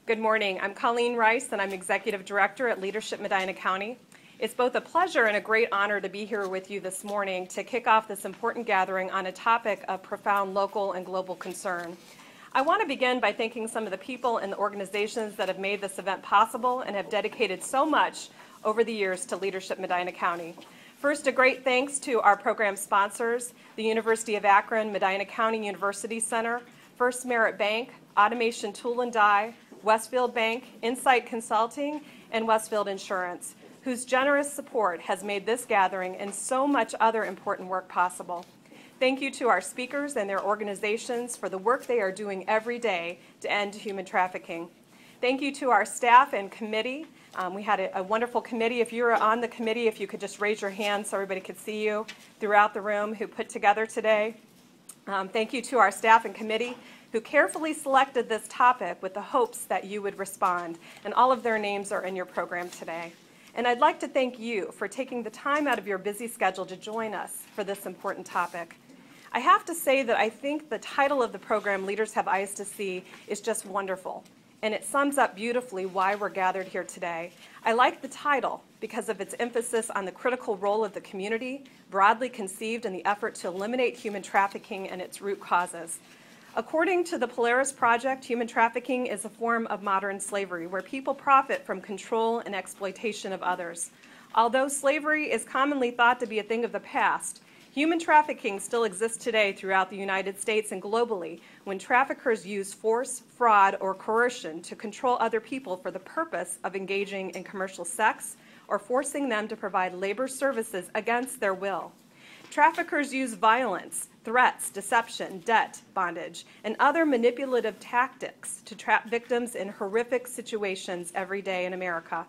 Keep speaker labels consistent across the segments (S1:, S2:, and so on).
S1: Good morning. I'm Colleen Rice, and I'm Executive Director at Leadership Medina County. It's both a pleasure and a great honor to be here with you this morning to kick off this important gathering on a topic of profound local and global concern. I want to begin by thanking some of the people and the organizations that have made this event possible and have dedicated so much over the years to Leadership Medina County. First, a great thanks to our program sponsors, the University of Akron Medina County University Center, First Merit Bank, Automation Tool and Die, Westfield Bank, Insight Consulting, and Westfield Insurance, whose generous support has made this gathering and so much other important work possible. Thank you to our speakers and their organizations for the work they are doing every day to end human trafficking. Thank you to our staff and committee. We had a wonderful committee. If you were on the committee, if you could just raise your hand so everybody could see you throughout the room who put together today. Thank you to our staff and committee who carefully selected this topic with the hopes that you would respond. And all of their names are in your program today. And I'd like to thank you for taking the time out of your busy schedule to join us for this important topic. I have to say that I think the title of the program, Leaders Have Eyes to See, is just wonderful. And it sums up beautifully why we're gathered here today. I like the title because of its emphasis on the critical role of the community, broadly conceived in the effort to eliminate human trafficking and its root causes. According to the Polaris Project, human trafficking is a form of modern slavery where people profit from control and exploitation of others. Although slavery is commonly thought to be a thing of the past, human trafficking still exists today throughout the United States and globally when traffickers use force, fraud, or coercion to control other people for the purpose of engaging in commercial sex or forcing them to provide labor services against their will. Traffickers use violence, threats, deception, debt, bondage, and other manipulative tactics to trap victims in horrific situations every day in America.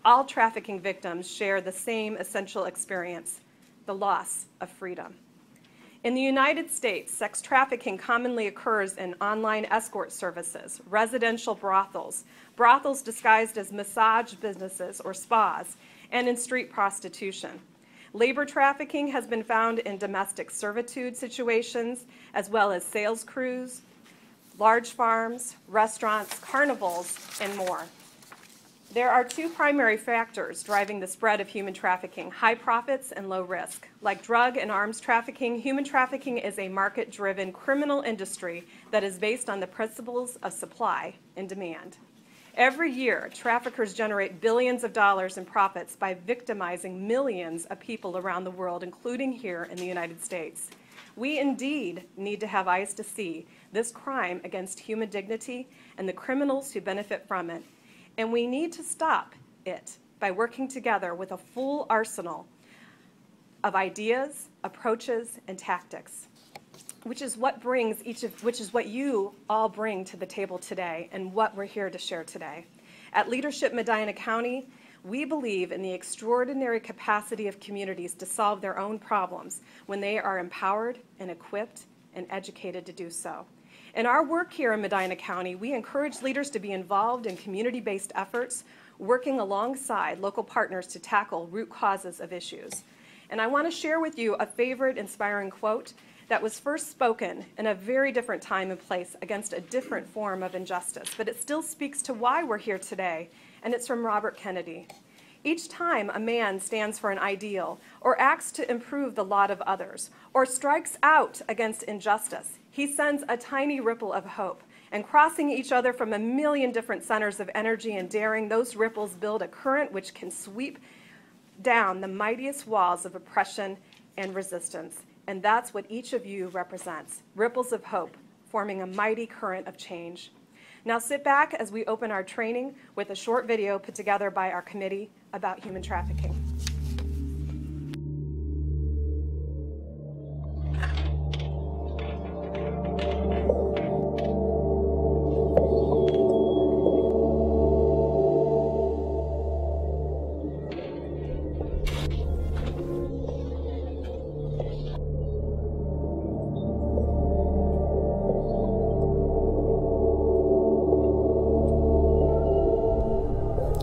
S1: All trafficking victims share the same essential experience: the loss of freedom. In the United States, sex trafficking commonly occurs in online escort services, residential brothels, brothels disguised as massage businesses or spas, and in street prostitution. Labor trafficking has been found in domestic servitude situations, as well as sales crews, large farms, restaurants, carnivals, and more. There are two primary factors driving the spread of human trafficking: high profits and low risk. Like drug and arms trafficking, human trafficking is a market-driven criminal industry that is based on the principles of supply and demand. Every year, traffickers generate billions of dollars in profits by victimizing millions of people around the world, including here in the United States. We indeed need to have eyes to see this crime against human dignity and the criminals who benefit from it. And we need to stop it by working together with a full arsenal of ideas, approaches, and tactics, which is what you all bring to the table today and what we're here to share today. At Leadership Medina County, we believe in the extraordinary capacity of communities to solve their own problems when they are empowered and equipped and educated to do so. In our work here in Medina County, we encourage leaders to be involved in community-based efforts, working alongside local partners to tackle root causes of issues. And I want to share with you a favorite inspiring quote that was first spoken in a very different time and place against a different form of injustice, but it still speaks to why we're here today, and it's from Robert Kennedy. Each time a man stands for an ideal, or acts to improve the lot of others, or strikes out against injustice, he sends a tiny ripple of hope, and crossing each other from a million different centers of energy and daring, those ripples build a current which can sweep down the mightiest walls of oppression and resistance. And that's what each of you represents: ripples of hope, forming a mighty current of change. Now sit back as we open our training with a short video put together by our committee about human trafficking.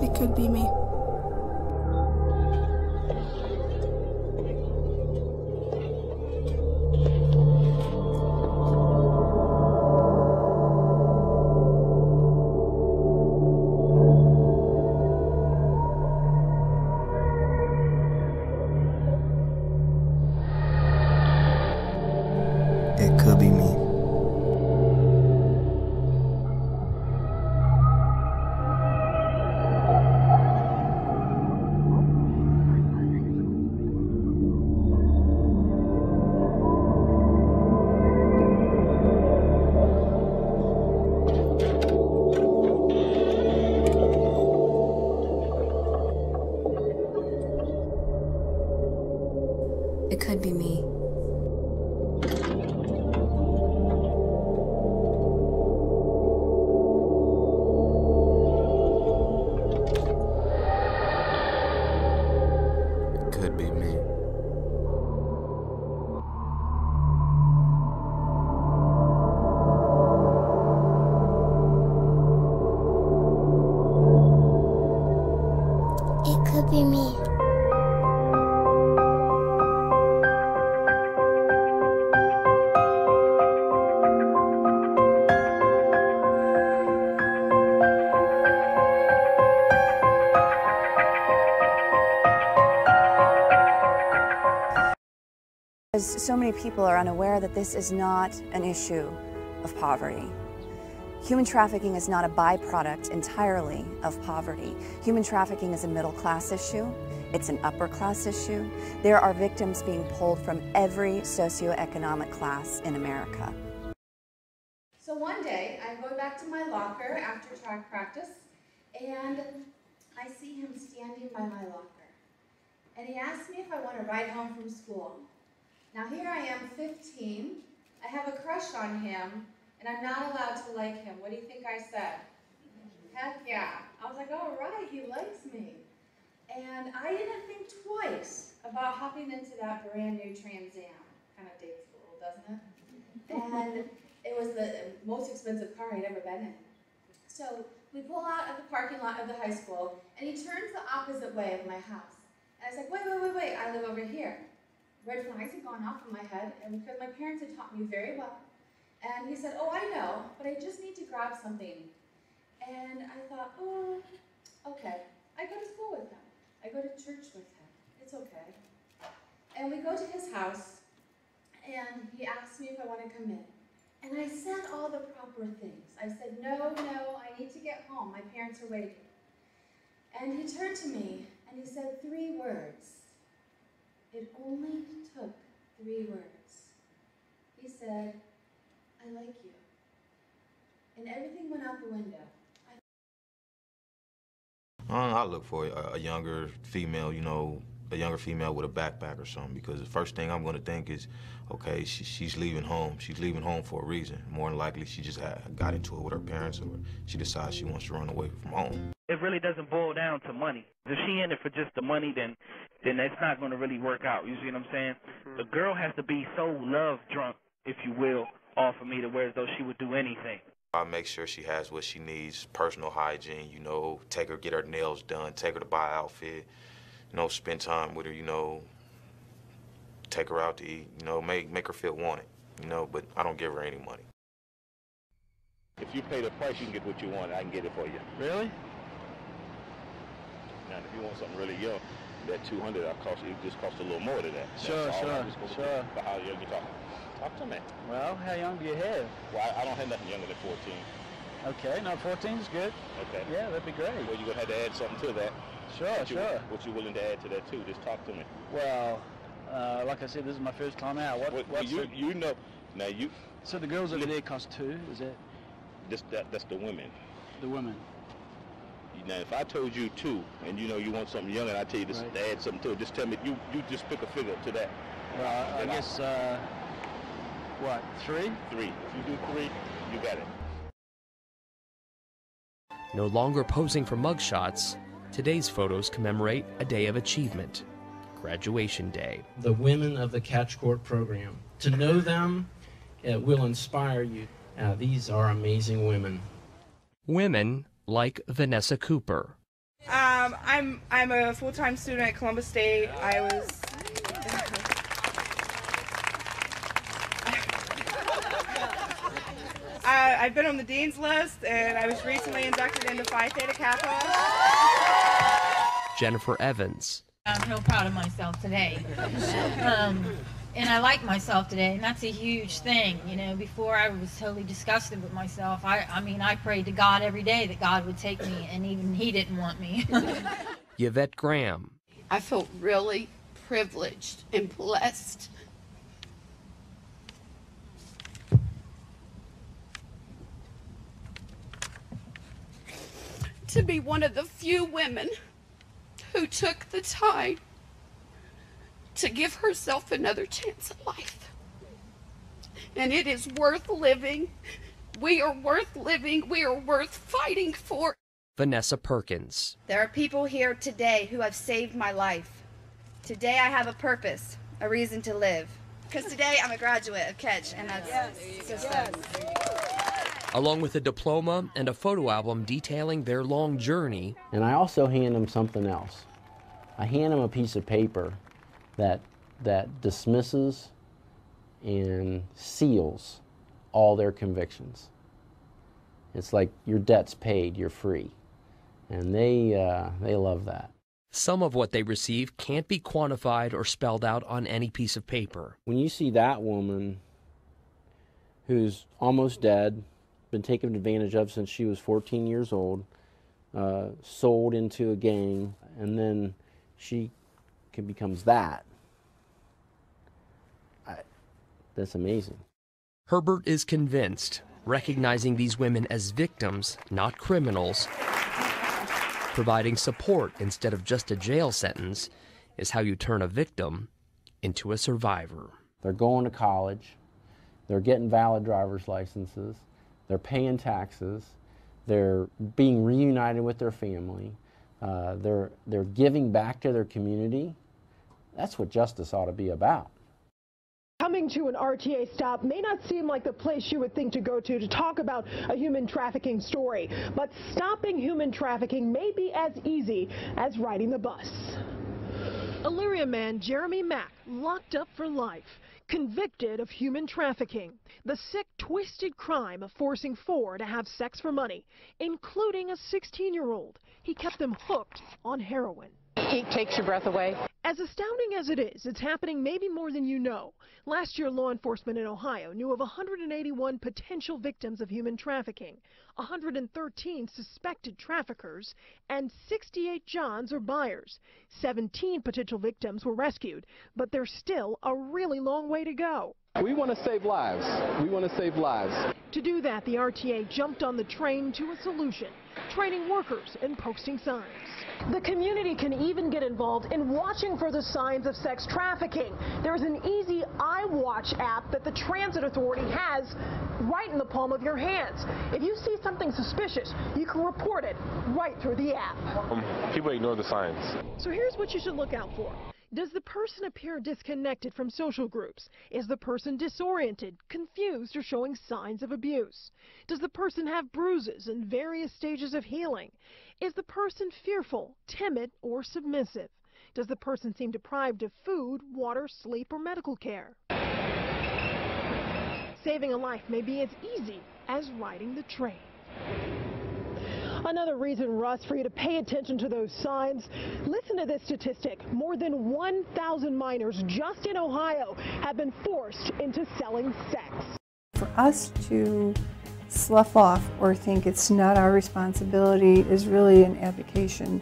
S2: It could be me.
S3: So many people are unaware that this is not an issue of poverty. Human trafficking is not a byproduct entirely of poverty. Human trafficking is a middle-class issue. It's an upper-class issue. There are victims being pulled from every socioeconomic class in America.
S4: So one day, I go back to my locker after track practice, and I see him standing by my locker. And he asked me if I want to ride home from school. Now here I am, 15. I have a crush on him, and I'm not allowed to like him. What do you think I said? Heck yeah. I was like, all right, he likes me. And I didn't think twice about hopping into that brand new Trans Am. Kind of dates a little, doesn't it? And it was the most expensive car I'd ever been in. So we pull out of the parking lot of the high school, and he turns the opposite way of my house. And I was like, wait, I live over here. Red flags had gone off in my head, and because my parents had taught me very well. And he said, oh, I know, but I just need to grab something. And I thought, oh, okay. I go to school with him. I go to church with him. It's okay. And we go to his house, and he asked me if I want to come in. And I said all the proper things. I said, no, I need to get home. My parents are waiting. And he turned to me, and he said 3 words. It only took 3 words. He said, I like you. And everything went out the window.
S5: I look for a younger female, you know, a younger female with a backpack or something, because the first thing I'm going to think is, okay, she's leaving home. She's leaving home for a reason. More than likely, she just got into it with her parents, or she decides she wants to run away from home.
S6: It really doesn't boil down to money. If she in it for just the money, then it's not going to really work out. You see what I'm saying? The girl has to be so love drunk, if you will, off of me to where as though she would do anything.
S5: I make sure she has what she needs, personal hygiene, you know, take her, get her nails done, take her to buy an outfit, you know, spend time with her, you know, take her out to eat, you know, make her feel wanted, you know, but I don't give her any money.
S7: If you pay the price, you can get what you want. I can get it for you.
S6: Really?
S7: Now, if you want something really young, that $200 it just costs a little more than that.
S6: Sure.
S7: But how young you talking? Talk to me.
S6: Well, how young do you have?
S7: Well, I don't have nothing younger than 14.
S6: Okay, no, 14 is good.
S7: Okay.
S6: Yeah, that'd be great.
S7: Well, you're going to have to add something to that.
S6: Sure.
S7: What you willing to add to that, too? Just talk to me.
S6: Well, like I said, this is my first time out.
S7: You know, now you...
S6: So the girls over there cost 2, is it?
S7: That's the women.
S6: The women.
S7: Now, if I told you 2, and you know you want something younger, and I tell you just to add something to it, just tell me, you just pick a figure to that.
S6: Well, I guess, what, 3?
S7: 3. If you do 3, you got it.
S8: No longer posing for mugshots, today's photos commemorate a day of achievement, graduation day.
S9: The women of the Catch Court program. To know them will inspire you. These are amazing women.
S8: Women like Vanessa Cooper.
S2: I'm a full-time student at Columbus State. I've been on the Dean's List, and I was recently inducted into Phi Theta Kappa.
S8: Jennifer Evans.
S10: I'm real proud of myself today. And I like myself today, and that's a huge thing. You know, before I was totally disgusted with myself. I mean, I prayed to God every day that God would take me, and even He didn't want me.
S8: Yvette Graham.
S11: I felt really privileged and blessed. To be one of the few women who took the time to give herself another chance at life. And it is worth living. We are worth living. We are worth fighting for.
S8: Vanessa Perkins.
S12: There are people here today who have saved my life. Today I have a purpose, a reason to live. Because today I'm a graduate of Catch, and that's just
S8: Along with a diploma and a photo album detailing their long journey.
S13: And I also hand them something else. I hand them a piece of paper that dismisses and seals all their convictions. It's like your debt's paid, you're free. And they love that.
S8: Some of what they receive can't be quantified or spelled out on any piece of paper.
S13: When you see that woman who's almost dead, been taken advantage of since she was 14 years old, sold into a gang, and then she becomes that, that's amazing.
S8: Herbert is convinced recognizing these women as victims, not criminals, providing support instead of just a jail sentence, is how you turn a victim into a survivor.
S13: They're going to college, they're getting valid driver's licenses, they're paying taxes, they're being reunited with their family, they're giving back to their community. That's what justice ought to be about.
S14: Coming to an RTA stop may not seem like the place you would think to go to talk about a human trafficking story, but stopping human trafficking may be as easy as riding the bus. Elyria man Jeremy Mack locked up for life, convicted of human trafficking, the sick, twisted crime of forcing 4 to have sex for money, including a 16-year-old. He kept them hooked on heroin.
S15: It takes your breath away.
S14: As astounding as it is, it's happening maybe more than you know. Last year, law enforcement in Ohio knew of 181 potential victims of human trafficking, 113 suspected traffickers, and 68 Johns or buyers. 17 potential victims were rescued, but there's still a really long way to go.
S16: We want to save lives. We want to save lives.
S14: To do that, the RTA jumped on the train to a solution, training workers and posting signs. The community can even get involved in watching for the signs of sex trafficking. There's an easy iWatch app that the Transit Authority has right in the palm of your hands. If you see something suspicious, you can report it right through the app.
S16: People ignore the signs.
S14: So here's what you should look out for. Does the person appear disconnected from social groups? Is the person disoriented, confused, or showing signs of abuse? Does the person have bruises in various stages of healing? Is the person fearful, timid, or submissive? Does the person seem deprived of food, water, sleep, or medical care? Saving a life may be as easy as riding the train. Another reason, Russ, for you to pay attention to those signs. Listen to this statistic. More than 1,000 minors just in Ohio have been forced into selling sex.
S17: For us to slough off or think it's not our responsibility is really an abdication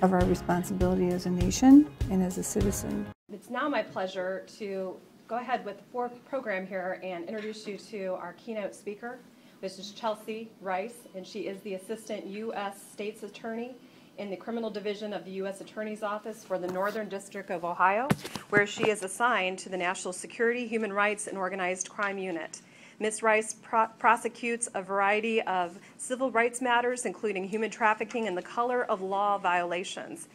S17: of our responsibility as a nation and as a citizen.
S1: It's now my pleasure to go ahead with the fourth program here and introduce you to our keynote speaker. This is Chelsea Rice, and she is the Assistant U.S. State's Attorney in the Criminal Division of the U.S. Attorney's Office for the Northern District of Ohio, where she is assigned to the National Security, Human Rights, and Organized Crime Unit. Ms. Rice prosecutes a variety of civil rights matters, including human trafficking and the color of law violations.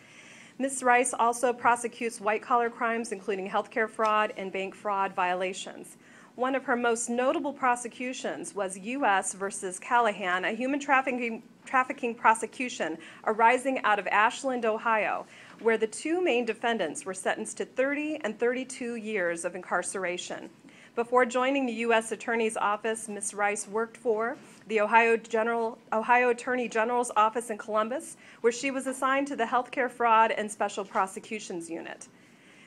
S1: Ms. Rice also prosecutes white-collar crimes, including healthcare fraud and bank fraud violations. One of her most notable prosecutions was U.S. versus Callahan, a human trafficking prosecution arising out of Ashland, Ohio, where the two main defendants were sentenced to 30 and 32 years of incarceration. Before joining the U.S. Attorney's Office, Ms. Rice worked for the Ohio Attorney General's Office in Columbus, where she was assigned to the Healthcare Fraud and Special Prosecutions Unit.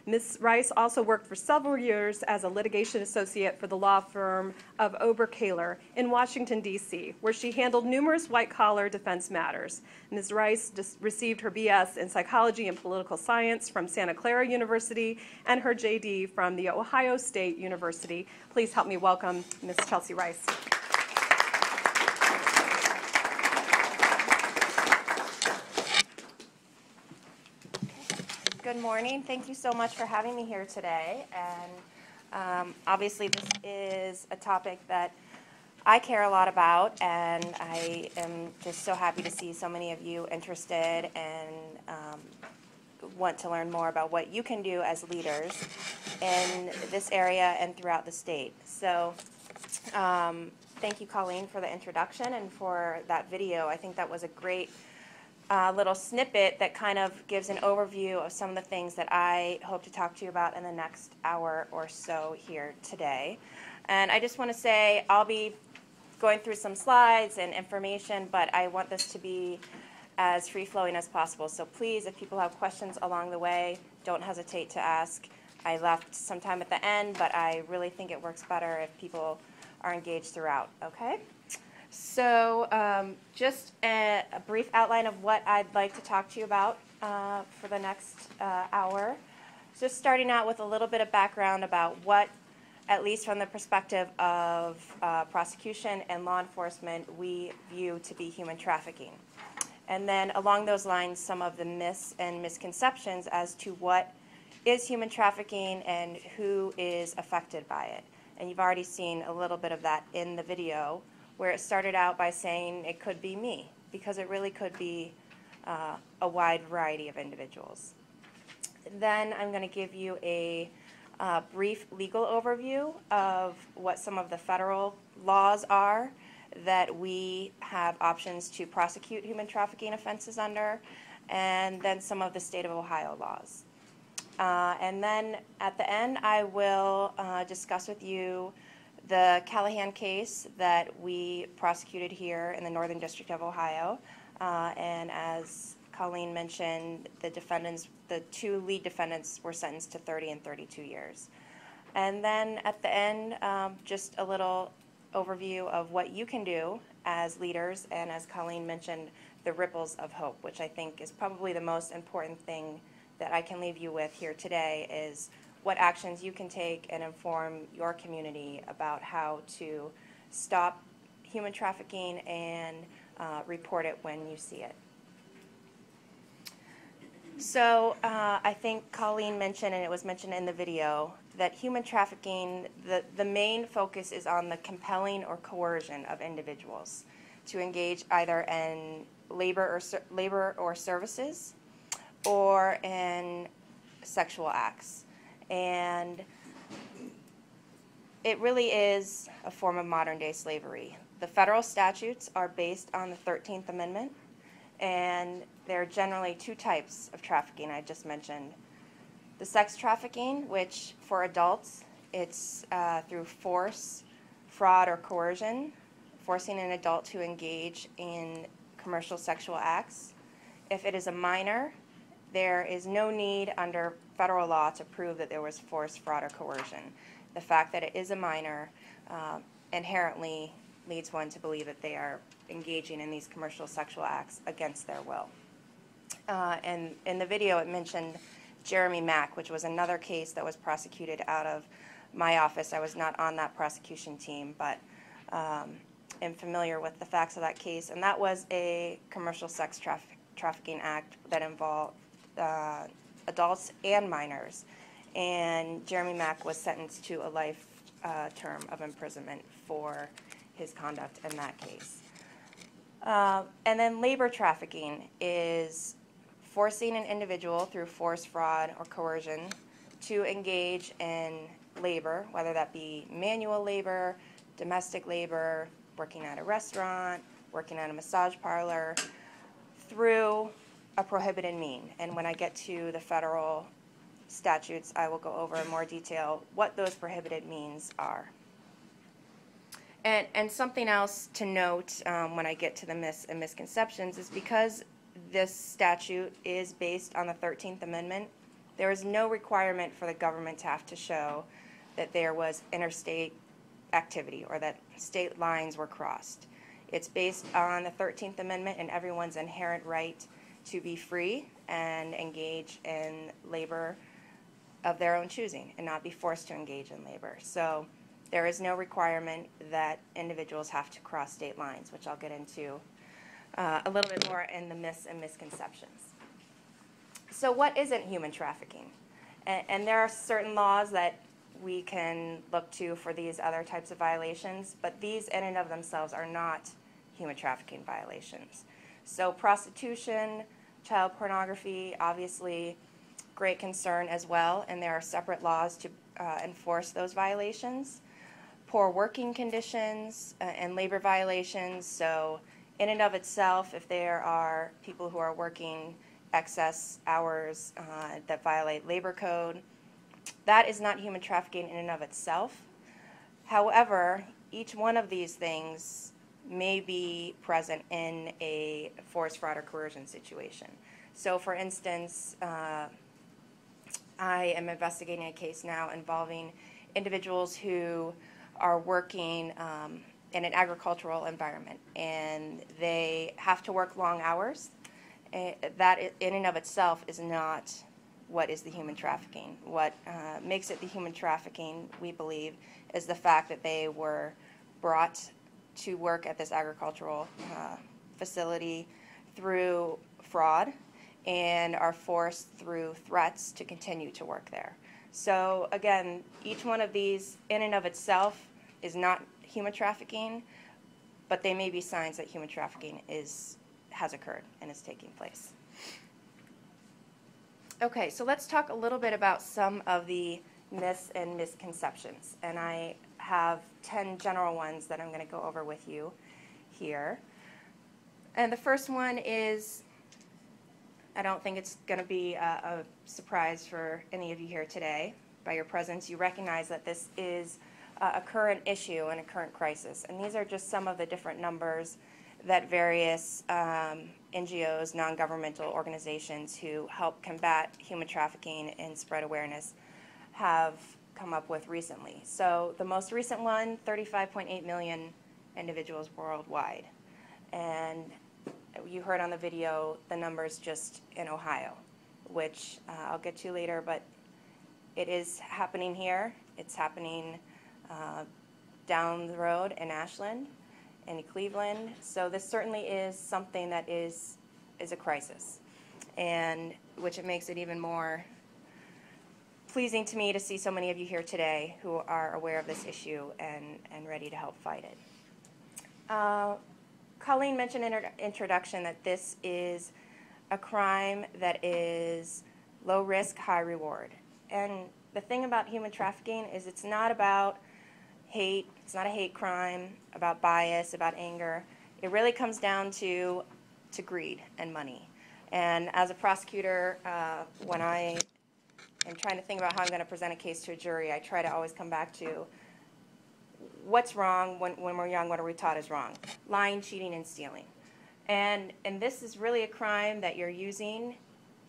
S1: Ms. Rice also worked for several years as a litigation associate for the law firm of Oberkaler in Washington, D.C., where she handled numerous white-collar defense matters. Ms. Rice received her B.S. in psychology and political science from Santa Clara University and her J.D. from The Ohio State University. Please help me welcome Ms. Chelsea Rice.
S18: Good morning. Thank you so much for having me here today. And obviously this is a topic that I care a lot about, and I am just so happy to see so many of you interested and want to learn more about what you can do as leaders in this area and throughout the state. So thank you, Colleen, for the introduction and for that video. I think that was a great little snippet that kind of gives an overview of some of the things that I hope to talk to you about in the next hour or so here today. And I just want to say I'll be going through some slides and information, but I want this to be as free-flowing as possible. So please, if people have questions along the way, don't hesitate to ask. I left some time at the end, but I really think it works better if people are engaged throughout, okay? So just a brief outline of what I'd like to talk to you about for the next hour. Just starting out with a little bit of background about what, at least from the perspective of prosecution and law enforcement, we view to be human trafficking. And then along those lines, some of the myths and misconceptions as to what is human trafficking and who is affected by it. And you've already seen a little bit of that in the video, where it started out by saying it could be me, because it really could be a wide variety of individuals. Then I'm going to give you a brief legal overview of what some of the federal laws are that we have options to prosecute human trafficking offenses under, and then some of the state of Ohio laws. And then at the end, I will discuss with you the Callahan case that we prosecuted here in the Northern District of Ohio. And as Colleen mentioned, the two lead defendants were sentenced to 30 and 32 years. And then at the end, just a little overview of what you can do as leaders, and as Colleen mentioned, the ripples of hope, which I think is probably the most important thing that I can leave you with here today, is what actions you can take and inform your community about how to stop human trafficking and report it when you see it. So I think Colleen mentioned, and it was mentioned in the video, that human trafficking, the main focus is on the compelling or coercion of individuals to engage either in labor or services or in sexual acts. And it really is a form of modern-day slavery. The federal statutes are based on the 13th Amendment, and there are generally two types of trafficking I just mentioned. The sex trafficking, which for adults, it's through force, fraud, or coercion, forcing an adult to engage in commercial sexual acts. If it is a minor, there is no need under federal law to prove that there was force, fraud, or coercion. The fact that it is a minor inherently leads one to believe that they are engaging in these commercial sexual acts against their will. And in the video, it mentioned Jeremy Mack, which was another case that was prosecuted out of my office. I was not on that prosecution team, but am familiar with the facts of that case. And that was a commercial sex trafficking act that involved adults and minors. And Jeremy Mack was sentenced to a life term of imprisonment for his conduct in that case. And then labor trafficking is forcing an individual through force, fraud, or coercion to engage in labor, whether that be manual labor, domestic labor, working at a restaurant, working at a massage parlor, through a prohibited mean. And when I get to the federal statutes, I will go over in more detail what those prohibited means are. And something else to note when I get to the myths and misconceptions is because this statute is based on the 13th Amendment, there is no requirement for the government to have to show that there was interstate activity or that state lines were crossed. It's based on the 13th Amendment and everyone's inherent right to be free and engage in labor of their own choosing and not be forced to engage in labor. So there is no requirement that individuals have to cross state lines, which I'll get into a little bit more in the myths and misconceptions. So what isn't human trafficking? And there are certain laws that we can look to for these other types of violations, but these in and of themselves are not human trafficking violations. So prostitution, child pornography, obviously great concern as well, and there are separate laws to enforce those violations. Poor working conditions and labor violations, so in and of itself, if there are people who are working excess hours that violate labor code, that is not human trafficking in and of itself. However, each one of these things may be present in a forced fraud or coercion situation. So for instance, I am investigating a case now involving individuals who are working in an agricultural environment, and they have to work long hours. That in and of itself is not what is the human trafficking. What makes it the human trafficking, we believe, is the fact that they were brought to work at this agricultural facility through fraud and are forced through threats to continue to work there. So again, each one of these in and of itself is not human trafficking, but they may be signs that human trafficking has occurred and is taking place. Okay, so let's talk a little bit about some of the myths and misconceptions. And I have 10 general ones that I'm going to go over with you here. And the first one is, I don't think it's going to be a surprise for any of you here today. By your presence, you recognize that this is a current issue and a current crisis. And these are just some of the different numbers that various NGOs, non-governmental organizations who help combat human trafficking and spread awareness have come up with recently. So the most recent one, 35.8 million individuals worldwide. And you heard on the video the numbers just in Ohio, which I'll get to later, but it is happening here. It's happening down the road in Ashland, in Cleveland. So this certainly is something that is a crisis, and which it makes it even more pleasing to me to see so many of you here today who are aware of this issue and ready to help fight it. Colleen mentioned in her introduction that this is a crime that is low risk, high reward. And the thing about human trafficking is it's not about hate, it's not a hate crime, about bias, about anger. It really comes down to greed and money. And as a prosecutor, when I am trying to think about how I'm going to present a case to a jury, I try to always come back to what's wrong when we're young, what are we taught is wrong? Lying, cheating, and stealing. And this is really a crime that you're using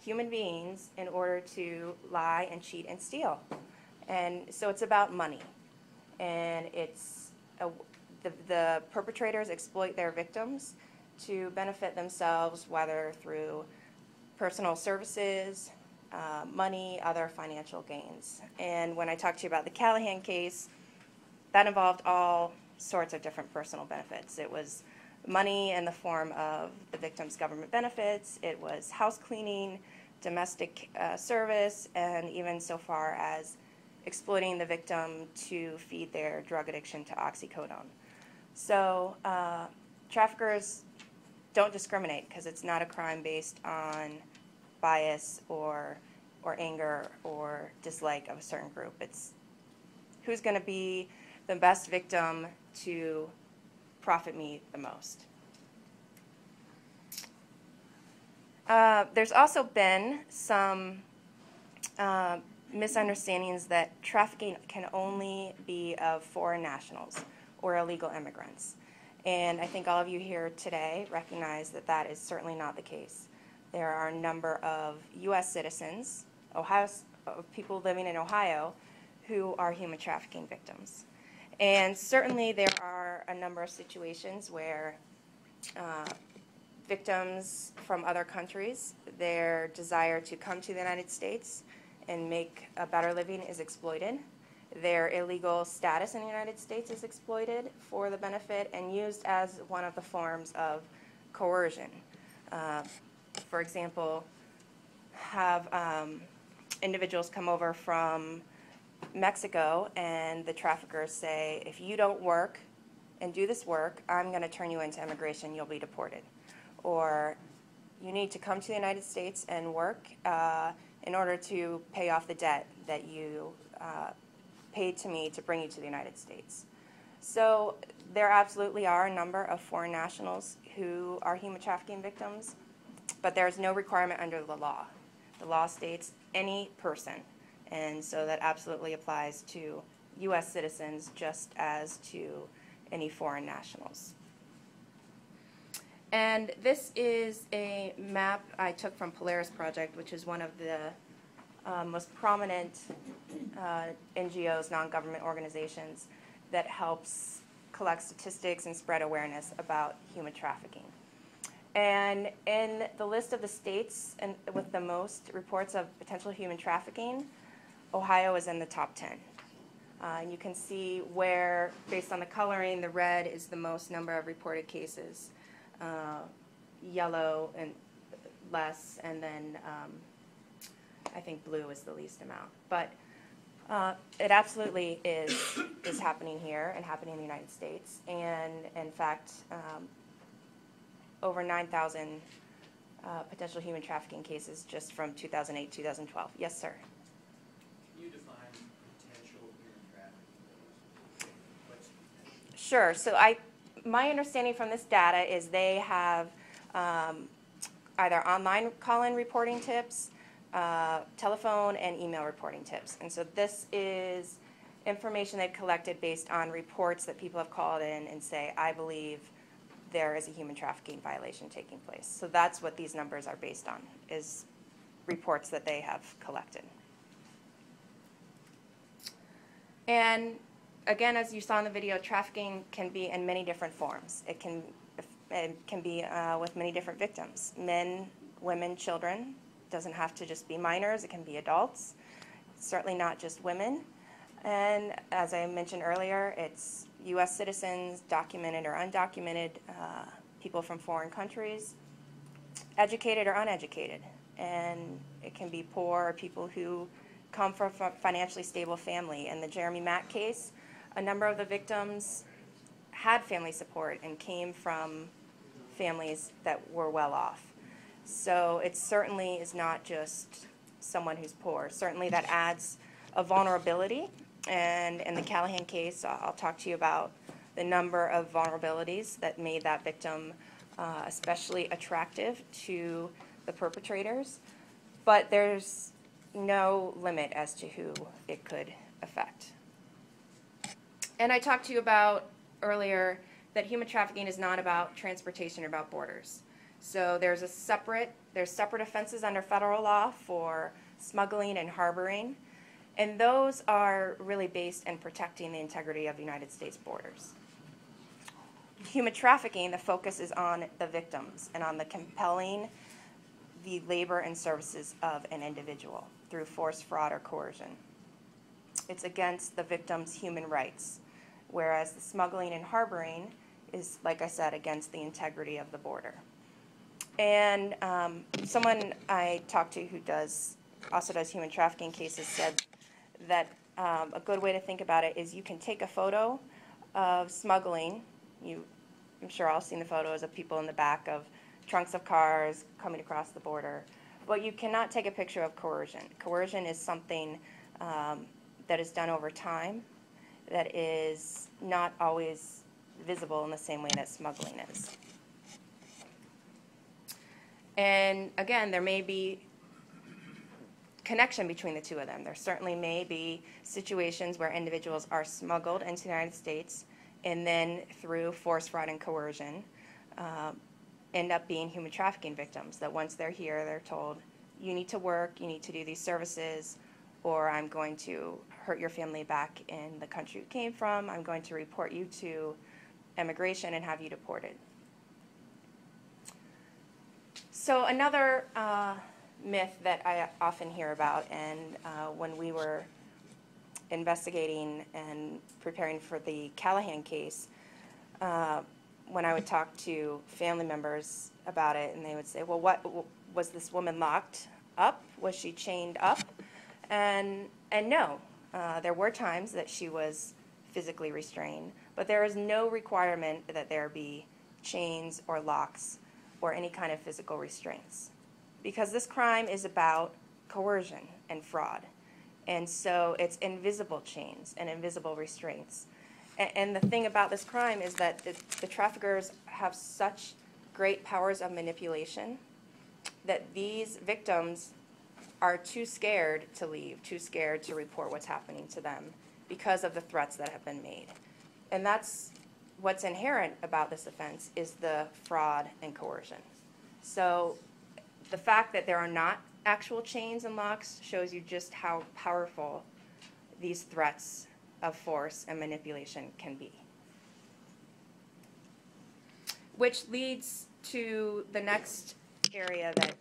S18: human beings in order to lie and cheat and steal. And so it's about money. And the perpetrators exploit their victims to benefit themselves, whether through personal services, money, other financial gains. And when I talked to you about the Callahan case, that involved all sorts of different personal benefits. It was money in the form of the victim's government benefits, it was house cleaning, domestic service, and even so far as exploiting the victim to feed their drug addiction to oxycodone. So traffickers don't discriminate because it's not a crime based on bias or anger or dislike of a certain group. It's who's going to be the best victim to profit me the most. There's also been some misunderstandings that trafficking can only be of foreign nationals or illegal immigrants. And I think all of you here today recognize that that is certainly not the case. There are a number of U.S. citizens, people living in Ohio, who are human trafficking victims. And certainly there are a number of situations where victims from other countries, their desire to come to the United States and make a better living is exploited. Their illegal status in the United States is exploited for the benefit and used as one of the forms of coercion. For example, have individuals come over from Mexico and the traffickers say, if you don't work and do this work, I'm going to turn you into immigration, you'll be deported. Or you need to come to the United States and work in order to pay off the debt that you paid to me to bring you to the United States. So there absolutely are a number of foreign nationals who are human trafficking victims, but there is no requirement under the law. The law states any person, and so that absolutely applies to U.S. citizens just as to any foreign nationals. And this is a map I took from Polaris Project, which is one of the most prominent NGOs, non-government organizations, that helps collect statistics and spread awareness about human trafficking. And in the list of the states and with the most reports of potential human trafficking, Ohio is in the top 10. And you can see where, based on the coloring, the red is the most number of reported cases, yellow and less, and then I think blue is the least amount. But it absolutely is happening here and happening in the United States. And in fact, over 9,000 potential human trafficking cases just from 2008, 2012. Yes, sir.
S15: Can you define potential human trafficking? What's potential?
S18: Sure. So my understanding from this data is they have either online call-in reporting tips, telephone and email reporting tips. And so this is information they've collected based on reports that people have called in and say, I believe there is a human trafficking violation taking place. So that's what these numbers are based on, is reports that they have collected. And again, as you saw in the video, trafficking can be in many different forms. It can be with many different victims, men, women, children. It doesn't have to just be minors, it can be adults. It's certainly not just women. And as I mentioned earlier, it's U.S. citizens, documented or undocumented, people from foreign countries, educated or uneducated. And it can be poor or people who come from a financially stable family. In the Jeremy Mack case, a number of the victims had family support and came from families that were well off. So it certainly is not just someone who's poor. Certainly that adds a vulnerability. And in the Callahan case, I'll talk to you about the number of vulnerabilities that made that victim especially attractive to the perpetrators. But there's no limit as to who it could affect. And I talked to you about earlier that human trafficking is not about transportation or about borders. So there's separate offenses under federal law for smuggling and harboring. And those are really based in protecting the integrity of the United States borders. Human trafficking, the focus is on the victims and on the compelling the labor and services of an individual through force, fraud, or coercion. It's against the victim's human rights, whereas the smuggling and harboring is, like I said, against the integrity of the border. And someone I talked to who also does human trafficking cases said that a good way to think about it is you can take a photo of smuggling. I'm sure all seen the photos of people in the back of trunks of cars coming across the border, but you cannot take a picture of coercion. Coercion is something that is done over time that is not always visible in the same way that smuggling is. And again, there may be connection between the two of them. There certainly may be situations where individuals are smuggled into the United States and then through force, fraud, and coercion end up being human trafficking victims, that once they're here, they're told, you need to work, you need to do these services, or I'm going to hurt your family back in the country you came from, I'm going to report you to immigration and have you deported. So another myth that I often hear about, and when we were investigating and preparing for the Callahan case, when I would talk to family members about it, and they would say, well, what was this woman locked up? Was she chained up? And no, there were times that she was physically restrained, but there is no requirement that there be chains or locks or any kind of physical restraints, because this crime is about coercion and fraud. And so it's invisible chains and invisible restraints. And the thing about this crime is that the traffickers have such great powers of manipulation that these victims are too scared to leave, too scared to report what's happening to them because of the threats that have been made. And that's what's inherent about this offense is the fraud and coercion. So the fact that there are not actual chains and locks shows you just how powerful these threats of force and manipulation can be. Which leads to the next area that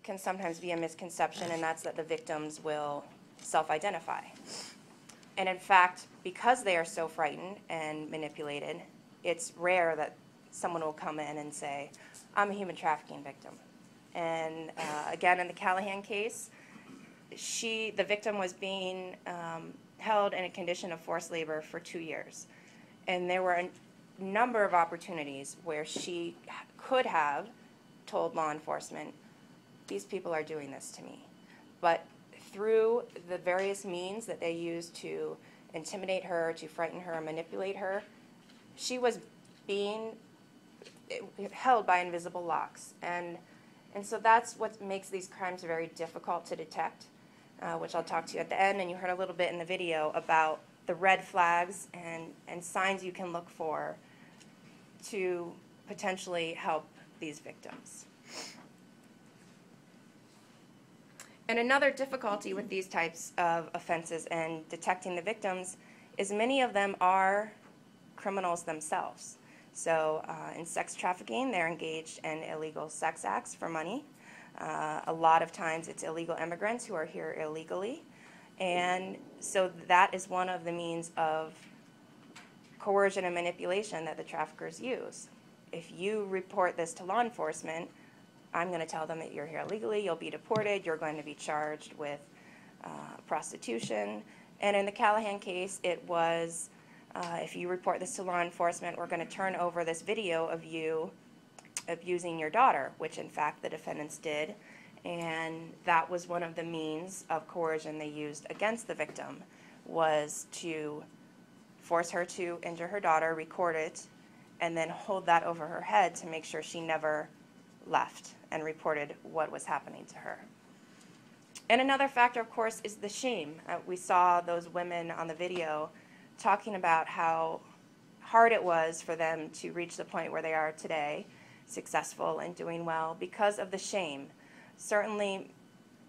S18: can sometimes be a misconception, and that's that the victims will self-identify. And in fact, because they are so frightened and manipulated, it's rare that someone will come in and say, I'm a human trafficking victim. And again, in the Callahan case, the victim was being held in a condition of forced labor for 2 years. And there were a number of opportunities where she could have told law enforcement, these people are doing this to me. But through the various means that they used to intimidate her, to frighten her, and manipulate her, she was being held by invisible locks. And so that's what makes these crimes very difficult to detect, which I'll talk to you at the end. And you heard a little bit in the video about the red flags and signs you can look for to potentially help these victims. And another difficulty with these types of offenses and detecting the victims is many of them are criminals themselves. So in sex trafficking, they're engaged in illegal sex acts for money. A lot of times it's illegal immigrants who are here illegally. And so that is one of the means of coercion and manipulation that the traffickers use. If you report this to law enforcement, I'm going to tell them that you're here illegally, you'll be deported, you're going to be charged with prostitution. And in the Callahan case, it was, if you report this to law enforcement, we're going to turn over this video of you abusing your daughter, which in fact the defendants did. And that was one of the means of coercion they used against the victim, was to force her to injure her daughter, record it, and then hold that over her head to make sure she never left and reported what was happening to her. And another factor, of course, is the shame. We saw those women on the video talking about how hard it was for them to reach the point where they are today, successful and doing well, because of the shame. Certainly,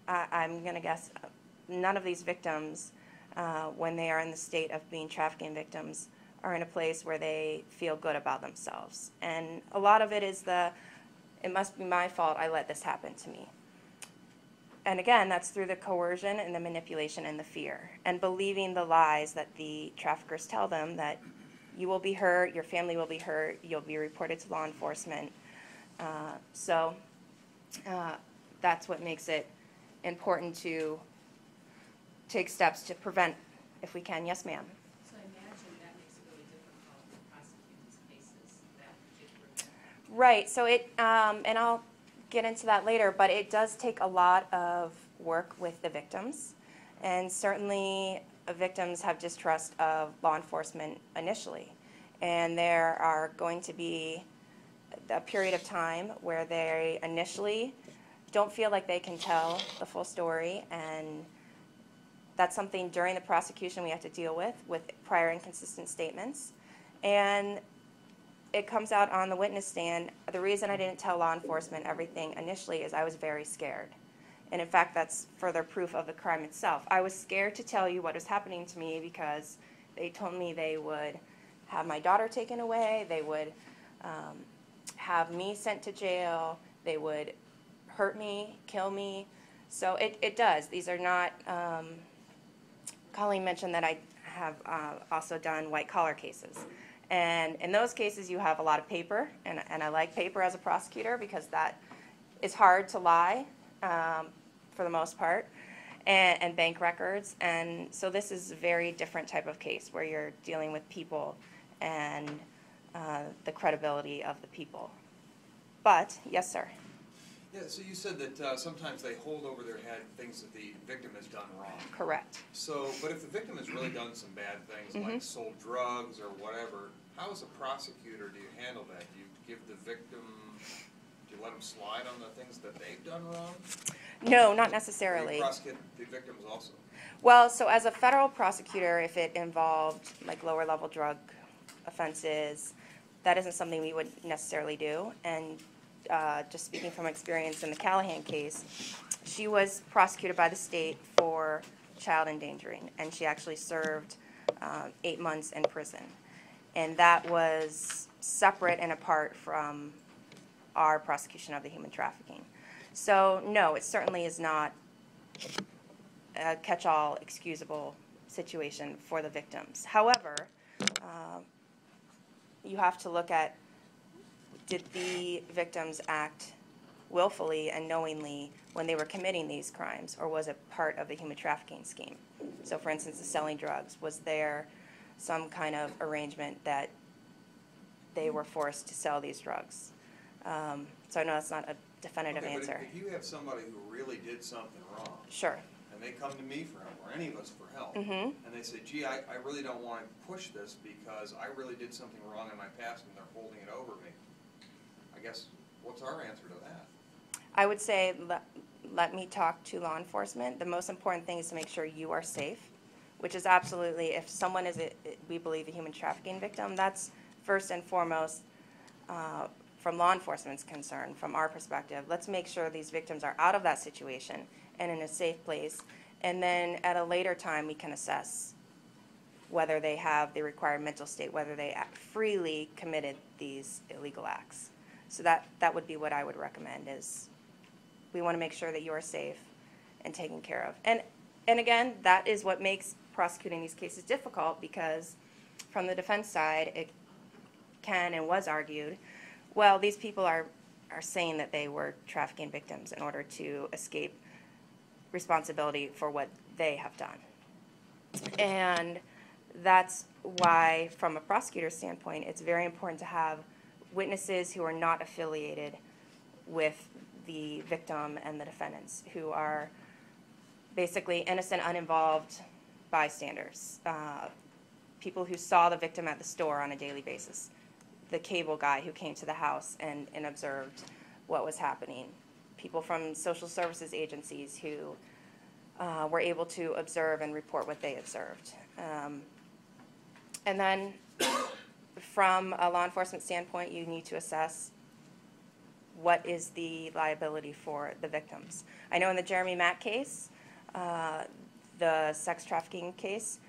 S18: I'm going to guess none of these victims, when they are in the state of being trafficking victims, are in a place where they feel good about themselves. And a lot of it is it must be my fault I let this happen to me. And again, that's through the coercion and the manipulation and the fear, and believing the lies that the traffickers tell them, that you will be hurt, your family will be hurt, you'll be reported to law enforcement. So that's what makes it important to take steps to prevent, if we can. Yes, ma'am.
S19: So I imagine that makes it really difficult to prosecute these cases, that particular.
S18: Right. So and I'll get into that later, but it does take a lot of work with the victims. And certainly victims have distrust of law enforcement initially. And there are going to be a period of time where they initially don't feel like they can tell the full story, and that's something during the prosecution we have to deal with prior inconsistent statements. And it comes out on the witness stand. The reason I didn't tell law enforcement everything initially is I was very scared. And in fact, that's further proof of the crime itself. I was scared to tell you what was happening to me because they told me they would have my daughter taken away, they would have me sent to jail, they would hurt me, kill me. So it does. These are not, Colleen mentioned that I have also done white collar cases. And in those cases, you have a lot of paper, and I like paper as a prosecutor because that is hard to lie for the most part, and bank records. And so this is a very different type of case where you're dealing with people and the credibility of the people. But, yes, sir.
S20: Yeah, so you said that sometimes they hold over their head things that the victim has done wrong.
S18: Correct.
S20: So, but if the victim has really done some bad things, like sold drugs or whatever, how as a prosecutor do you handle that? Do you give the victim, do you let them slide on the things that they've done wrong?
S18: No, not necessarily.
S20: Do you prosecute the victims also?
S18: Well, so as a federal prosecutor, if it involved like lower level drug offenses, that isn't something we would necessarily do. And just speaking from experience in the Callahan case, she was prosecuted by the state for child endangering, and she actually served 8 months in prison. And that was separate and apart from our prosecution of the human trafficking. So no, it certainly is not a catch-all excusable situation for the victims. However, you have to look at, did the victims act willfully and knowingly when they were committing these crimes, or was it part of the human trafficking scheme? So for instance, the selling drugs, was there some kind of arrangement that they were forced to sell these drugs? So I know that's not a definitive answer.
S20: But if you have somebody who really did something wrong,
S18: sure,
S20: and they come to me for help, or any of us for help,
S18: Mhm.
S20: and they say, gee, I really don't want to push this because I really did something wrong in my past and they're holding it over me. I guess, what's our answer to that?
S18: I would say let me talk to law enforcement. The most important thing is to make sure you are safe, which is absolutely, if someone is, we believe, a human trafficking victim, that's first and foremost from law enforcement's concern, from our perspective. Let's make sure these victims are out of that situation and in a safe place, and then at a later time we can assess whether they have the required mental state, whether they freely committed these illegal acts. So that would be what I would recommend, is we want to make sure that you are safe and taken care of. And again, that is what makes prosecuting these cases difficult, because from the defense side, it can and was argued, well, these people are saying that they were trafficking victims in order to escape responsibility for what they have done. And that's why, from a prosecutor's standpoint, it's very important to have witnesses who are not affiliated with the victim and the defendants, who are basically innocent, uninvolved bystanders, people who saw the victim at the store on a daily basis, the cable guy who came to the house and observed what was happening, people from social services agencies who were able to observe and report what they observed. And then from a law enforcement standpoint, you need to assess what is the liability for the victims. I know in the Jeremy Mack case, the sex trafficking case,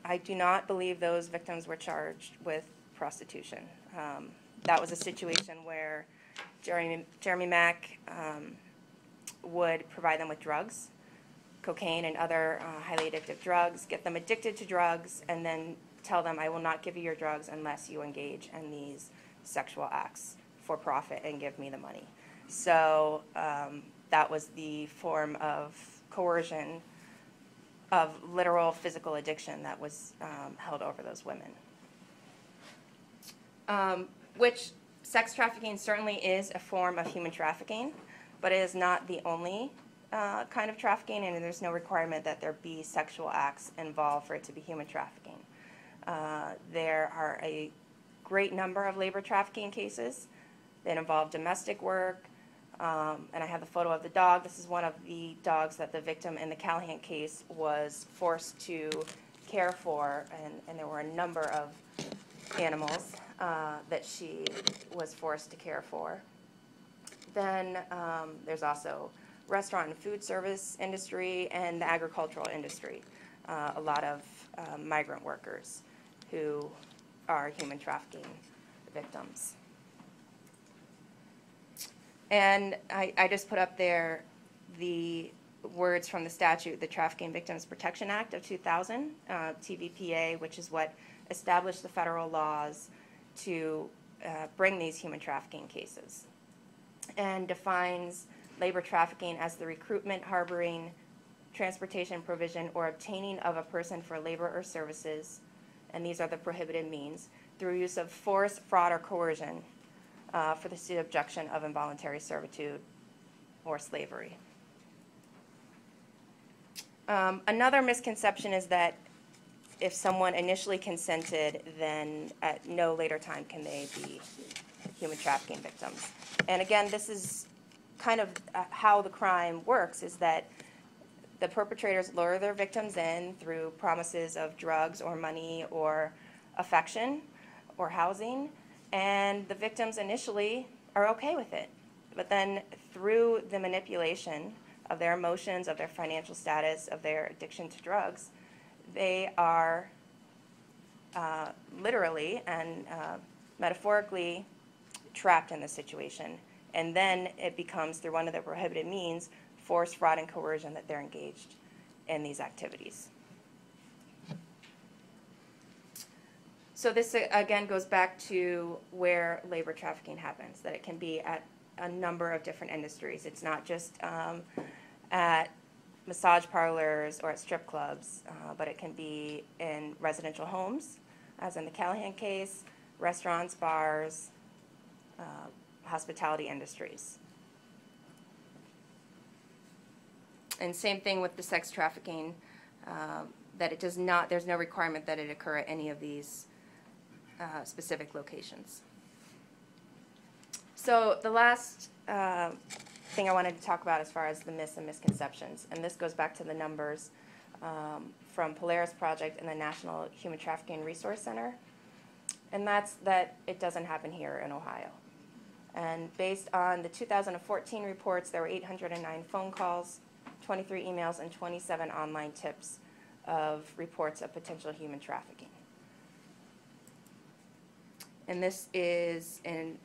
S18: I do not believe those victims were charged with prostitution. That was a situation where Jeremy Mack would provide them with drugs, cocaine and other highly addictive drugs, get them addicted to drugs, and then tell them, I will not give you your drugs unless you engage in these sexual acts for profit and give me the money. So that was the form of coercion, of literal physical addiction that was held over those women. Which sex trafficking certainly is a form of human trafficking, but it is not the only kind of trafficking, and there's no requirement that there be sexual acts involved for it to be human trafficking. There are a great number of labor trafficking cases that involve domestic work, and I have the photo of the dog. This is one of the dogs that the victim in the Callahan case was forced to care for, and there were a number of animals that she was forced to care for. Then there's also restaurant and food service industry and the agricultural industry. A lot of migrant workers who are human trafficking victims. And I just put up there the words from the statute, the Trafficking Victims Protection Act of 2000, TVPA, which is what established the federal laws to bring these human trafficking cases, and defines labor trafficking as the recruitment, harboring, transportation, provision, or obtaining of a person for labor or services, and these are the prohibited means, through use of force, fraud, or coercion for the subjection of involuntary servitude or slavery. Another misconception is that if someone initially consented, then at no later time can they be human trafficking victims. And again, this is kind of how the crime works, is that the perpetrators lure their victims in through promises of drugs or money or affection, or housing, and the victims initially are okay with it. But then through the manipulation of their emotions, of their financial status, of their addiction to drugs, they are literally and metaphorically trapped in this situation. And then it becomes, through one of the prohibited means, force, fraud, and coercion, that they're engaged in these activities. So this, again, goes back to where labor trafficking happens, that it can be at a number of different industries. It's not just at massage parlors or at strip clubs, but it can be in residential homes, as in the Callahan case, restaurants, bars, hospitality industries. And same thing with the sex trafficking, that it does not, there's no requirement that it occur at any of these specific locations. So the last thing I wanted to talk about as far as the myths and misconceptions, and this goes back to the numbers from Polaris Project and the National Human Trafficking Resource Center, and that's that it doesn't happen here in Ohio. And based on the 2014 reports, there were 809 phone calls, 23 emails, and 27 online tips of reports of potential human trafficking. And this is an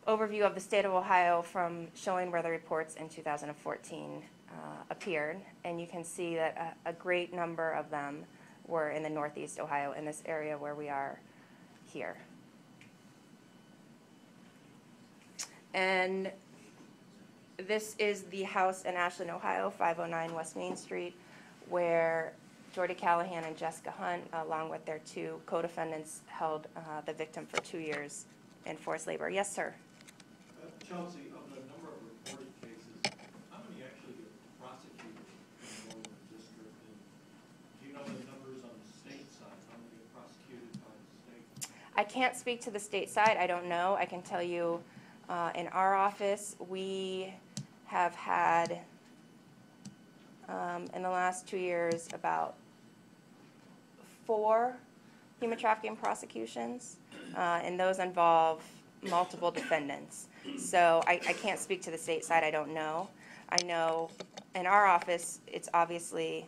S18: overview of the state of Ohio from showing where the reports in 2014 appeared. And you can see that a great number of them were in the Northeast Ohio, in this area where we are here. And this is the house in Ashland, Ohio, 509 West Main Street, where Jordy Callahan and Jessica Hunt, along with their two co-defendants, held the victim for 2 years in forced labor. Yes, sir?
S21: Chelsea, of the number of reported cases, how many actually get prosecuted in the Northern District? And do you know the numbers on the state side? How many get prosecuted by the state?
S18: I can't speak to the state side. I don't know. I can tell you in our office, we have had, in the last 2 years, about 4 human trafficking prosecutions, and those involve multiple defendants. So I can't speak to the state side. I don't know. I know in our office, it's obviously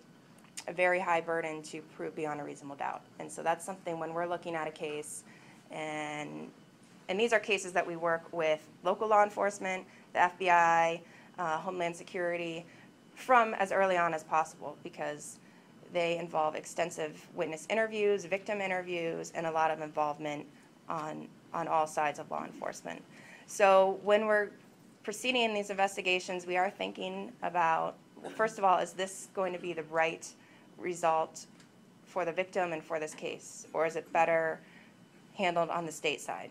S18: a very high burden to prove beyond a reasonable doubt. And so that's something when we're looking at a case, and these are cases that we work with local law enforcement, the FBI, Homeland Security, from as early on as possible, because they involve extensive witness interviews, victim interviews, and a lot of involvement on all sides of law enforcement. So when we're proceeding in these investigations, we are thinking about, well, first of all, is this going to be the right result for the victim and for this case, or is it better handled on the state side?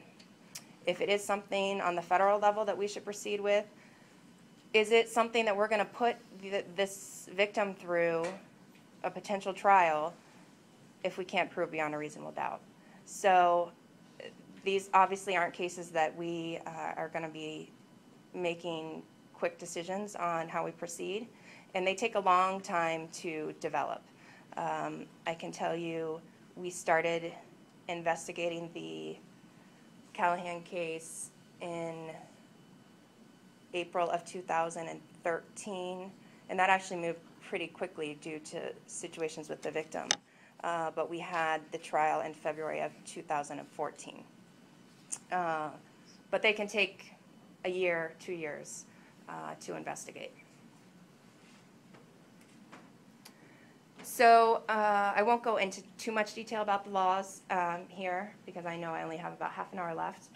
S18: If it is something on the federal level that we should proceed with, is it something that we're going to put this victim through a potential trial if we can't prove beyond a reasonable doubt? So these obviously aren't cases that we are going to be making quick decisions on how we proceed, and they take a long time to develop. I can tell you we started investigating the Callahan case in April of 2013, and that actually moved pretty quickly due to situations with the victim. But we had the trial in February of 2014. But they can take a year, 2 years to investigate. So I won't go into too much detail about the laws here, because I know I only have about half an hour left.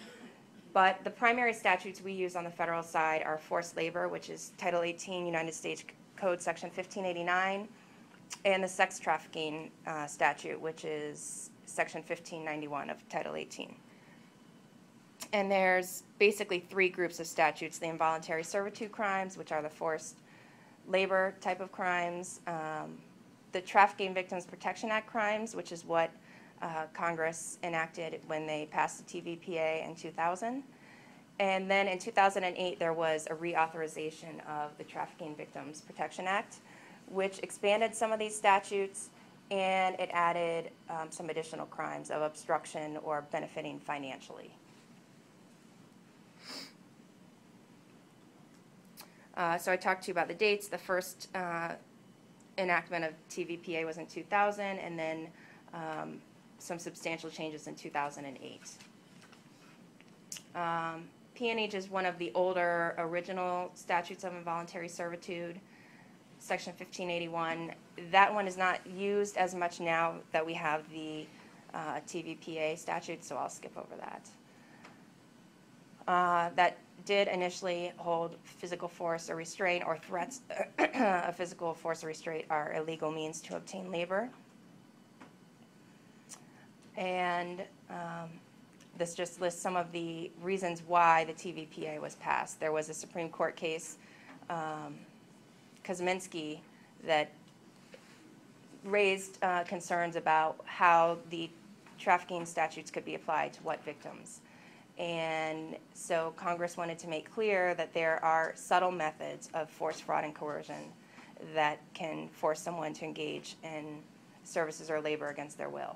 S18: But the primary statutes we use on the federal side are forced labor, which is Title 18 United States Code Section 1589, and the sex trafficking statute, which is Section 1591 of Title 18. And there's basically 3 groups of statutes: the involuntary servitude crimes, which are the forced labor type of crimes, the Trafficking Victims Protection Act crimes, which is what Congress enacted when they passed the TVPA in 2000. And then in 2008, there was a reauthorization of the Trafficking Victims Protection Act, which expanded some of these statutes and it added some additional crimes of obstruction or benefiting financially. So I talked to you about the dates. The first enactment of TVPA was in 2000, and then some substantial changes in 2008. Peonage is one of the older original statutes of involuntary servitude, Section 1581. That one is not used as much now that we have the TVPA statute, so I'll skip over that. That did initially hold physical force or restraint or threats of physical force or restraint are illegal means to obtain labor. And this just lists some of the reasons why the TVPA was passed. There was a Supreme Court case, Kosminski, that raised concerns about how the trafficking statutes could be applied to what victims. And so Congress wanted to make clear that there are subtle methods of force, fraud, and coercion that can force someone to engage in services or labor against their will.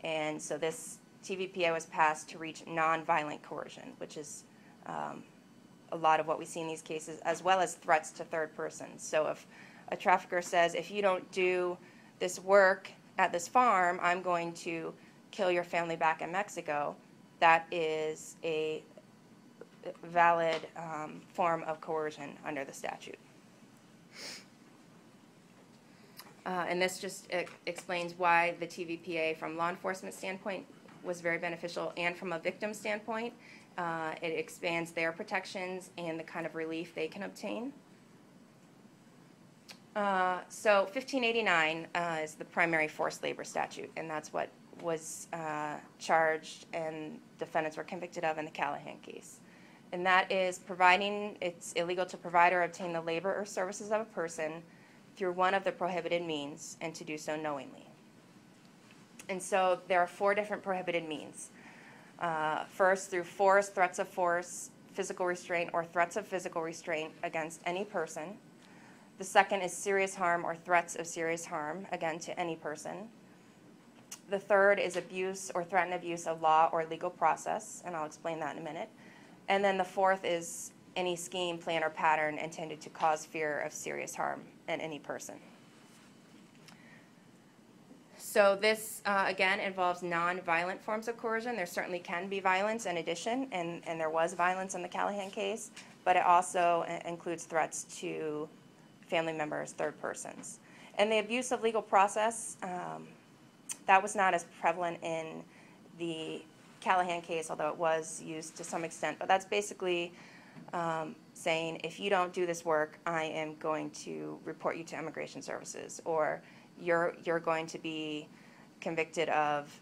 S18: And so this TVPA was passed to reach nonviolent coercion, which is a lot of what we see in these cases, as well as threats to third persons. So if a trafficker says, if you don't do this work at this farm, I'm going to kill your family back in Mexico, that is a valid form of coercion under the statute. And this just explains why the TVPA from law enforcement standpoint was very beneficial, and from a victim standpoint, it expands their protections and the kind of relief they can obtain. So 1589 is the primary forced labor statute, and that's what was charged and defendants were convicted of in the Callahan case. And that is providing, it's illegal to provide or obtain the labor or services of a person through one of the prohibited means, and to do so knowingly. And so there are 4 different prohibited means. First, through force, threats of force, physical restraint, or threats of physical restraint against any person. The second is serious harm or threats of serious harm, again, to any person. The third is abuse or threatened abuse of law or legal process, and I'll explain that in a minute. And then the fourth is any scheme, plan, or pattern intended to cause fear of serious harm in any person. So this, again, involves non-violent forms of coercion. There certainly can be violence in addition, and there was violence in the Callahan case, but it also includes threats to family members, third persons. And the abuse of legal process, that was not as prevalent in the Callahan case, although it was used to some extent. But that's basically saying, if you don't do this work, I am going to report you to Immigration Services, or you're going to be convicted of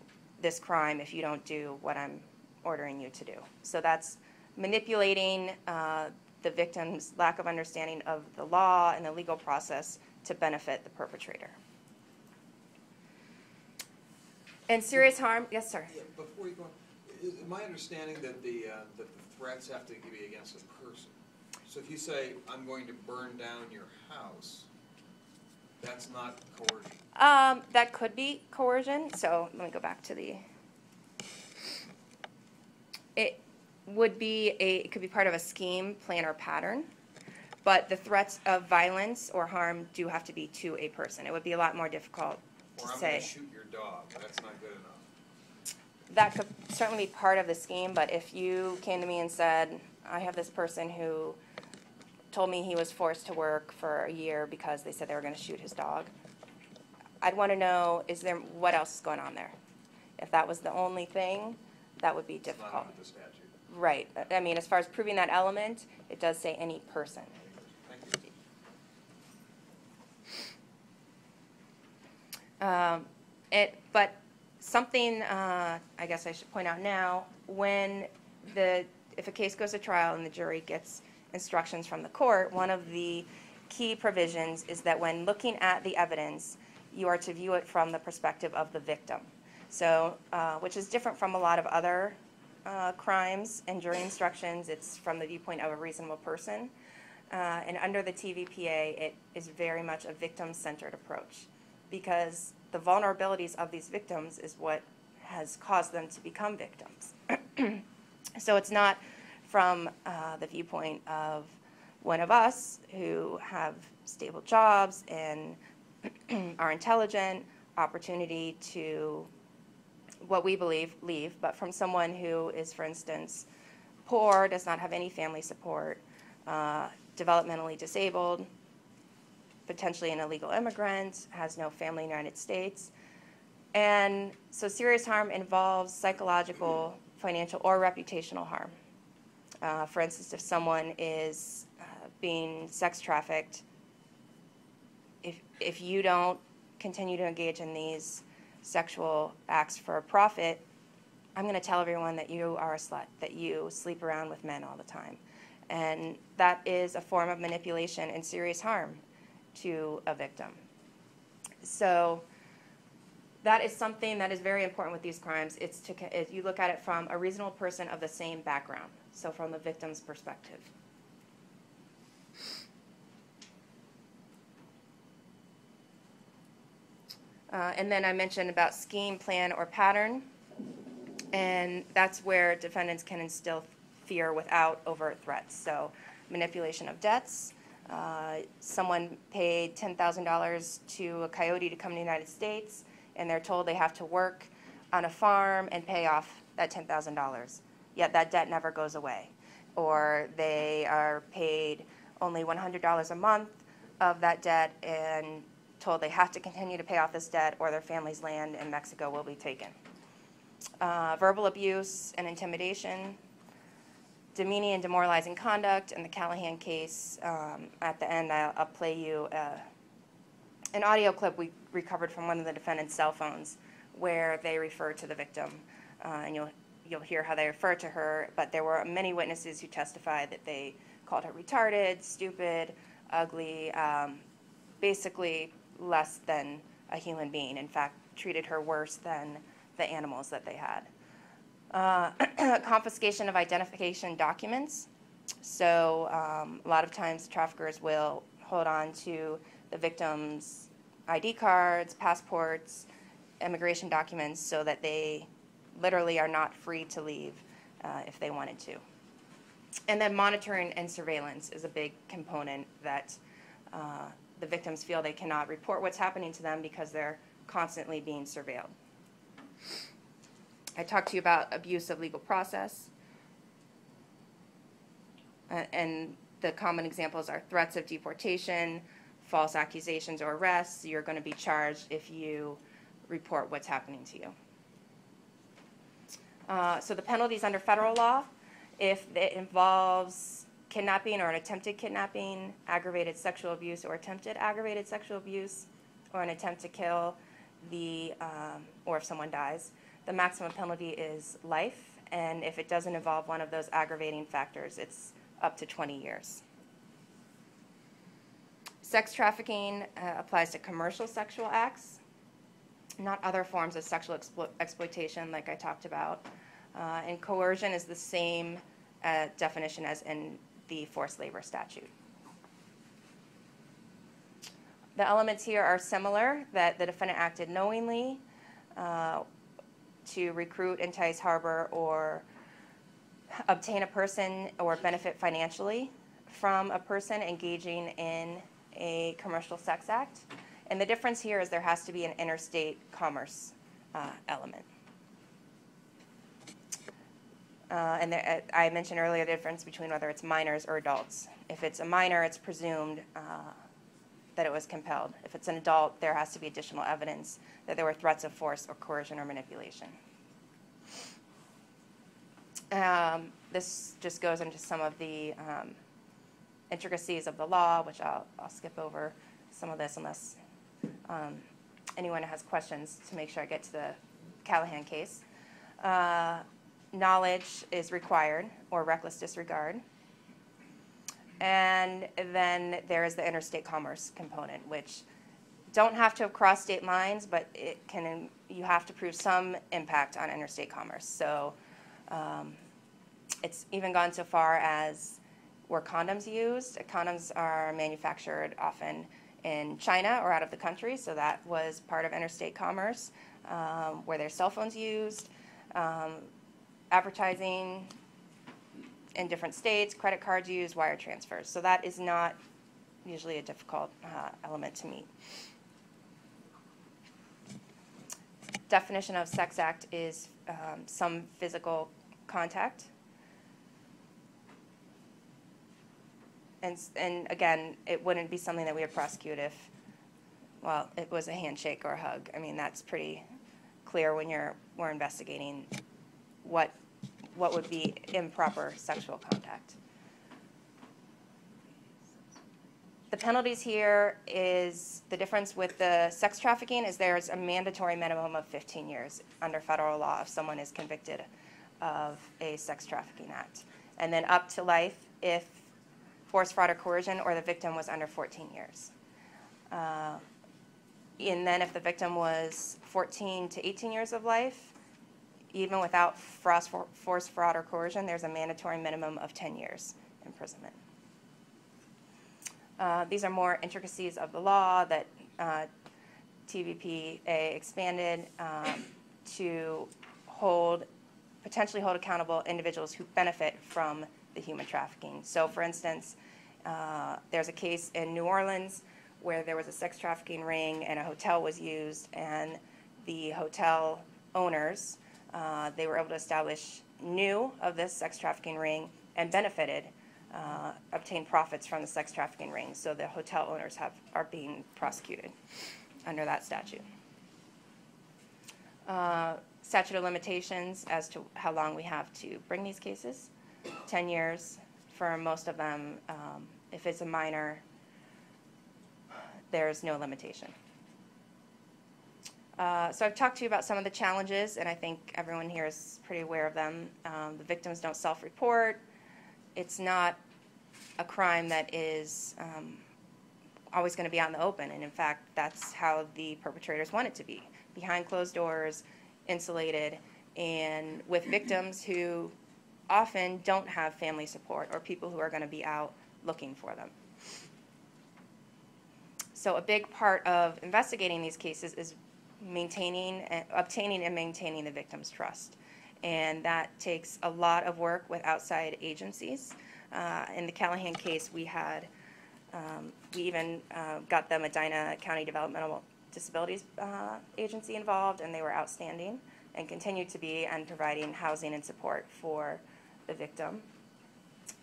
S18: this crime if you don't do what I'm ordering you to do. So that's manipulating the victim's lack of understanding of the law and the legal process to benefit the perpetrator. And serious harm, yes, sir.
S20: Yeah, before you go on, is my understanding that the threats have to be against a person. So if you say, I'm going to burn down your house, that's not coercion.
S18: That could be coercion. So let me go back to the. It would be it could be part of a scheme, plan, or pattern, but the threats of violence or harm do have to be to a person. It would be a lot more difficult to
S20: Or I'm
S18: say.
S20: going to shoot your dog. That's not good enough.
S18: That could certainly be part of the scheme, but if you came to me and said, I have this person who told me he was forced to work for a year because they said they were going to shoot his dog, I'd want to know, what else is going on there? If that was the only thing, that would be difficult.
S20: It's not under the statute.
S18: Right. I mean, as far as proving that element, it does say any person.
S20: Thank you.
S18: But something I guess I should point out now, if a case goes to trial and the jury gets instructions from the court, one of the key provisions is that when looking at the evidence, you are to view it from the perspective of the victim. So, which is different from a lot of other crimes and jury instructions. It's from the viewpoint of a reasonable person. And under the TVPA, it is very much a victim-centered approach, because the vulnerabilities of these victims is what has caused them to become victims. So it's not from the viewpoint of one of us who have stable jobs and are intelligent, opportunity to, what we believe, leave, but from someone who is, for instance, poor, does not have any family support, developmentally disabled, potentially an illegal immigrant, has no family in the United States. And so serious harm involves psychological, financial, or reputational harm. For instance, if someone is being sex trafficked, if you don't continue to engage in these sexual acts for a profit, I'm going to tell everyone that you are a slut, that you sleep around with men all the time. And that is a form of manipulation and serious harm to a victim. So that is something that is very important with these crimes. It's you look at it from a reasonable person of the same background, so from the victim's perspective. And then I mentioned about scheme, plan, or pattern. And that's where defendants can instill fear without overt threats. So manipulation of debts. Someone paid $10,000 to a coyote to come to the United States, and they're told they have to work on a farm and pay off that $10,000. Yet that debt never goes away. Or they are paid only $100 a month of that debt and told they have to continue to pay off this debt or their family's land in Mexico will be taken. Verbal abuse and intimidation, demeaning and demoralizing conduct. In the Callahan case, at the end I'll play you an audio clip we recovered from one of the defendant's cell phones where they refer to the victim, and you'll hear how they refer to her, but there were many witnesses who testified that they called her retarded, stupid, ugly, basically less than a human being. In fact, treated her worse than the animals that they had. Confiscation of identification documents. So a lot of times traffickers will hold on to the victim's ID cards, passports, immigration documents so that they literally are not free to leave if they wanted to. And then monitoring and surveillance is a big component that the victims feel they cannot report what's happening to them because they're constantly being surveilled. I talked to you about abuse of legal process. And the common examples are threats of deportation, false accusations or arrests. You're going to be charged if you report what's happening to you. So the penalties under federal law, if it involves kidnapping or an attempted kidnapping, aggravated sexual abuse or attempted aggravated sexual abuse, or an attempt to kill, or if someone dies, the maximum penalty is life, and if it doesn't involve one of those aggravating factors, it's up to 20 years. Sex trafficking applies to commercial sexual acts, not other forms of sexual exploitation like I talked about. And coercion is the same definition as in the forced labor statute. The elements here are similar, that the defendant acted knowingly to recruit, entice, harbor, or obtain a person or benefit financially from a person engaging in a commercial sex act. And the difference here is there has to be an interstate commerce element. I mentioned earlier the difference between whether it's minors or adults. If it's a minor, it's presumed that it was compelled. If it's an adult, there has to be additional evidence that there were threats of force or coercion or manipulation. This just goes into some of the intricacies of the law, which I'll skip over some of this unless anyone has questions to make sure I get to the Callahan case. Knowledge is required, or reckless disregard. And then there is the interstate commerce component, which don't have to have crossed state lines, but you have to prove some impact on interstate commerce. So it's even gone so far as were condoms used. Condoms are manufactured often in China or out of the country, so that was part of interstate commerce, where their cell phones used, advertising in different states, credit cards used, wire transfers. So that is not usually a difficult element to meet. Definition of sex act is some physical contact. And again, it wouldn't be something that we would prosecute if, well, it was a handshake or a hug. I mean, that's pretty clear when we're investigating what would be improper sexual contact. The penalties here is the difference with the sex trafficking is there's a mandatory minimum of 15 years under federal law if someone is convicted of a sex trafficking act, and then up to life if force, fraud, or coercion or the victim was under 14 years. And then if the victim was 14 to 18 years of life, even without force, fraud, or coercion, there's a mandatory minimum of 10 years imprisonment. These are more intricacies of the law that TVPA expanded to potentially hold accountable individuals who benefit from the human trafficking. So for instance, there's a case in New Orleans where there was a sex trafficking ring and a hotel was used, and the hotel owners, they were able to establish knew of this sex trafficking ring and benefited, obtained profits from the sex trafficking ring. So the hotel owners are being prosecuted under that statute. Statute of limitations as to how long we have to bring these cases, 10 years for most of them. If it's a minor, there's no limitation. So I've talked to you about some of the challenges, and I think everyone here is pretty aware of them. The victims don't self-report. It's not a crime that is always going to be out in the open, and in fact, that's how the perpetrators want it to be, behind closed doors, insulated, and with victims who often don't have family support or people who are going to be out looking for them. So a big part of investigating these cases is obtaining and maintaining the victim's trust. And that takes a lot of work with outside agencies. In the Callahan case, we even got the Medina County Developmental Disabilities Agency involved, and they were outstanding and continue to be, and providing housing and support for the victim.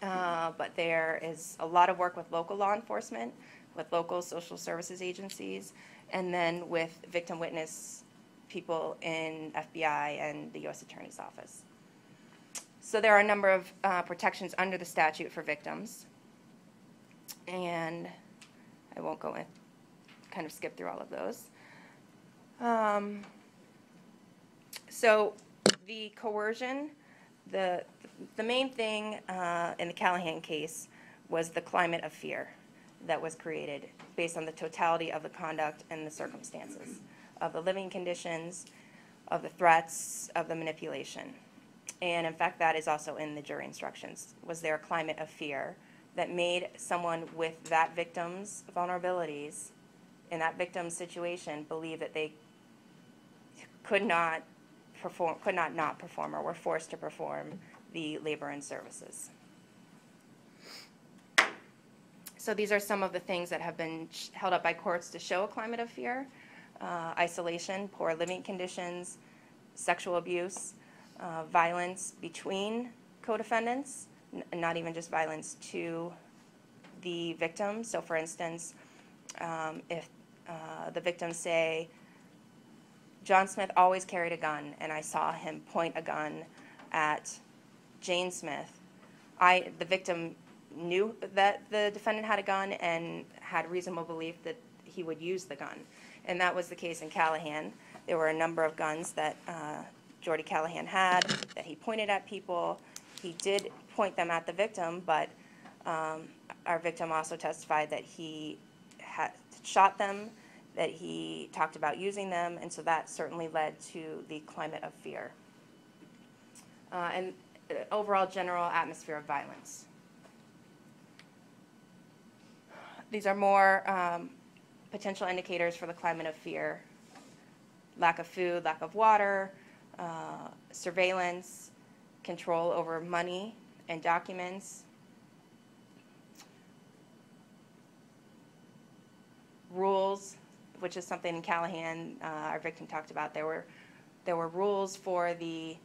S18: But there is a lot of work with local law enforcement, with local social services agencies, and then with victim witness people in FBI and the U.S. Attorney's Office. So there are a number of protections under the statute for victims, and I won't go in, kind of skip through all of those. So the coercion, the main thing in the Callahan case was the climate of fear that was created based on the totality of the conduct and the circumstances, of the living conditions, of the threats, of the manipulation. And in fact, that is also in the jury instructions. Was there a climate of fear that made someone with that victim's vulnerabilities, in that victim's situation, believe that they could not perform or were forced to perform the labor and services? So these are some of the things that have been held up by courts to show a climate of fear: isolation, poor living conditions, sexual abuse, violence between co-defendants, not even just violence to the victim. So for instance, if the victims say, John Smith always carried a gun, and I saw him point a gun at Jane Smith, the victim knew that the defendant had a gun and had reasonable belief that he would use the gun. And that was the case in Callahan. There were a number of guns that Jordy Callahan had that he pointed at people. He did point them at the victim, but our victim also testified that he had shot them, that he talked about using them, and so that certainly led to the climate of fear. And overall general atmosphere of violence. These are more potential indicators for the climate of fear: lack of food, lack of water, surveillance, control over money and documents, rules, which is something in Callahan, our victim talked about. There were rules for the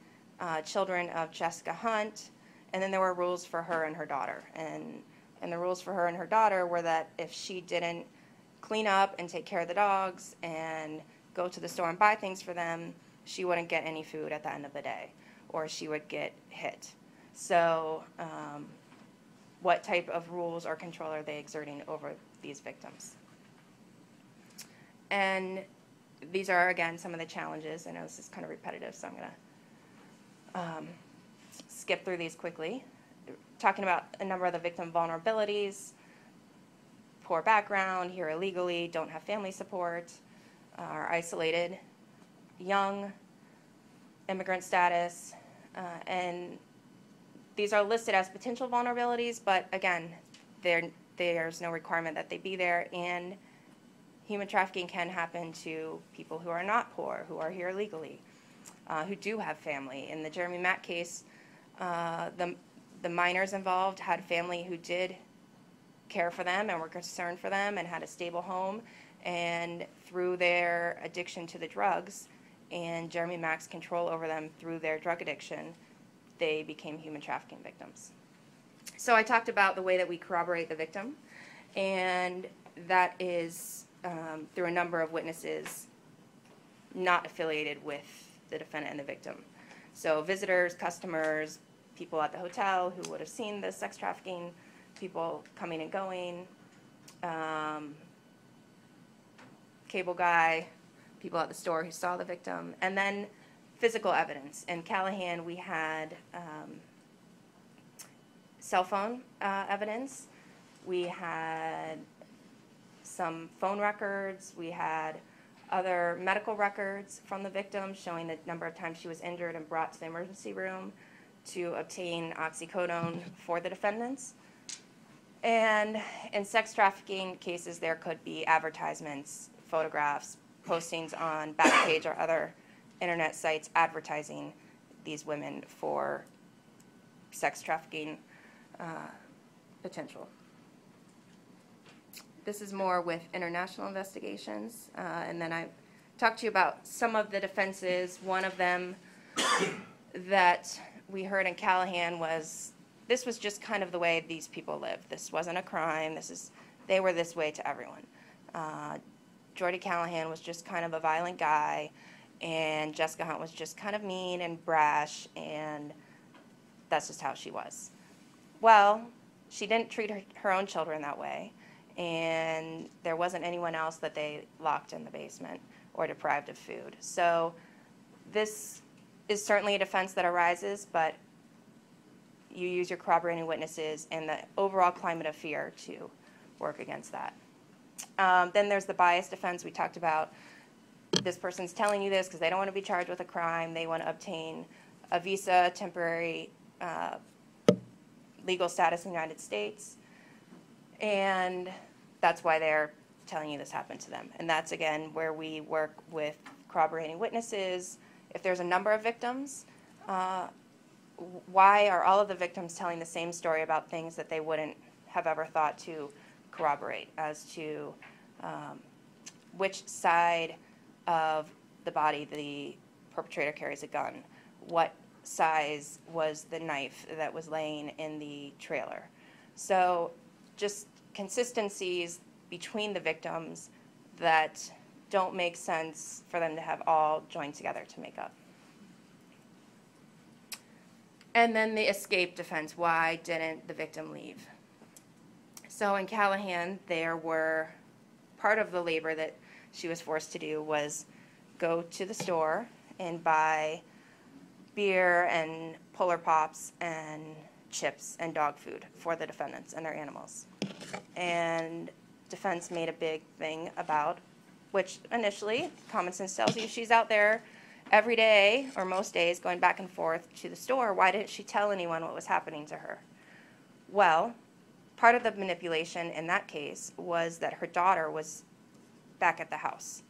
S18: children of Jessica Hunt, and then there were rules for her and her daughter. And the rules for her and her daughter were that if she didn't clean up and take care of the dogs and go to the store and buy things for them, she wouldn't get any food at the end of the day, or she would get hit. So what type of rules or control are they exerting over these victims? And these are, again, some of the challenges. I know this is kind of repetitive, so I'm going to skip through these quickly. Talking about a number of the victim vulnerabilities: poor background, here illegally, don't have family support, are isolated, young, immigrant status, and these are listed as potential vulnerabilities, but again, there's no requirement that they be there, and human trafficking can happen to people who are not poor, who are here illegally, who do have family. In the Jeremy Mack case, the minors involved had family who did care for them and were concerned for them and had a stable home, and through their addiction to the drugs and Jeremy Mack's control over them through their drug addiction, they became human trafficking victims. So I talked about the way that we corroborate the victim, and that is through a number of witnesses not affiliated with the defendant and the victim. So visitors, customers, people at the hotel who would have seen the sex trafficking, people coming and going, cable guy, people at the store who saw the victim, and then physical evidence. In Callahan, we had cell phone evidence. We had some phone records. We had other medical records from the victim showing the number of times she was injured and brought to the emergency room to obtain oxycodone for the defendants. And in sex trafficking cases, there could be advertisements, photographs, postings on Backpage or other internet sites advertising these women for sex trafficking potential. This is more with international investigations, and then I talked to you about some of the defenses. One of them that we heard in Callahan was, this was just kind of the way these people lived. This wasn't a crime. They were this way to everyone. Jordy Callahan was just kind of a violent guy, and Jessica Hunt was just kind of mean and brash, and that's just how she was. Well, she didn't treat her own children that way, and there wasn't anyone else that they locked in the basement or deprived of food. So this is certainly a defense that arises, but you use your corroborating witnesses and the overall climate of fear to work against that. Then there's the bias defense we talked about. This person's telling you this because they don't want to be charged with a crime. They want to obtain a visa, temporary legal status in the United States, and that's why they're telling you this happened to them. And that's, again, where we work with corroborating witnesses. If there's a number of victims, why are all of the victims telling the same story about things that they wouldn't have ever thought to corroborate as to which side of the body the perpetrator carries a gun, what size was the knife that was laying in the trailer. So just consistencies between the victims that don't make sense for them to have all joined together to make up. And then the escape defense. Why didn't the victim leave? So in Callahan, there were, part of the labor that she was forced to do was go to the store and buy beer and Polar Pops and chips and dog food for the defendants and their animals. And defense made a big thing about, which initially, common sense tells you, she's out there every day, or most days, going back and forth to the store. Why didn't she tell anyone what was happening to her? Well, part of the manipulation in that case was that her daughter was back at the house.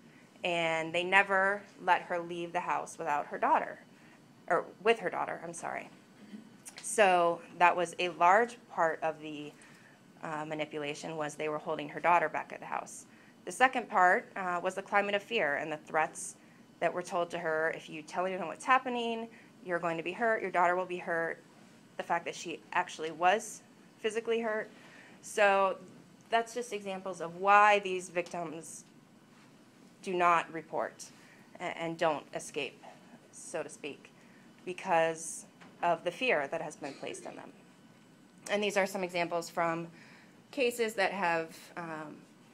S18: And they never let her leave the house without her daughter, or with her daughter, I'm sorry. So that was a large part of the manipulation, was they were holding her daughter back at the house. The second part was the climate of fear and the threats that were told to her: if you tell anyone what's happening, you're going to be hurt, your daughter will be hurt. The fact that she actually was physically hurt. So that's just examples of why these victims do not report and don't escape, so to speak, because of the fear that has been placed on them. And these are some examples from cases that have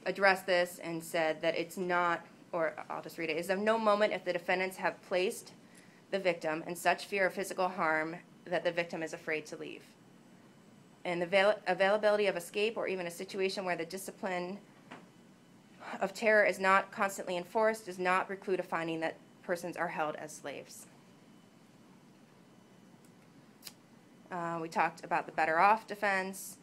S18: addressed this and said that it's not, or I'll just read it, is of no moment if the defendants have placed the victim in such fear of physical harm that the victim is afraid to leave. And the availability of escape, or even a situation where the discipline of terror is not constantly enforced, does not preclude a finding that persons are held as slaves. We talked about the better off defense.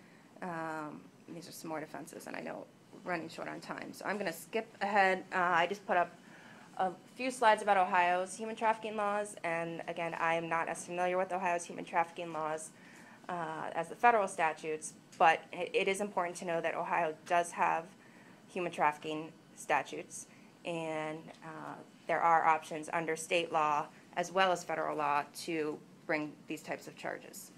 S18: These are some more defenses, and I know we're running short on time, so I'm going to skip ahead. I just put up a few slides about Ohio's human trafficking laws, and again, I am not as familiar with Ohio's human trafficking laws as the federal statutes, but it is important to know that Ohio does have human trafficking statutes, and there are options under state law as well as federal law to bring these types of charges.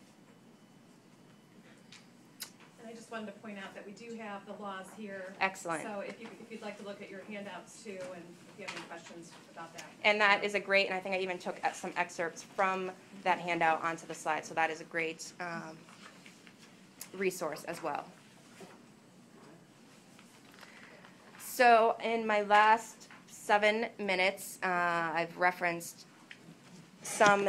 S1: And I just wanted to point out that we do have the laws here.
S18: Excellent.
S1: So if you'd like to look at your handouts too, and if you have any questions about that.
S18: And that is a great, and I think I even took some excerpts from that handout onto the slide, so that is a great resource as well. So in my last 7 minutes, I've referenced some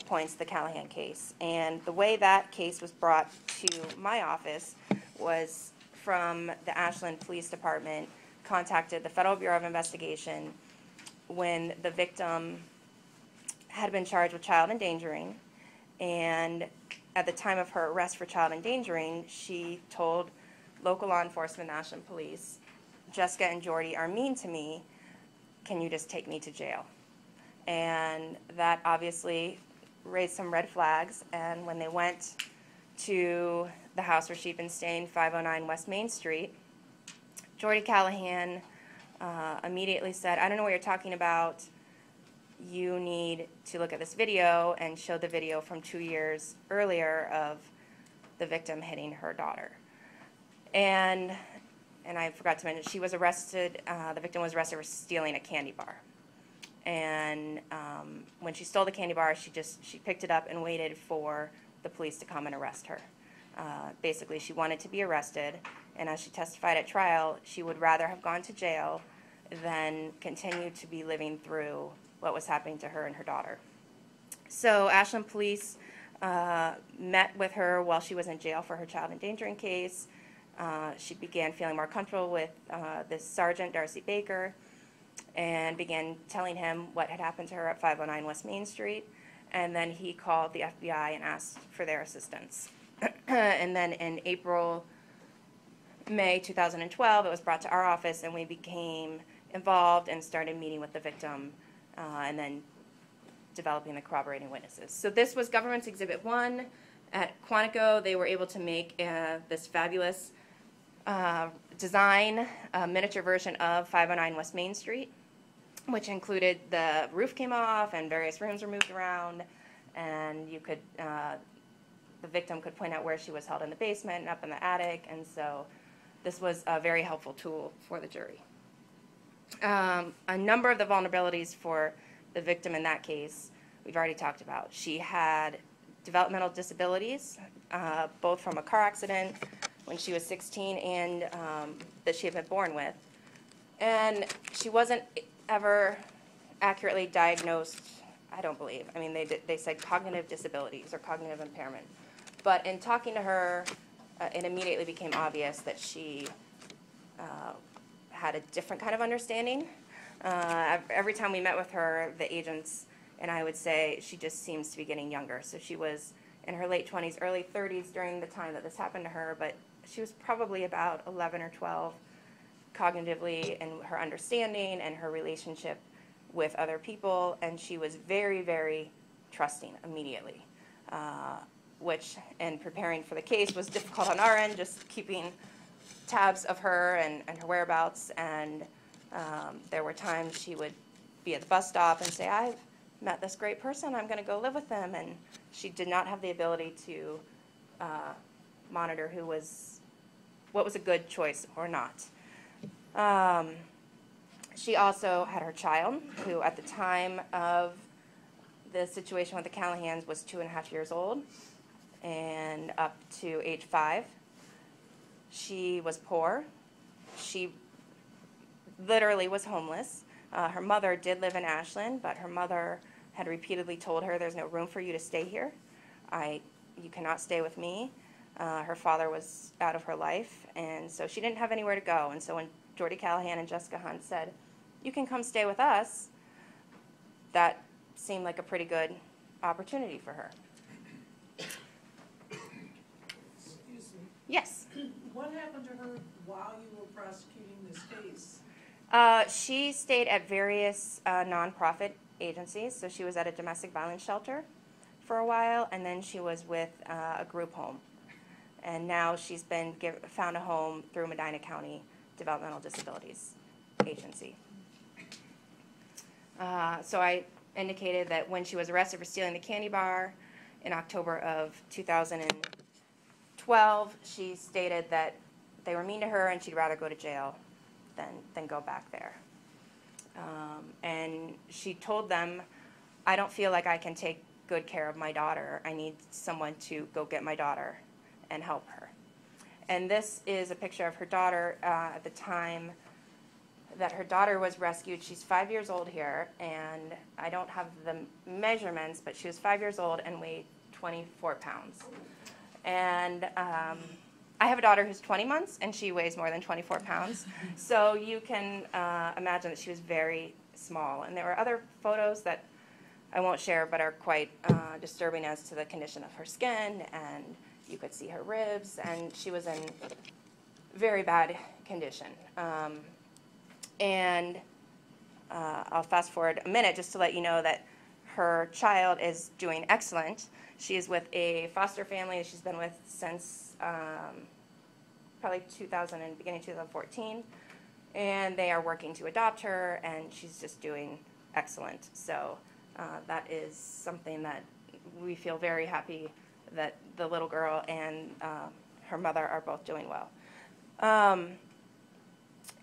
S18: points of the Callahan case. And the way that case was brought to my office was from the Ashland Police Department contacted the Federal Bureau of Investigation when the victim had been charged with child endangering. And at the time of her arrest for child endangering, she told local law enforcement, Ashland Police, Jessica and Jordy are mean to me, can you just take me to jail? And that obviously raised some red flags, and when they went to the house where she'd been staying, 509 West Main Street, Jordy Callahan immediately said, I don't know what you're talking about, you need to look at this video, and showed the video from 2 years earlier of the victim hitting her daughter. And I forgot to mention, she was arrested, the victim was arrested for stealing a candy bar. And when she stole the candy bar, she picked it up and waited for the police to come and arrest her. Basically, she wanted to be arrested, and as she testified at trial, she would rather have gone to jail than continue to be living through what was happening to her and her daughter. So Ashland Police met with her while she was in jail for her child endangering case. She began feeling more comfortable with this Sergeant, Darcy Baker, and began telling him what had happened to her at 509 West Main Street. And then he called the FBI and asked for their assistance. And then in May 2012, it was brought to our office, and we became involved and started meeting with the victim and then developing the corroborating witnesses. So this was Government's Exhibit 1. At Quantico, they were able to make this fabulous design, miniature version of 509 West Main Street, which included the roof came off and various rooms were moved around, and you could, the victim could point out where she was held in the basement and up in the attic, and so this was a very helpful tool for the jury. A number of the vulnerabilities for the victim in that case, we've already talked about. She had developmental disabilities, both from a car accident when she was 16 and that she had been born with. And she wasn't ever accurately diagnosed, I don't believe. I mean, they said cognitive disabilities or cognitive impairment. But in talking to her, it immediately became obvious that she had a different kind of understanding. Every time we met with her, the agents and I would say she just seems to be getting younger. So she was in her late 20s, early 30s during the time that this happened to her, but she was probably about 11 or 12 cognitively and her understanding and her relationship with other people, and she was very, very trusting immediately, which, in preparing for the case, was difficult on our end, just keeping tabs of her and her whereabouts. And there were times she would be at the bus stop and say, I've met this great person, I'm going to go live with them. And she did not have the ability to monitor what was a good choice or not. She also had her child, who at the time of the situation with the Callahans was 2.5 years old and up to age 5. She was poor. She literally was homeless. Her mother did live in Ashland, but her mother had repeatedly told her, there's no room for you to stay here. You cannot stay with me. Her father was out of her life, and so she didn't have anywhere to go. And so when Jordy Callahan and Jessica Hunt said, you can come stay with us, that seemed like a pretty good opportunity for her.
S3: Excuse me.
S18: Yes.
S3: What happened to her while you were prosecuting this case?
S18: She stayed at various nonprofit agencies. So she was at a domestic violence shelter for a while, and then she was with a group home. And now she's been found a home through Medina County Developmental Disabilities Agency. So I indicated that when she was arrested for stealing the candy bar in October of 2012, she stated that they were mean to her and she'd rather go to jail than go back there. And she told them, I don't feel like I can take good care of my daughter. I need someone to go get my daughter and help her. And this is a picture of her daughter at the time that her daughter was rescued. She's 5 years old here, and I don't have the measurements, but she was 5 years old and weighed 24 pounds. And I have a daughter who's 20 months, and she weighs more than 24 pounds. So you can imagine that she was very small. And there were other photos that I won't share, but are quite disturbing as to the condition of her skin, and you could see her ribs, and she was in very bad condition. I'll fast forward a minute just to let you know that her child is doing excellent. She is with a foster family she's been with since probably beginning 2014, and they are working to adopt her, and she's just doing excellent. So that is something that we feel very happy that the little girl and her mother are both doing well.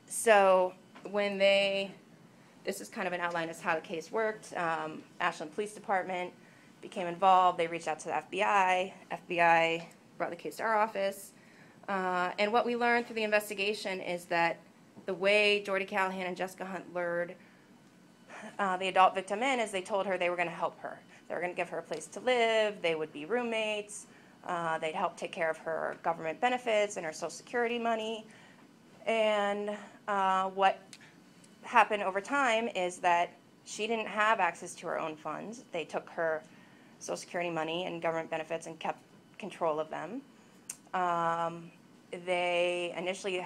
S18: So when this is kind of an outline as how the case worked. Ashland Police Department became involved. They reached out to the FBI. FBI brought the case to our office. And what we learned through the investigation is that the way Jordy Callahan and Jessica Hunt lured the adult victim in is they told her they were going to help her. They were going to give her a place to live. They would be roommates. They'd help take care of her government benefits and her Social Security money. And what happened over time is that she didn't have access to her own funds. They took her Social Security money and government benefits and kept control of them. They initially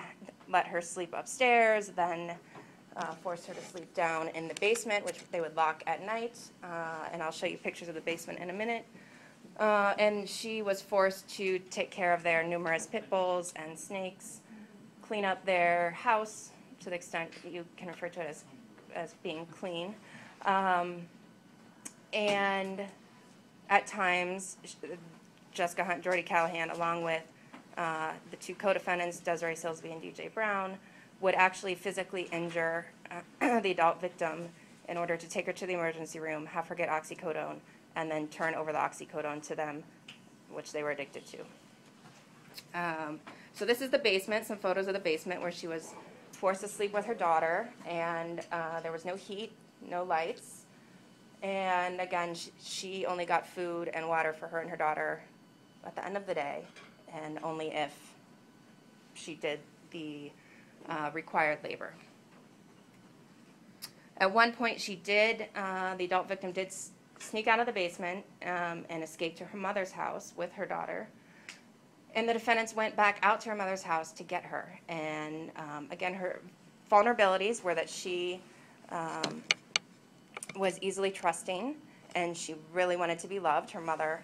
S18: let her sleep upstairs, then forced her to sleep down in the basement, which they would lock at night. And I'll show you pictures of the basement in a minute. And she was forced to take care of their numerous pit bulls and snakes, clean up their house to the extent that you can refer to it as being clean. And at times, Jessica Hunt, Jordy Callahan, along with the two co-defendants, Desiree Silsby and DJ Brown, would actually physically injure the adult victim in order to take her to the emergency room, have her get oxycodone, and then turn over the oxycodone to them, which they were addicted to. So this is the basement, some photos of the basement where she was forced to sleep with her daughter, and there was no heat, no lights. And again, she only got food and water for her and her daughter at the end of the day, and only if she did the required labor. At one point, the adult victim did sneak out of the basement and escape to her mother's house with her daughter. And the defendants went back out to her mother's house to get her. And again, her vulnerabilities were that she was easily trusting, and she really wanted to be loved. Her mother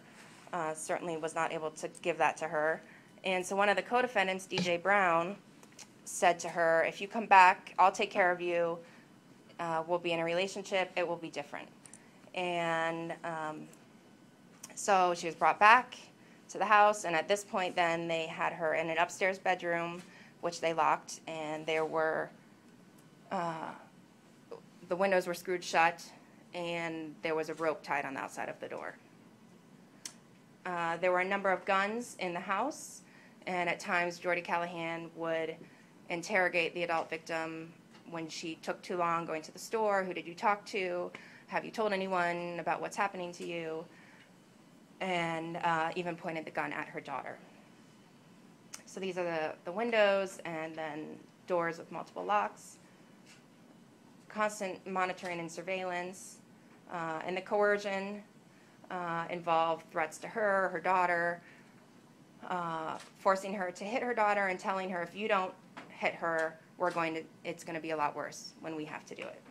S18: certainly was not able to give that to her. And so one of the co-defendants, DJ Brown, said to her, if you come back, I'll take care of you. We'll be in a relationship. It will be different. And so she was brought back to the house, and at this point then they had her in an upstairs bedroom, which they locked, and there were, the windows were screwed shut, and there was a rope tied on the outside of the door. There were a number of guns in the house, and at times Jordy Callahan would interrogate the adult victim when she took too long going to the store. Who did you talk to? Have you told anyone about what's happening to you? And even pointed the gun at her daughter. So these are the windows, and then doors with multiple locks. Constant monitoring and surveillance. And the coercion involved threats to her, her daughter, forcing her to hit her daughter and telling her, if you don't hit her, it's going to be a lot worse when we have to do it.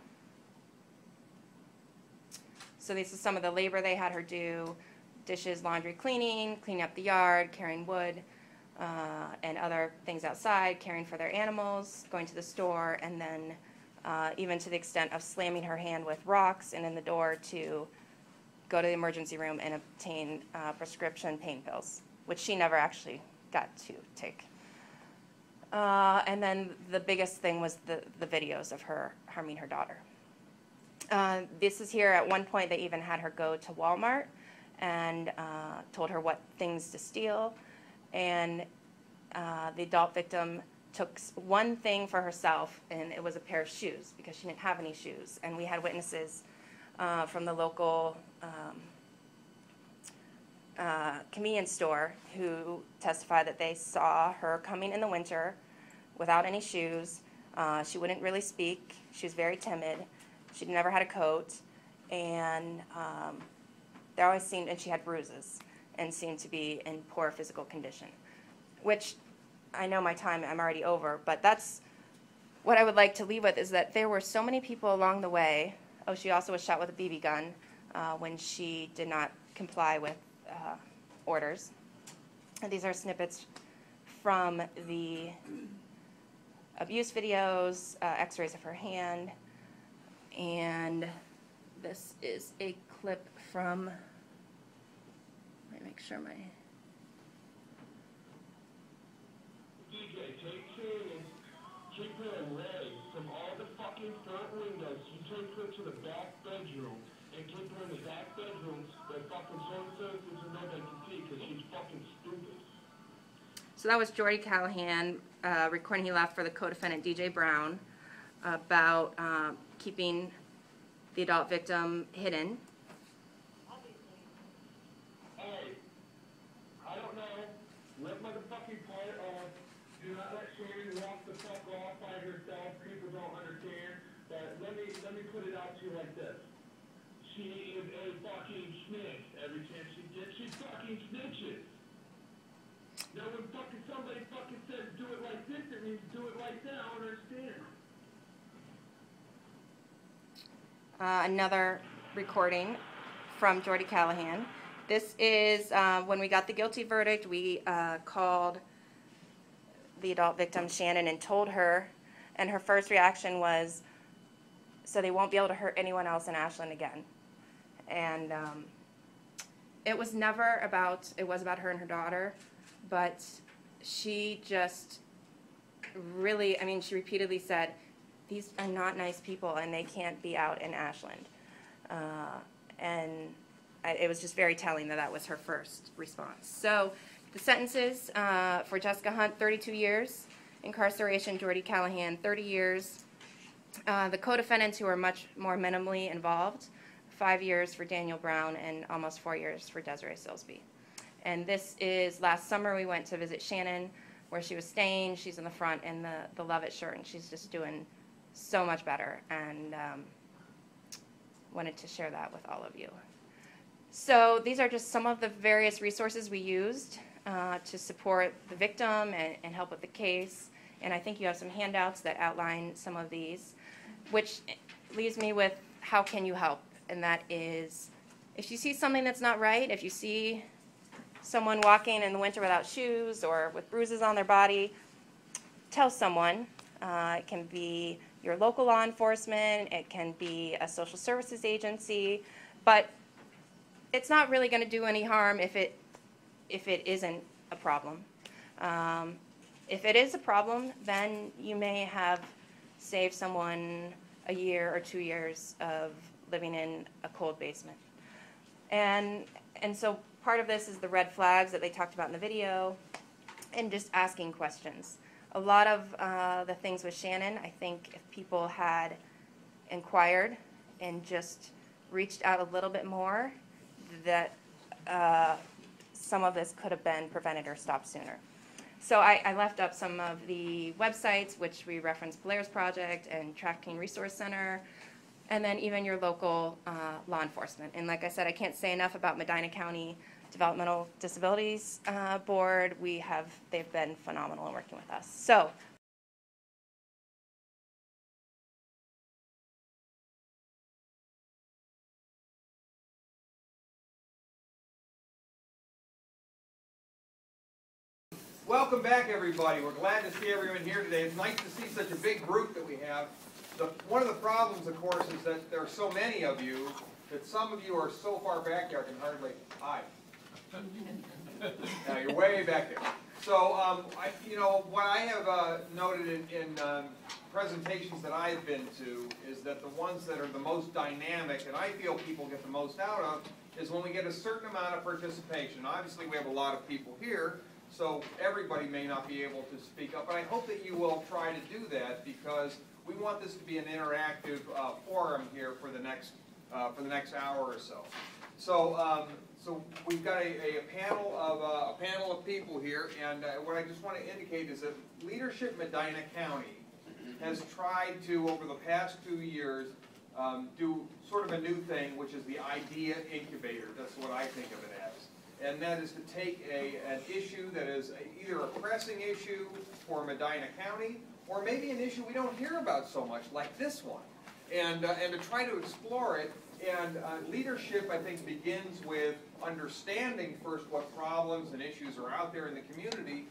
S18: So this is some of the labor they had her do: dishes, laundry, cleaning up the yard, carrying wood, and other things outside, caring for their animals, going to the store, and then even to the extent of slamming her hand with rocks and in the door to go to the emergency room and obtain prescription pain pills, which she never actually got to take. And then the biggest thing was the videos of her harming her daughter. This is here. At one point, they even had her go to Walmart and told her what things to steal. And the adult victim took one thing for herself, and it was a pair of shoes, because she didn't have any shoes. And we had witnesses from the local convenience store who testified that they saw her coming in the winter without any shoes. She wouldn't really speak. She was very timid. She'd never had a coat, and they always seemed, and she had bruises and seemed to be in poor physical condition, which I know I'm already over, but that's what I would like to leave with, is that there were so many people along the way. Oh, she also was shot with a BB gun when she did not comply with orders. And these are snippets from the abuse videos, x-rays of her hand, and this is a clip from, let me make sure my...
S4: DJ, take two, keep her away from all the fucking front windows. You take her to the back bedroom and keep her in the back bedroom where fucking services and nobody can see, because she's fucking stupid.
S18: So that was Jordy Callahan recording he left for the co-defendant DJ Brown about keeping the adult victim hidden.
S4: Hey, I don't know what motherfucking part of do not let Shannon walk the fuck off by herself. People don't understand. But let me put it out to you like this. She is a fucking snitch. Every chance she gets, she fucking snitches. Now when fucking somebody fucking says do it like this, it means do it like that. I don't understand.
S18: Another recording from Jordy Callahan. This is when we got the guilty verdict. We called the adult victim, Shannon, and told her, and her first reaction was, so they won't be able to hurt anyone else in Ashland again. And it was never about, it was about her and her daughter, but she just really, I mean, she repeatedly said, these are not nice people and they can't be out in Ashland. It was just very telling that that was her first response. So the sentences for Jessica Hunt, 32 years incarceration, Jordy Callahan, 30 years. The co-defendants who are much more minimally involved, 5 years for Daniel Brown and almost 4 years for Desiree Silsby. And this is, last summer we went to visit Shannon where she was staying. She's in the front in the Lovett shirt, and she's just doing so much better, and wanted to share that with all of you. So these are just some of the various resources we used to support the victim and help with the case. And I think you have some handouts that outline some of these, which leaves me with how can you help? And that is, if you see something that's not right, if you see someone walking in the winter without shoes or with bruises on their body, tell someone. It can be your local law enforcement, it can be a social services agency, but it's not really going to do any harm if it isn't a problem. If it is a problem, then you may have saved someone a year or 2 years of living in a cold basement. And so part of this is the red flags that they talked about in the video and just asking questions. A lot of the things with Shannon, I think if people had inquired and just reached out a little bit more, that some of this could have been prevented or stopped sooner. So I left up some of the websites, which we referenced Polaris Project and Trafficking Resource Center, and then even your local law enforcement. And like I said, I can't say enough about Medina County Developmental Disabilities Board. They've been phenomenal in working with us. So.
S5: Welcome back, everybody. We're glad to see everyone here today. It's nice to see such a big group that we have. One of the problems, of course, is that there are so many of you that some of you are so far back here I can hardly hide. Now you're way back there. So, what I have noted in presentations that I've been to is that the ones that are the most dynamic, and I feel people get the most out of, is when we get a certain amount of participation. Obviously, we have a lot of people here, so everybody may not be able to speak up, but I hope that you will try to do that because we want this to be an interactive forum here for the next hour or so. So we've got a panel of people here, and what I just want to indicate is that Leadership Medina County has tried to, over the past 2 years, do sort of a new thing, which is the Idea Incubator. That's what I think of it as. And that is to take an issue that is either a pressing issue for Medina County, or maybe an issue we don't hear about so much, like this one, and to try to explore it. And leadership, I think, begins with understanding first what problems and issues are out there in the community,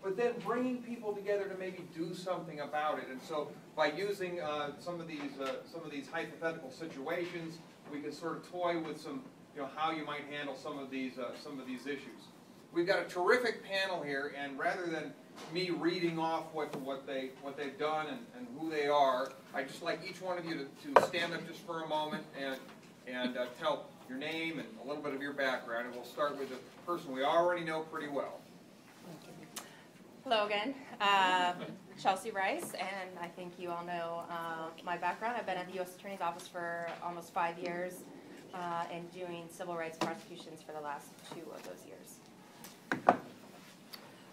S5: but then bringing people together to maybe do something about it. And so, by using some of these hypothetical situations, we can sort of toy with some, how you might handle some of these issues. We've got a terrific panel here, and rather than me reading off what they've done and who they are, I'd just like each one of you to stand up just for a moment and tell your name and a little bit of your background, and we'll start with the person we already know pretty well.
S18: Hello again, Chelsea Rice, and I think you all know my background. I've been at the U.S. Attorney's Office for almost 5 years and doing civil rights prosecutions for the last 2 of those years.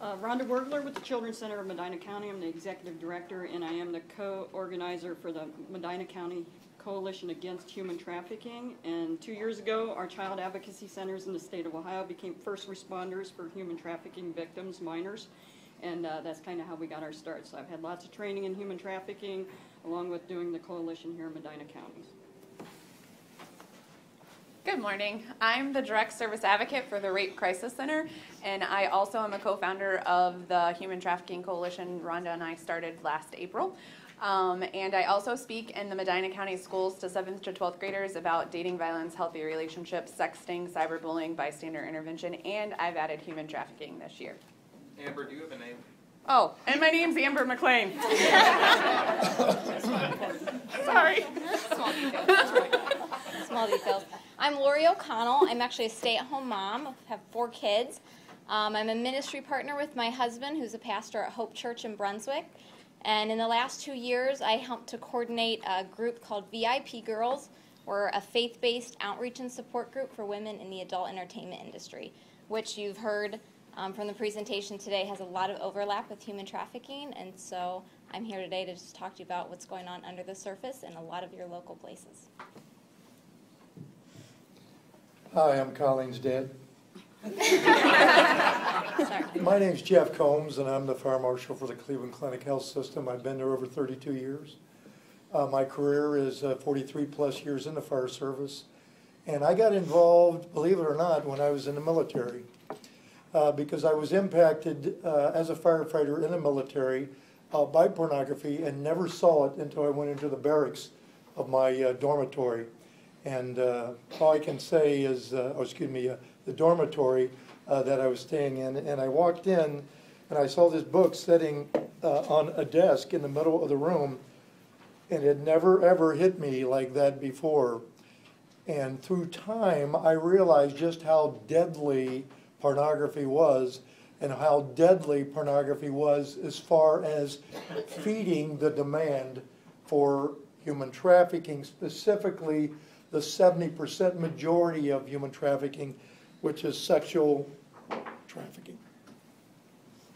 S22: Rhonda Wergler with the Children's Center of Medina County. I'm the Executive Director, and I am the co-organizer for the Medina County Coalition Against Human Trafficking. And 2 years ago, our child advocacy centers in the state of Ohio became first responders for human trafficking victims, minors. And that's kind of how we got our start. So I've had lots of training in human trafficking, along with doing the coalition here in Medina County.
S23: Good morning. I'm the Direct Service Advocate for the Rape Crisis Center, and I also am a co-founder of the Human Trafficking Coalition Rhonda and I started last April. And I also speak in the Medina County schools to 7th to 12th graders about dating violence, healthy relationships, sexting, cyberbullying, bystander intervention, and I've added human trafficking this year.
S5: Amber, do you have a name?
S23: Oh, and my name's Amber McLean. Sorry.
S24: Small details. Small details. I'm Lori O'Connell. I'm actually a stay-at-home mom. I have 4 kids. I'm a ministry partner with my husband, who's a pastor at Hope Church in Brunswick. And in the last 2 years, I helped to coordinate a group called VIP Girlz. We're a faith-based outreach and support group for women in the adult entertainment industry, which you've heard from the presentation today has a lot of overlap with human trafficking. And so I'm here today to just talk to you about what's going on under the surface in a lot of your local places.
S25: Hi, I'm Colleen's dad.
S24: Sorry.
S2: My name's Jeff Combs, and I'm the fire marshal for the Cleveland Clinic Health System. I've been there over 32 years. My career is 43 plus years in the fire service. And I got involved, believe it or not, when I was in the military. Because I was impacted as a firefighter in the military by pornography and never saw it until I went into the barracks of my dormitory. And all I can say is, the dormitory that I was staying in. And I walked in and I saw this book sitting on a desk in the middle of the room. And it never ever hit me like that before. And through time, I realized just how deadly pornography was and how deadly pornography was as far as feeding the demand for human trafficking, specifically the 70% majority of human trafficking, which is sexual trafficking.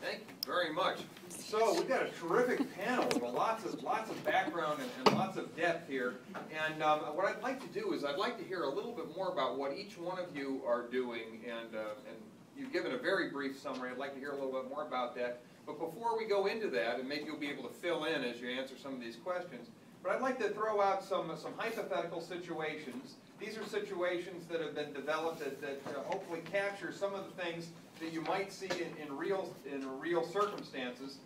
S5: Thank you very much. So we've got a terrific panel with lots of background and lots of depth here. And what I'd like to do is I'd like to hear a little bit more about what each one of you are doing. And you've given a very brief summary. I'd like to hear a little bit more about that. But before we go into that, and maybe you'll be able to fill in as you answer some of these questions, but I'd like to throw out some hypothetical situations. These are situations that have been developed that hopefully capture some of the things that you might see in real circumstances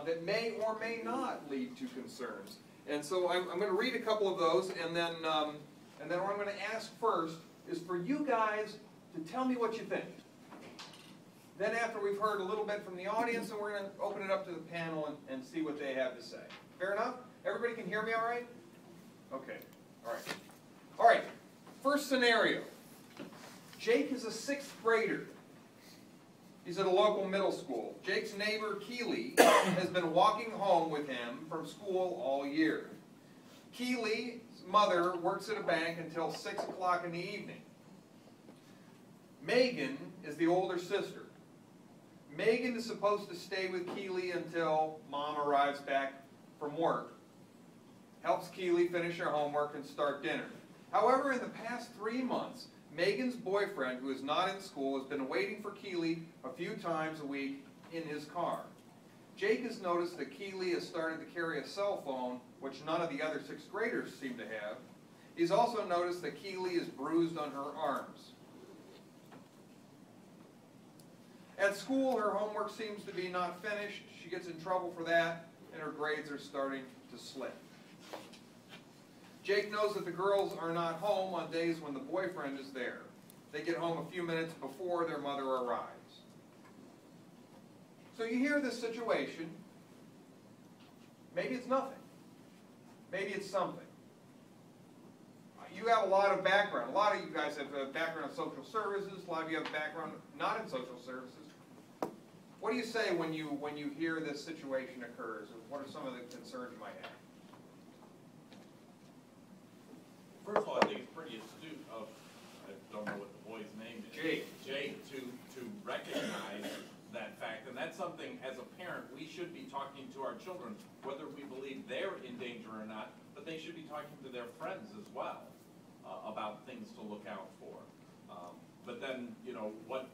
S5: that may or may not lead to concerns. And so I'm going to read a couple of those, and then what I'm going to ask first is for you guys to tell me what you think. Then after we've heard a little bit from the audience, and we're going to open it up to the panel and see what they have to say. Fair enough? Everybody can hear me all right? Okay. All right. All right. First scenario. Jake is a 6th grader. He's at a local middle school. Jake's neighbor, Keely, has been walking home with him from school all year. Keely's mother works at a bank until 6 o'clock in the evening. Megan is the older sister. Megan is supposed to stay with Keely until Mom arrives back from work, helps Keely finish her homework and start dinner. However, in the past 3 months, Megan's boyfriend, who is not in school, has been waiting for Keely a few times a week in his car. Jake has noticed that Keely has started to carry a cell phone, which none of the other 6th graders seem to have. He's also noticed that Keely is bruised on her arms. At school, her homework seems to be not finished. She gets in trouble for that, and her grades are starting to slip. Jake knows that the girls are not home on days when the boyfriend is there. They get home a few minutes before their mother arrives. So you hear this situation. Maybe it's nothing. Maybe it's something. You have a lot of background. A lot of you guys have a background in social services. A lot of you have a background not in social services. What do you say when you hear this situation occurs? What are some of the concerns you might have?
S6: First of all, I think it's pretty astute of, I don't know what the boy's name is. Jake to recognize that fact. And that's something, as a parent, we should be talking to our children, whether we believe they're in danger or not, but they should be talking to their friends as well about things to look out for. But then, you know, what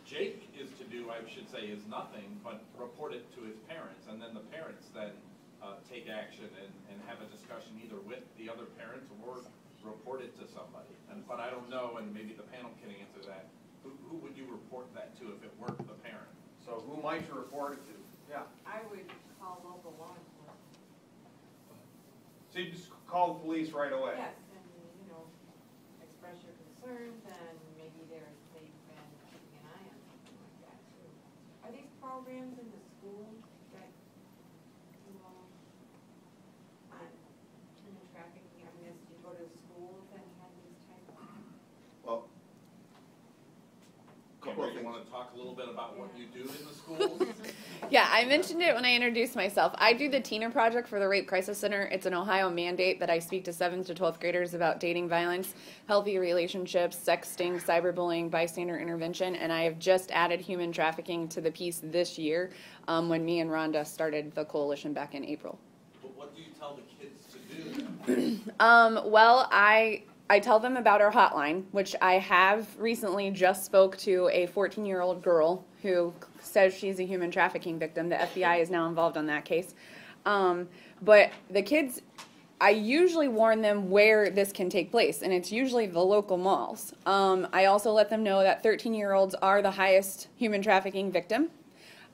S6: Jake is to do, I should say, is nothing but report it to his parents, and then the parents then take action and have a discussion either with the other parents or report it to somebody. But I don't know, and maybe the panel can answer that. Who would you report that to if it weren't the parent?
S5: So who might you report it to? Yeah.
S3: I would call local law enforcement.
S5: So you just call the police right away?
S3: Yes, and, you know, express your concerns, and maybe they've been keeping an eye on something like that, too. Are these programs in the school that involve on human trafficking? I mean, do you go to schools that have these type of?
S5: Well,
S6: You want to talk a little bit about what you do in the schools?
S23: Yeah, I mentioned it when I introduced myself. I do the Teener Project for the Rape Crisis Center. It's an Ohio mandate that I speak to 7th to 12th graders about dating violence, healthy relationships, sexting, cyberbullying, bystander intervention, and I have just added human trafficking to the piece this year when me and Rhonda started the coalition back in April.
S6: But what do you tell the kids to do?
S23: Well, I tell them about our hotline, which I have recently just spoke to a 14-year-old girl who says she's a human trafficking victim. The FBI is now involved on that case. But the kids, I usually warn them where this can take place, and it's usually the local malls. I also let them know that 13-year-olds are the highest human trafficking victim.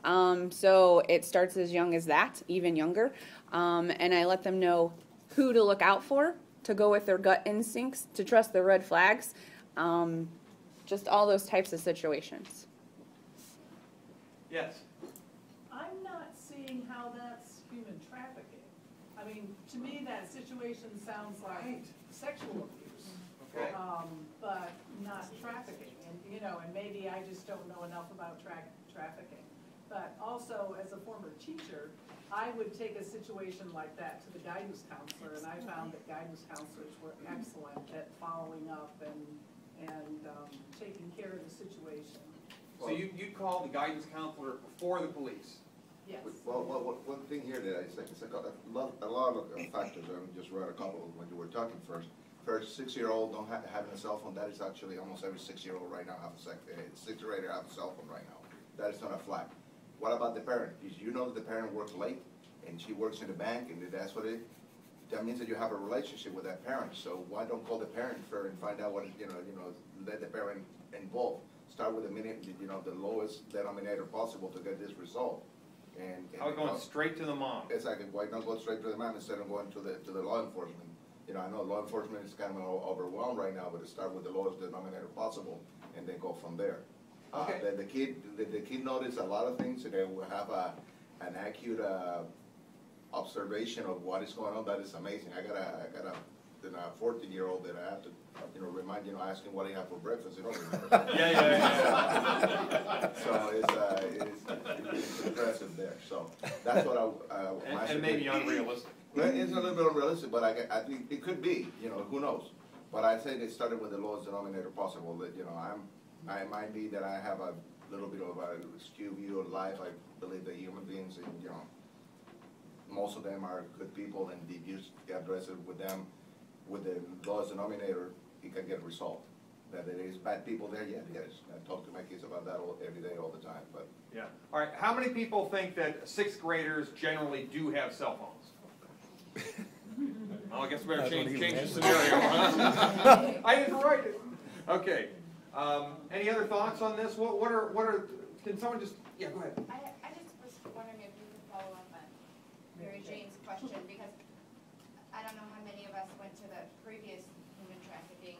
S23: So it starts as young as that, even younger. And I let them know who to look out for, to go with their gut instincts, to trust the red flags, just all those types of situations.
S5: Yes.
S7: I'm not seeing how that's human trafficking. I mean, to me, that situation sounds like sexual abuse,
S5: Okay.
S7: but not trafficking. And and maybe I just don't know enough about trafficking. But also, as a former teacher, I would take a situation like that to the guidance counselor, and I found that guidance counselors were excellent at following up and taking care of the situation.
S5: So you'd call the guidance counselor before the police?
S7: Yes.
S9: Well, one thing here that I think is a lot of factors. I just read a couple when you were talking first. First, 6-year-old don't having a cell phone. That is actually almost every 6-year-old right now have a 6th grader have a cell phone right now. That is not a flag. What about the parent? Did you know that the parent works late and she works in the bank and that's what that means that you have a relationship with that parent. So why don't call the parent first and find out what let the parent involved. Start with the lowest denominator possible to get this result. And
S5: How about going straight to the mom?
S9: Exactly. Why not go straight to the mom instead of going to the law enforcement? I know law enforcement is kind of overwhelmed right now, but to start with the lowest denominator possible and then go from there.
S5: Okay.
S9: The kid noticed a lot of things, and they will have an accurate observation of what is going on. That is amazing. I got a 14-year-old that I have to remind ask him what he had for breakfast. You don't remember.
S5: Yeah.
S9: So it's impressive there. So that's what I
S5: and maybe unrealistic.
S9: Well, it's a little bit unrealistic, but I think it could be. Who knows? But I say they started with the lowest denominator possible. That I might be that I have a little bit of a skewed view of life. I believe that human beings, most of them are good people, and if you address it with them with the lowest denominator, it can get resolved. That there is bad people there, yeah, there is. I talk to my kids about that every day, all the time. But
S5: yeah. All right. How many people think that 6th graders generally do have cell phones? Well, I guess we better change the scenario, huh? I didn't write it. Okay. Any other thoughts on this? What are? Can someone just? Yeah, go ahead.
S12: I just was wondering if you could follow up on Mary Jane's question, because I don't know how many of us went to the previous human trafficking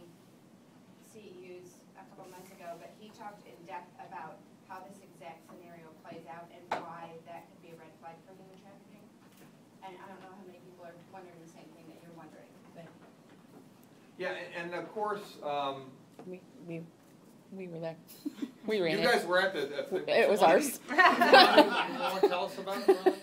S12: CEUs a couple months ago, but he talked in depth about how this exact scenario plays out and why that could be a red flag for human trafficking. And I don't know how many people are wondering the same thing that you're wondering.
S5: Yeah, and of course.
S23: We were there. We ran
S5: You guys were at the
S23: it was ours.
S5: You want to tell us about it?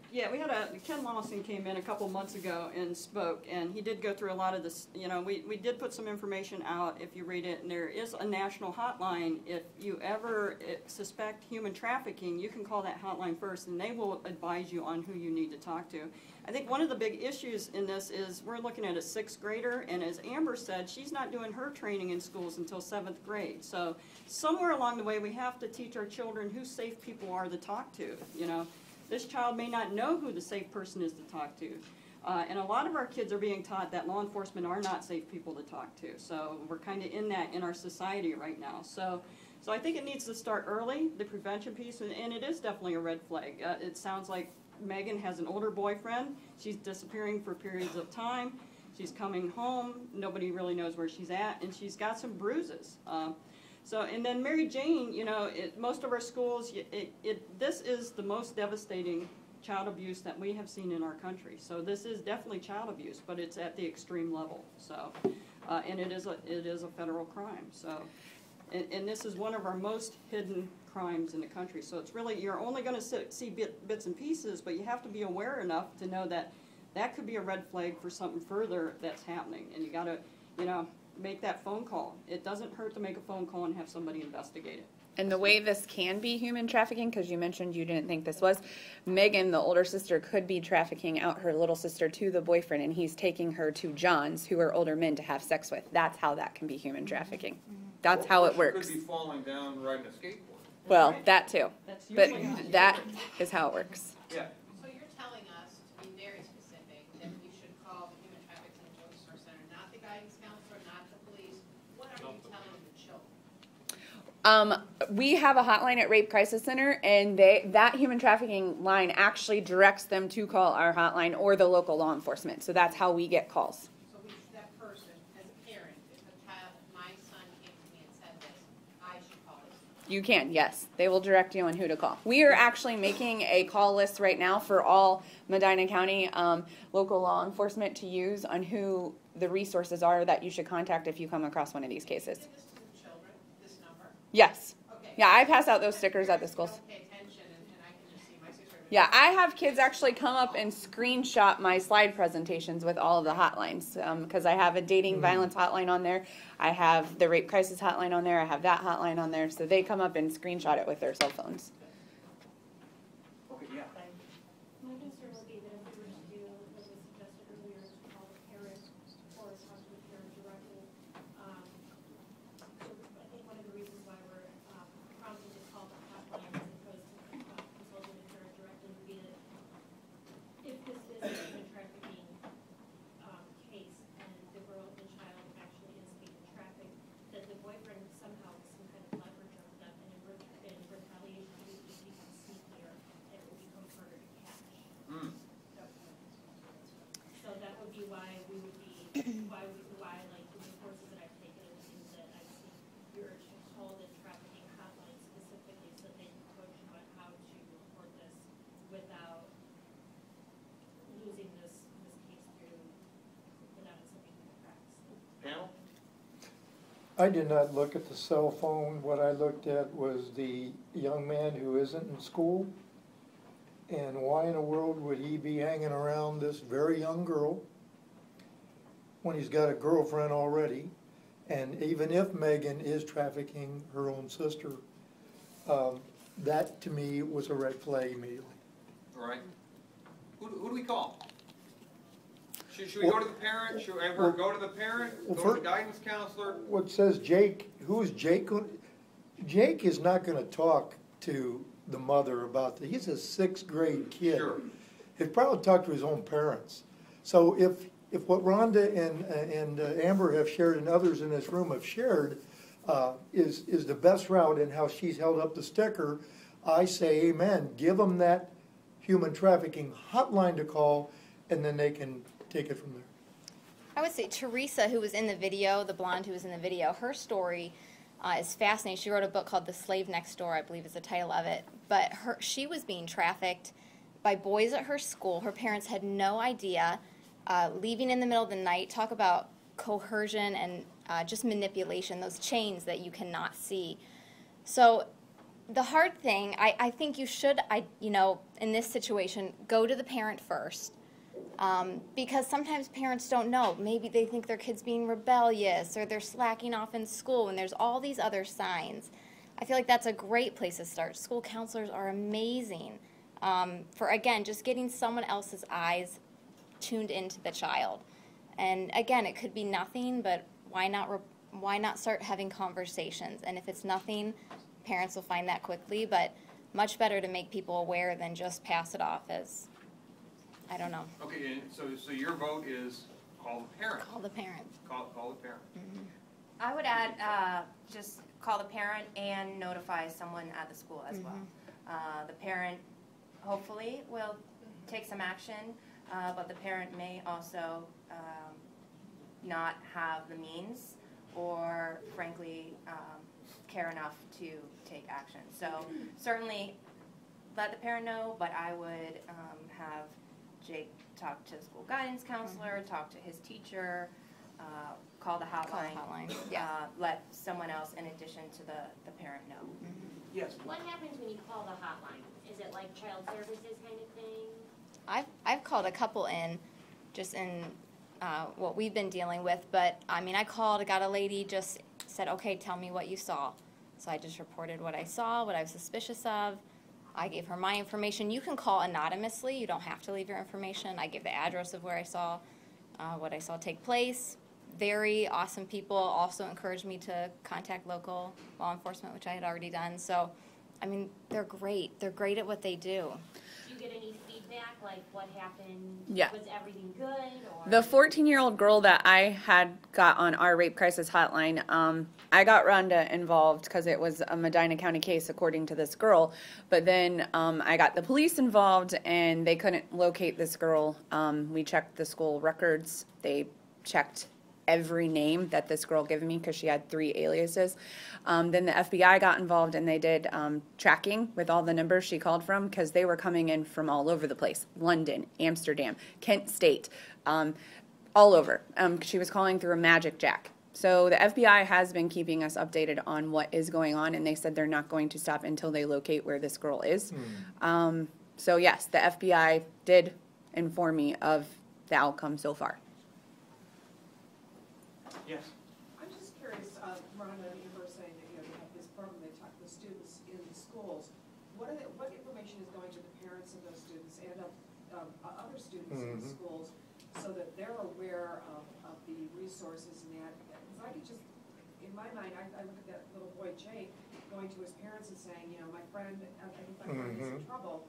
S22: Yeah, we had Ken Lawson came in a couple months ago and spoke, and he did go through a lot of this. We did put some information out if you read it, and there is a national hotline. If you ever suspect human trafficking, you can call that hotline first, and they will advise you on who you need to talk to. I think one of the big issues in this is we're looking at a 6th grader, and as Amber said, she's not doing her training in schools until 7th grade. So somewhere along the way, we have to teach our children who safe people are to talk to. This child may not know who the safe person is to talk to. And a lot of our kids are being taught that law enforcement are not safe people to talk to. So we're kind of in that in our society right now. So I think it needs to start early, the prevention piece, and it is definitely a red flag. It sounds like Megan has an older boyfriend. She's disappearing for periods of time. She's coming home. Nobody really knows where she's at, and she's got some bruises. And then Mary Jane, most of our schools, this is the most devastating child abuse that we have seen in our country. So this is definitely child abuse, but it's at the extreme level. So, and it is a federal crime. So, and this is one of our most hidden crimes in the country. So it's really, you're only going to see bits and pieces, but you have to be aware enough to know that that could be a red flag for something further that's happening. And you got to, make that phone call. It doesn't hurt to make a phone call and have somebody investigate it.
S23: And the way this can be human trafficking, because you mentioned you didn't think this was, Megan, the older sister, could be trafficking out her little sister to the boyfriend, and he's taking her to Johns, who are older men, to have sex with. That's how that can be human trafficking. That's how it works.
S5: She could be falling down riding a skateboard.
S23: Well, that too.
S22: That's
S23: But
S22: usually how-
S23: that is how it works.
S5: Yeah.
S19: So you're telling us, to be very specific, that we should call the Human Trafficking Resource Center, not the guidance counselor, not the police. What are you telling the children?
S23: We have a hotline at Rape Crisis Center, and that human trafficking line actually directs them to call our hotline or the local law enforcement. So that's how we get calls.
S19: So that person, as a parent, if a child, my son came to me and said this, I should call this.
S23: You can, yes. They will direct you on who to call. We are actually making a call list right now for all Medina County local law enforcement to use on who the resources are that you should contact if you come across one of these cases.
S19: Give this to the children, this number.
S23: Yes.
S19: Okay.
S23: Yeah, I pass out those stickers at the schools.
S19: Don't pay attention, and I can just see my sister.
S23: Yeah, I have kids actually come up and screenshot my slide presentations with all of the hotlines because I have a dating violence hotline on there. I have the rape crisis hotline on there. I have that hotline on there. So they come up and screenshot it with their cell phones.
S5: Okay, yeah.
S8: My concern would be that if we were to do, as was suggested earlier, to call the parent or talk to the parent directly. So I think one of the reasons why we're prompted to call the hotline as opposed to consulting the parent directly would be that if this is a human trafficking case and the child actually is being trafficked, that the boyfriend somehow has some kind of leverage over them, and in retaliation, he would become sneakier and it would become harder to catch. So that would be why we would be, why like the courses that I've taken and things that I've seen, you're to call the trafficking hotline specifically so they can coach you on how to report this without losing this case through, without it slipping through the cracks.
S5: Panel?
S2: I did not look at the cell phone. What I looked at was the young man who isn't in school. And why in the world would he be hanging around this very young girl when he's got a girlfriend already? And even if Megan is trafficking her own sister, that to me was a red flag immediately.
S5: All right. Who do we call? Should we go to the parent? Should we have her go to the parent? Go to the guidance counselor?
S2: What says Jake? Who is Jake? Jake is not going to talk to the mother about that. He's a 6th grade kid.
S5: Sure.
S2: He'd probably talk to his own parents. So if what Rhonda and Amber have shared and others in this room have shared is the best route in how she's held up the sticker, I say amen. Give them that human trafficking hotline to call, and then they can take it from there.
S24: I would say Teresa, who was in the video, the blonde who was in the video, her story is fascinating. She wrote a book called The Slave Next Door, I believe is the title of it. But she was being trafficked by boys at her school. Her parents had no idea, leaving in the middle of the night. Talk about coercion and just manipulation, those chains that you cannot see. So the hard thing, I think you should, in this situation, go to the parent first. Because sometimes parents don't know. Maybe they think their kid's being rebellious or they're slacking off in school, and there's all these other signs. I feel like that's a great place to start. School counselors are amazing for, again, just getting someone else's eyes tuned into the child. And again, it could be nothing, but why not start having conversations? And if it's nothing, parents will find that quickly, but much better to make people aware than just pass it off as, I don't know.
S5: Okay, and so your vote is call the parent.
S24: Call the parent.
S5: Call the parent.
S24: Mm-hmm.
S18: I would add just call the parent and notify someone at the school as well. The parent hopefully will take some action, but the parent may also not have the means or frankly care enough to take action. So certainly let the parent know, but I would have Jake talk to the school guidance counselor, talk to his teacher, call the hotline, let someone else in addition to the parent know.
S5: Yes.
S8: What happens when you call the hotline? Is it like child services kind of thing?
S24: I've called a couple in, just in what we've been dealing with, but I mean, I called, I got a lady, just said, okay, tell me what you saw. So I just reported what I saw, what I was suspicious of. I gave her my information. You can call anonymously. You don't have to leave your information. I gave the address of where I saw what I saw take place. Very awesome people. Also encouraged me to contact local law enforcement, which I had already done. So, I mean, they're great. They're great at what they do.
S8: Do you get any feedback, like what happened?
S23: Yeah.
S8: Was everything good? Or?
S23: The 14-year-old girl that I had got on our rape crisis hotline, I got Rhonda involved because it was a Medina County case, according to this girl. But then I got the police involved, and they couldn't locate this girl. We checked the school records. They checked every name that this girl gave me because she had 3 aliases. Then the FBI got involved, and they did tracking with all the numbers she called from because they were coming in from all over the place. London, Amsterdam, Kent State, all over. She was calling through a magic jack. So the FBI has been keeping us updated on what is going on, and they said they're not going to stop until they locate where this girl is. So yes, the FBI did inform me of the outcome so far.
S5: Yes.
S7: I'm just curious, Rhonda, you were saying that you have this program, they talk to the students in the schools. What information is going to the parents of those students and of other students in the schools so that they're aware of the resources and that? Because I could just, in my mind, I look at that little boy, Jake, going to his parents and saying, you know, my friend, I think my friend is in trouble,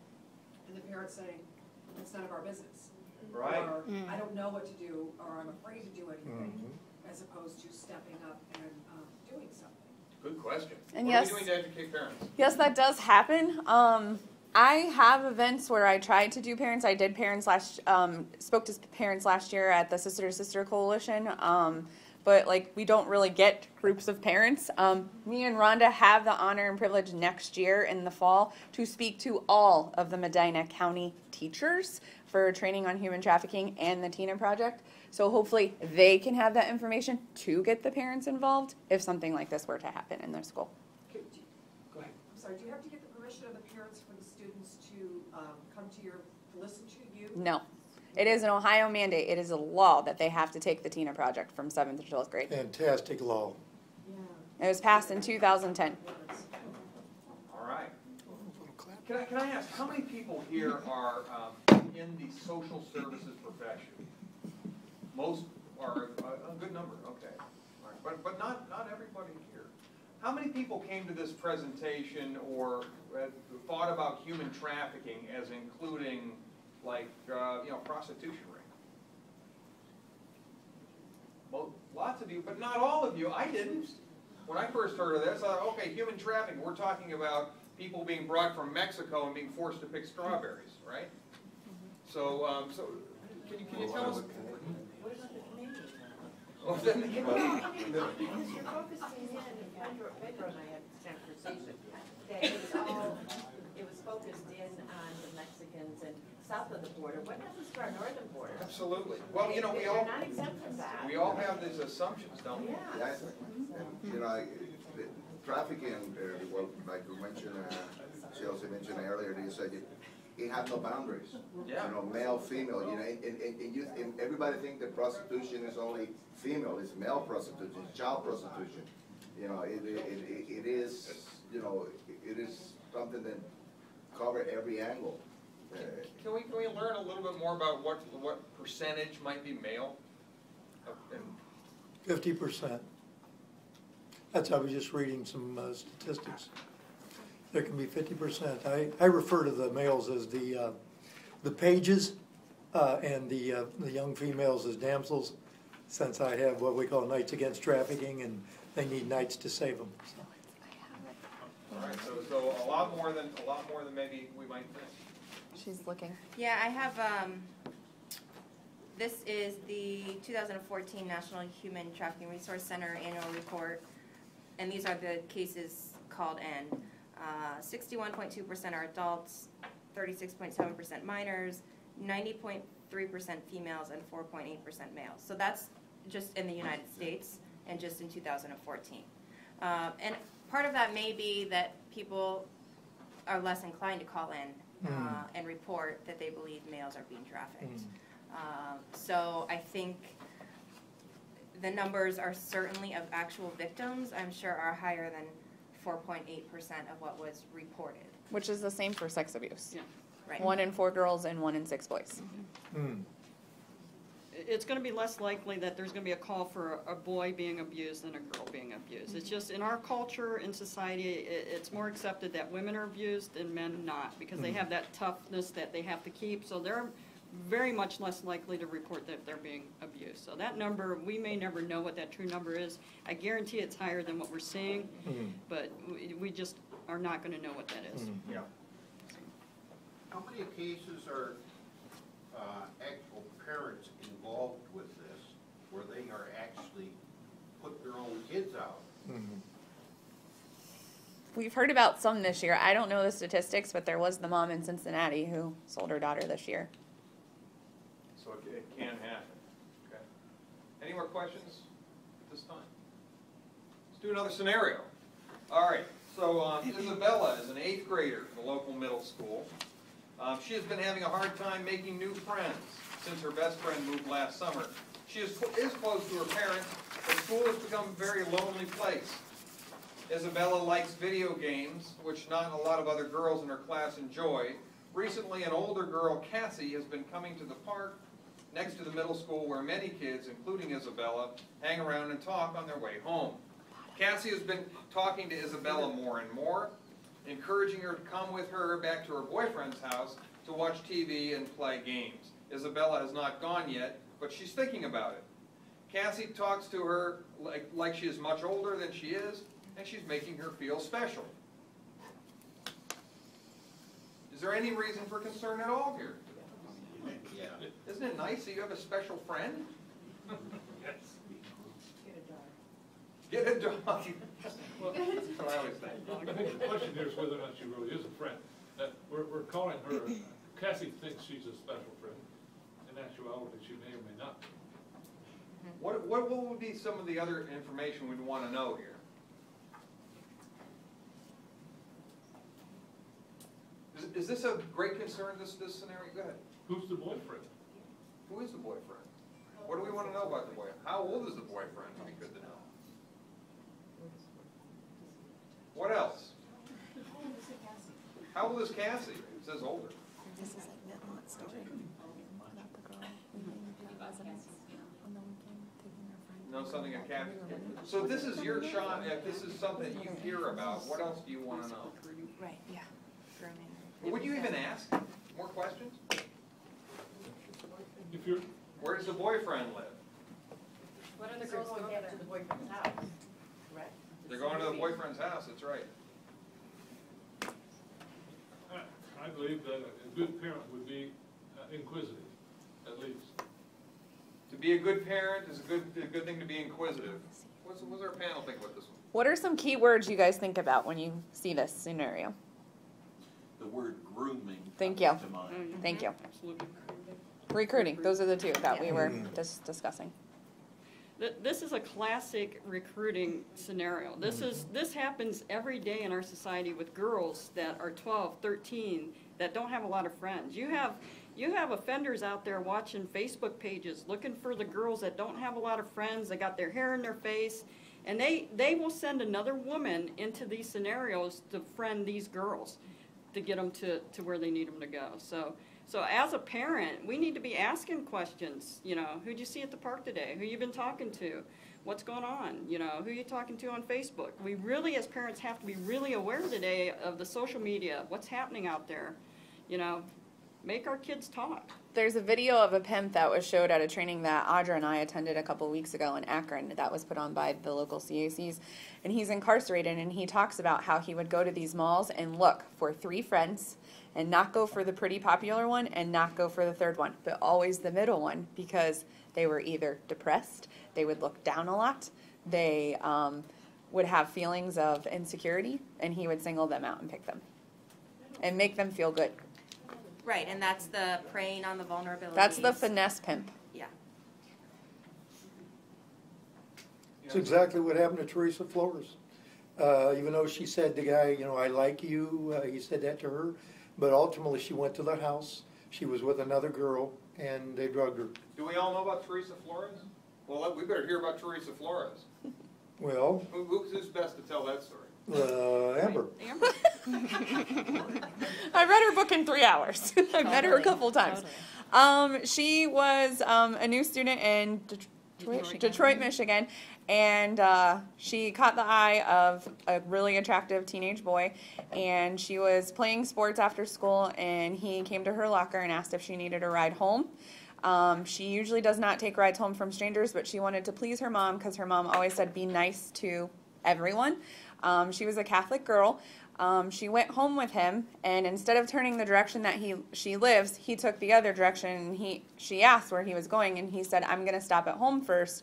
S7: and the parents saying, it's none of our business.
S5: Right.
S7: Or, I don't know what to do, or I'm afraid to do anything. As opposed to stepping up and doing something.
S5: Good question.
S23: And
S5: what
S23: yes,
S5: are we doing to educate parents?
S23: Yes, that does happen. I have events where I tried to do parents. I did parents spoke to parents last year at the Sister to Sister Coalition. But like we don't really get groups of parents. Me and Rhonda have the honor and privilege next year in the fall to speak to all of the Medina County teachers for training on human trafficking and the Tina Project. So hopefully they can have that information to get the parents involved if something like this were to happen in their school.
S7: Go ahead. I'm sorry, do you have to get the permission of the parents for the students to come to listen to you?
S23: No. It is an Ohio mandate. It is a law that they have to take the Tina Project from 7th to 12th grade.
S2: Fantastic law.
S23: Yeah. It was passed in 2010.
S5: All right. Can I ask, how many people here are in the social services profession? Most are a good number, okay. All right. But not everybody here. How many people came to this presentation or thought about human trafficking as including, like, prostitution ring? Well, lots of you, but not all of you. I didn't. When I first heard of this, I thought, okay, human trafficking. We're talking about people being brought from Mexico and being forced to pick strawberries, right? So, can you tell us?
S3: Because you're focusing in, Pedro and I had this conversation, that it was focused in on the Mexicans and south of the border. What happens to our northern border?
S5: Absolutely. Well, we all
S3: they're not exempt from that.
S5: We all have these assumptions, don't we?
S3: Yeah.
S9: And, trafficking, like you mentioned, she also mentioned earlier, you said it has no boundaries.
S5: Yeah.
S9: Male, female, and everybody think that prostitution is only female. It's male prostitution, it's child prostitution. It is, it is something that covers every angle.
S5: Can we learn a little bit more about what percentage might be male?
S2: 50%. I was just reading some statistics. There can be 50%. I refer to the males as the pages and the young females as damsels, since I have what we call Knights Against Trafficking, and they need knights to save them. So.
S5: All right, so a lot more than maybe we might think.
S18: She's looking.
S24: Yeah, I have, this is the 2014 National Human Trafficking Resource Center annual report, and these are the cases called in. 61.2% are adults, 36.7% minors, 90.3% females, and 4.8% males. So that's just in the United States and just in 2014. And part of that may be that people are less inclined to call in and report that they believe males are being trafficked. So I think the numbers are certainly of actual victims, I'm sure, are higher than
S18: 94.8% of what was reported.
S23: Which is the same for sex abuse.
S7: Yeah.
S18: Right.
S23: 1 in 4 girls and 1 in 6 boys.
S22: It's going to be less likely that there's going to be a call for a boy being abused than a girl being abused. It's just in our culture, in society, it's more accepted that women are abused and men not, because they have that toughness that they have to keep. So they're very much less likely to report that they're being abused. So that number, we may never know what that true number is. I guarantee it's higher than what we're seeing, but we just are not going to know what that is.
S10: Yeah. How many cases are actual parents involved with this, where they are actually put their own kids out?
S23: We've heard about some this year. I don't know the statistics, but there was the mom in Cincinnati who sold her daughter this year.
S5: So it can happen. Okay. Any more questions at this time? Let's do another scenario. All right. So Isabella is an 8th grader in the local middle school. She has been having a hard time making new friends since her best friend moved last summer. She is close to her parents, but school has become a very lonely place. Isabella likes video games, which not a lot of other girls in her class enjoy. Recently, an older girl, Cassie, has been coming to the park next to the middle school where many kids, including Isabella, hang around and talk on their way home. Cassie has been talking to Isabella more and more, encouraging her to come with her back to her boyfriend's house to watch TV and play games. Isabella has not gone yet, but she's thinking about it. Cassie talks to her like she is much older than she is, and she's making her feel special. Is there any reason for concern at all here?
S10: Yeah.
S5: Isn't it nice that you have a special friend?
S10: Yes.
S5: Get a dog. Well, that's what I always think.
S11: I think the question here is whether or not she really is a friend. We're calling her, Cassie thinks she's a special friend. In actuality, she may or may not.
S5: What would be some of the other information we'd want to know here? Is this a great concern, this scenario? Go ahead.
S11: Who's the boyfriend?
S5: Who is the boyfriend? What do we want to know about the boyfriend? How old is the boyfriend? Would be good to know. What else? How old is Cassie? It says older.
S23: This is like that story about the girl
S5: Know something of Cassie? So this is your shot. If this is something you hear about, what else do you want to know?
S18: Right, yeah.
S5: Would you even ask more questions?
S11: If you're,
S5: where does the boyfriend live?
S3: What are the girls going to the boyfriend's house? Correct.
S5: They're going to the boyfriend's house, that's right.
S11: I believe that a good parent would be inquisitive, at least.
S5: To be a good parent is a good thing to be inquisitive. What's our panel think about this one?
S23: What are some key words you guys think about when you see this scenario?
S6: The word grooming
S23: Thank you.
S6: comes to mind.
S23: Thank you.
S22: Absolutely.
S23: Recruiting. Those are the two that we were just discussing.
S22: This is a classic recruiting scenario. This happens every day in our society with girls that are 12, 13, that don't have a lot of friends. You have offenders out there watching Facebook pages looking for the girls that don't have a lot of friends, that got their hair in their face, and they will send another woman into these scenarios to friend these girls to get them to where they need them to go. So as a parent, we need to be asking questions. You know, who'd you see at the park today? Who you been talking to? What's going on? You know, who you talking to on Facebook? We really, as parents, have to be really aware today of the social media, what's happening out there. You know, make our kids talk.
S23: There's a video of a pimp that was showed at a training that Audra and I attended a couple weeks ago in Akron that was put on by the local CACs. And he's incarcerated, and he talks about how he would go to these malls and look for 3 friends and not go for the pretty popular one and not go for the third one, but always the middle one, because they were either depressed, they would look down a lot, they would have feelings of insecurity, and he would single them out and pick them and make them feel good.
S18: Right, and that's the preying on the vulnerabilities.
S23: That's the finesse pimp.
S18: Yeah.
S2: It's exactly what happened to Teresa Flores. Even though she said the guy, you know, I like you, he said that to her, but ultimately she went to the house, she was with another girl, and they drugged her.
S5: Do we all know about Teresa Flores? Well, we better hear about Teresa Flores.
S2: Well,
S5: Who's best to tell that story?
S2: Amber.
S23: I read her book in 3 hours. I've met her a couple times. She was a new student in Detroit, Michigan, and she caught the eye of a really attractive teenage boy, and she was playing sports after school, and he came to her locker and asked if she needed a ride home. She usually does not take rides home from strangers, but she wanted to please her mom because her mom always said be nice to everyone. She was a Catholic girl. She went home with him, and instead of turning the direction that she lives, he took the other direction. And she asked where he was going, and he said, "I'm going to stop at home first.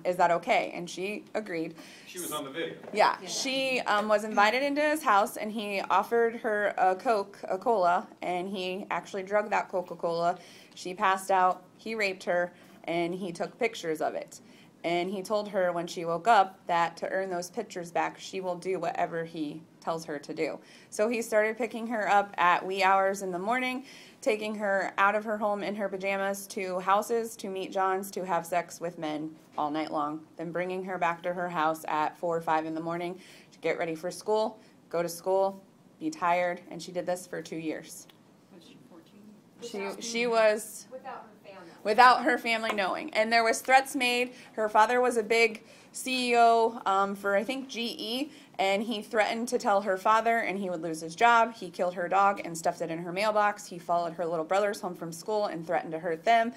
S23: Is that okay?" And she agreed.
S5: She was on the video.
S23: Yeah, she was invited into his house, and he offered her a Coca-Cola, and he actually drugged that Coca-Cola. She passed out. He raped her, and he took pictures of it. And he told her when she woke up that to earn those pictures back, she will do whatever he tells her to do. So he started picking her up at wee hours in the morning, taking her out of her home in her pajamas to houses, to meet Johns, to have sex with men all night long, then bringing her back to her house at 4 or 5 in the morning to get ready for school, go to school, be tired, and she did this for 2 years.
S22: Was she 14?
S23: She was
S3: Without her family.
S23: without her family knowing. And there was threats made. Her father was a big CEO for, I think, GE, and he threatened to tell her father and he would lose his job. He killed her dog and stuffed it in her mailbox. He followed her little brothers home from school and threatened to hurt them.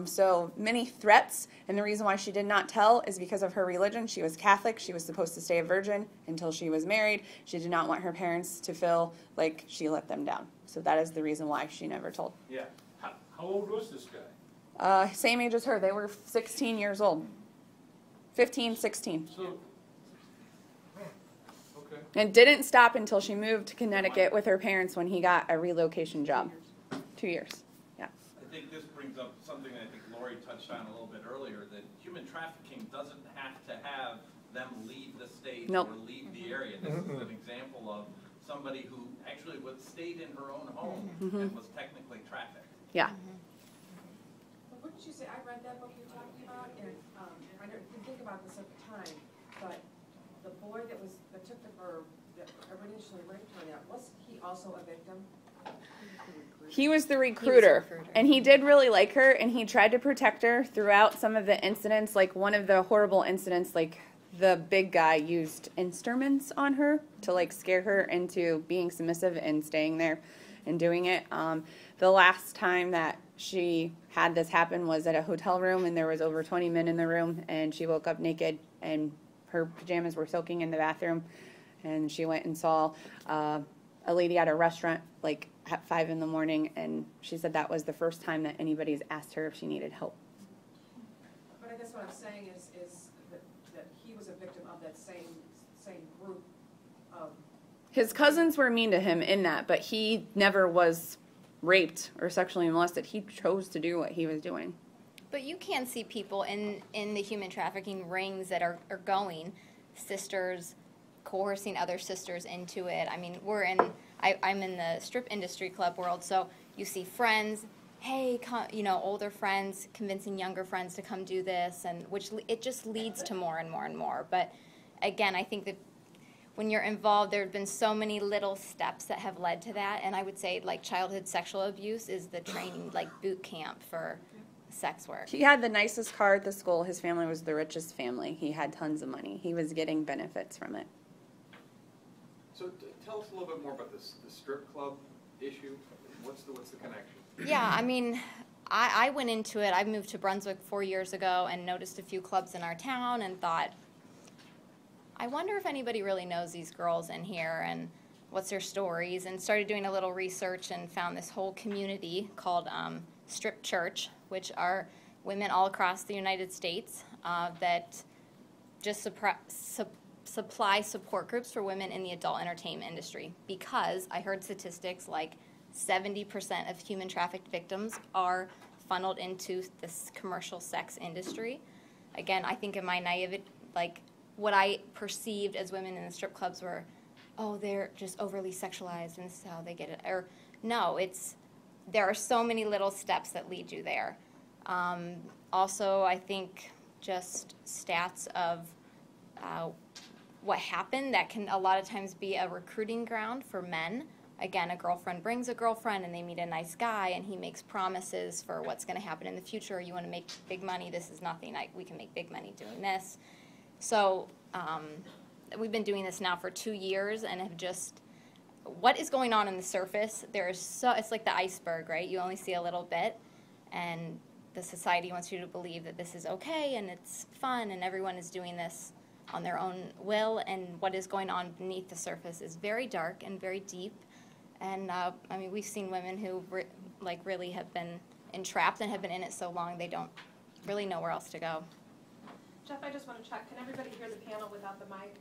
S23: So many threats, and the reason why she did not tell is because of her religion. She was Catholic. She was supposed to stay a virgin until she was married. She did not want her parents to feel like she let them down. So that is the reason why she never told.
S11: Yeah. How old was this guy?
S23: Same age as her. They were 16 years old. 15, 16.
S11: So, okay.
S23: And didn't stop until she moved to Connecticut with her parents when he got a relocation job. 2 years. Yeah.
S6: I think this brings up something I think Lori touched on a little bit earlier, that human trafficking doesn't have to have them leave the state
S23: Nope.
S6: or leave the area. This is an example of somebody who actually stayed in her own home and was technically trafficked.
S23: Yeah.
S3: But wouldn't you say, I read that book you're talking about, and I didn't think about this at the time, but the boy that took her, that initially raped her, was he also a victim?
S23: He was the recruiter, and he did really like her, and he tried to protect her throughout some of the incidents. Like one of the horrible incidents, like the big guy used instruments on her to like scare her into being submissive and staying there and doing it. The last time that she had this happen was at a hotel room, and there was over 20 men in the room, and she woke up naked, and her pajamas were soaking in the bathroom, and she went and saw a lady at a restaurant like at 5 in the morning, and she said that was the first time that anybody's asked her if she needed help.
S3: But I guess what I'm saying is that he was a victim of that same group of...
S23: His cousins were mean to him in that, but he never was raped or sexually molested. He chose to do what he was doing.
S24: But you can see people in the human trafficking rings that are going, sisters coercing other sisters into it. I mean, I'm in the strip industry club world, so you see friends, hey, older friends convincing younger friends to come do this, and which it just leads to more and more and more. But again, I think that when you're involved, there have been so many little steps that have led to that, and I would say like childhood sexual abuse is the training, like boot camp for sex work.
S23: He had the nicest car at the school. His family was the richest family. He had tons of money. He was getting benefits from it.
S5: So tell us a little bit more about this, the strip club issue. What's the connection?
S24: Yeah, I mean, I went into it. I moved to Brunswick 4 years ago and noticed a few clubs in our town and thought, I wonder if anybody really knows these girls in here and what's their stories, and started doing a little research and found this whole community called Strip Church, which are women all across the United States that just supply support groups for women in the adult entertainment industry, because I heard statistics like 70% of human trafficked victims are funneled into this commercial sex industry. Again, I think in my naivety, like what I perceived as women in the strip clubs were, oh, they're just overly sexualized and this is how they get it. Or no, there are so many little steps that lead you there. Also, I think just stats of what happened, that can a lot of times be a recruiting ground for men. Again, a girlfriend brings a girlfriend and they meet a nice guy and he makes promises for what's going to happen in the future. You want to make big money, this is nothing, we can make big money doing this. So we've been doing this now for 2 years and have just, what is going on in the surface, it's like the iceberg, right? You only see a little bit, and the society wants you to believe that this is okay and it's fun and everyone is doing this on their own will, and what is going on beneath the surface is very dark and very deep. And I mean, we've seen women who really have been entrapped and have been in it so long they don't really know where else to go.
S1: Jeff, I just want to check, can everybody hear the panel without the mic?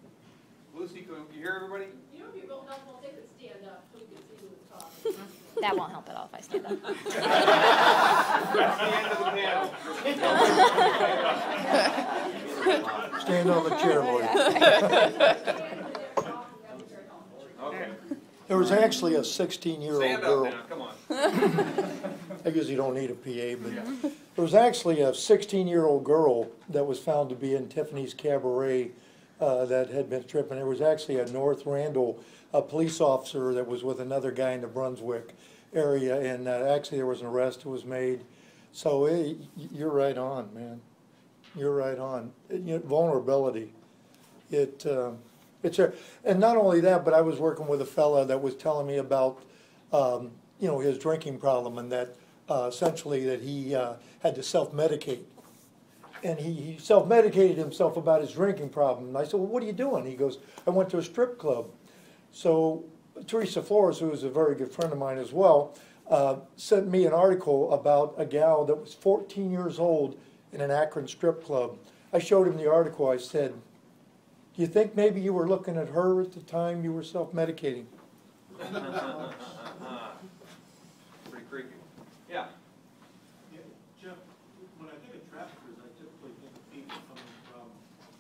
S5: Lucy, can you hear everybody?
S8: You know, it'd be real helpful if they could stand up so we can see who's talking.
S24: That won't help at all if I stand up.
S5: That's
S2: Stand on the chair, boy.
S5: Okay.
S2: There was actually a 16-year-old
S5: Stand
S2: girl.
S5: up now, come on.
S2: I guess you don't need a PA, but there was actually a 16-year-old girl that was found to be in Tiffany's Cabaret that had been stripping. There was actually a North Randall police officer that was with another guy in the Brunswick area, and actually there was an arrest that was made. So you're right on, man. You're right on. Vulnerability. It's and not only that, but I was working with a fella that was telling me about his drinking problem, and that essentially that he had to self-medicate. And he self-medicated himself about his drinking problem. And I said, well, what are you doing? He goes, I went to a strip club. So Teresa Flores, who is a very good friend of mine as well, sent me an article about a gal that was 14 years old in an Akron strip club. I showed him the article. I said, do you think maybe you were looking at her at the time you were self-medicating?
S5: Pretty creepy. Yeah.
S21: Jeff, when I think of traffickers, I typically think of people coming from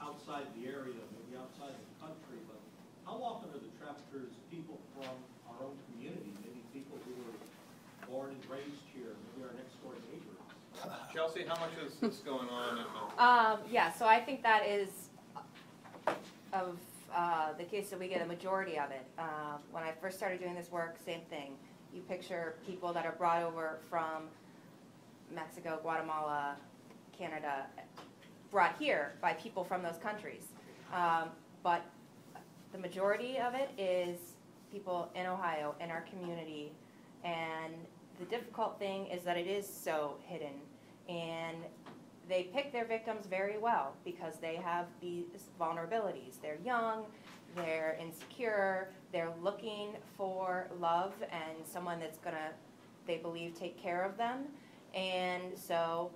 S21: outside the area, maybe outside the country, but how often are the traffickers people from our own community, maybe people who were born and raised here, maybe our next door neighbors?
S5: Chelsea, how much is this going on?
S18: Yeah, so I think that is of the case that we get a majority of it. When I first started doing this work, same thing. You picture people that are brought over from Mexico, Guatemala, Canada, brought here by people from those countries. But the majority of it is people in Ohio, in our community. And the difficult thing is that it is so hidden. And they pick their victims very well because they have these vulnerabilities. They're young, they're insecure, they're looking for love and someone that's gonna, they believe, take care of them. And so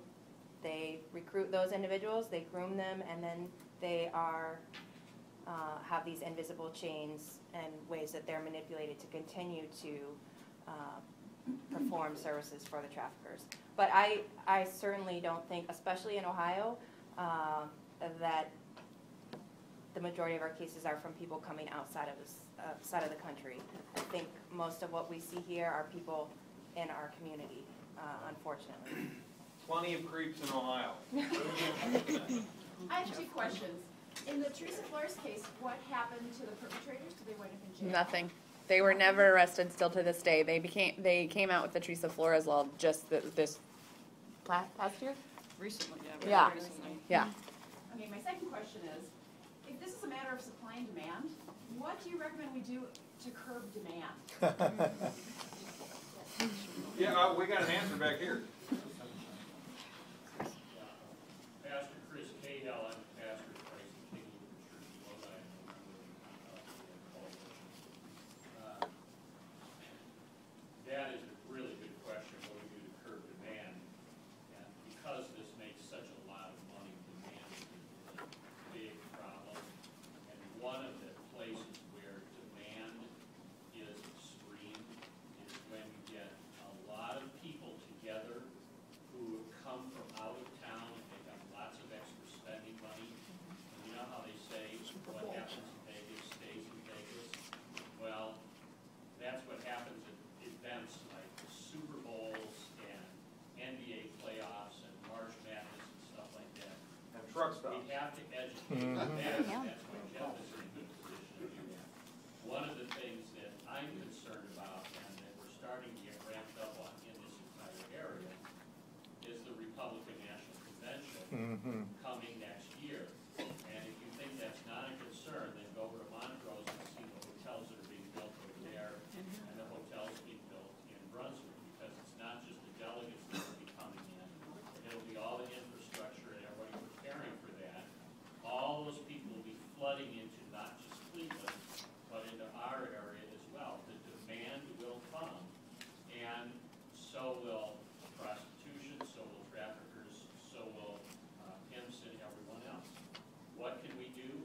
S18: they recruit those individuals, they groom them, and then they are have these invisible chains and ways that they're manipulated to continue to perform services for the traffickers. But I certainly don't think, especially in Ohio, that the majority of our cases are from people coming outside of the country. I think most of what we see here are people in our community, unfortunately.
S5: Plenty of creeps in Ohio.
S19: I have two questions. In the Teresa Flores case, what happened to the perpetrators? Did they wind up in jail?
S23: Nothing. They were never arrested still to this day. They came out with the Teresa Flores law just this past year?
S22: Recently,
S23: Yeah.
S22: recently.
S23: Yeah.
S19: Okay, my second question is, if this is a matter of supply and demand, what do you recommend we do to curb demand?
S5: Yeah, we got an answer back here.
S13: Pastor Chris Cahill, I'm the pastor of Christ the King Lutheran Church of Lodi. That is a really good question, what do we do to curb demand? And because this makes such a lot of money, demand is a big problem. And one of the places where demand is extreme is when you get a lot of people together who have come from out of town and they've got lots of extra spending money. And you know how they say what happens in Vegas stays in Vegas? Well, that's what happens at events like Super Bowls and NBA playoffs and March Madness and stuff like that.
S5: And truck stops.
S13: We have to educate them. That's why Jeff is in good coming next year. And if you think that's not a concern, then go over to Montrose and see the hotels that are being built over there and the hotels being built in Brunswick, because it's not just the delegates that will be coming in, it'll be all the infrastructure and everybody preparing for that. All those people will be flooding into not just Cleveland, but into our area as well. The demand will come, and so will prostitution, so will traffickers, so will pimps and everyone else. What can we do?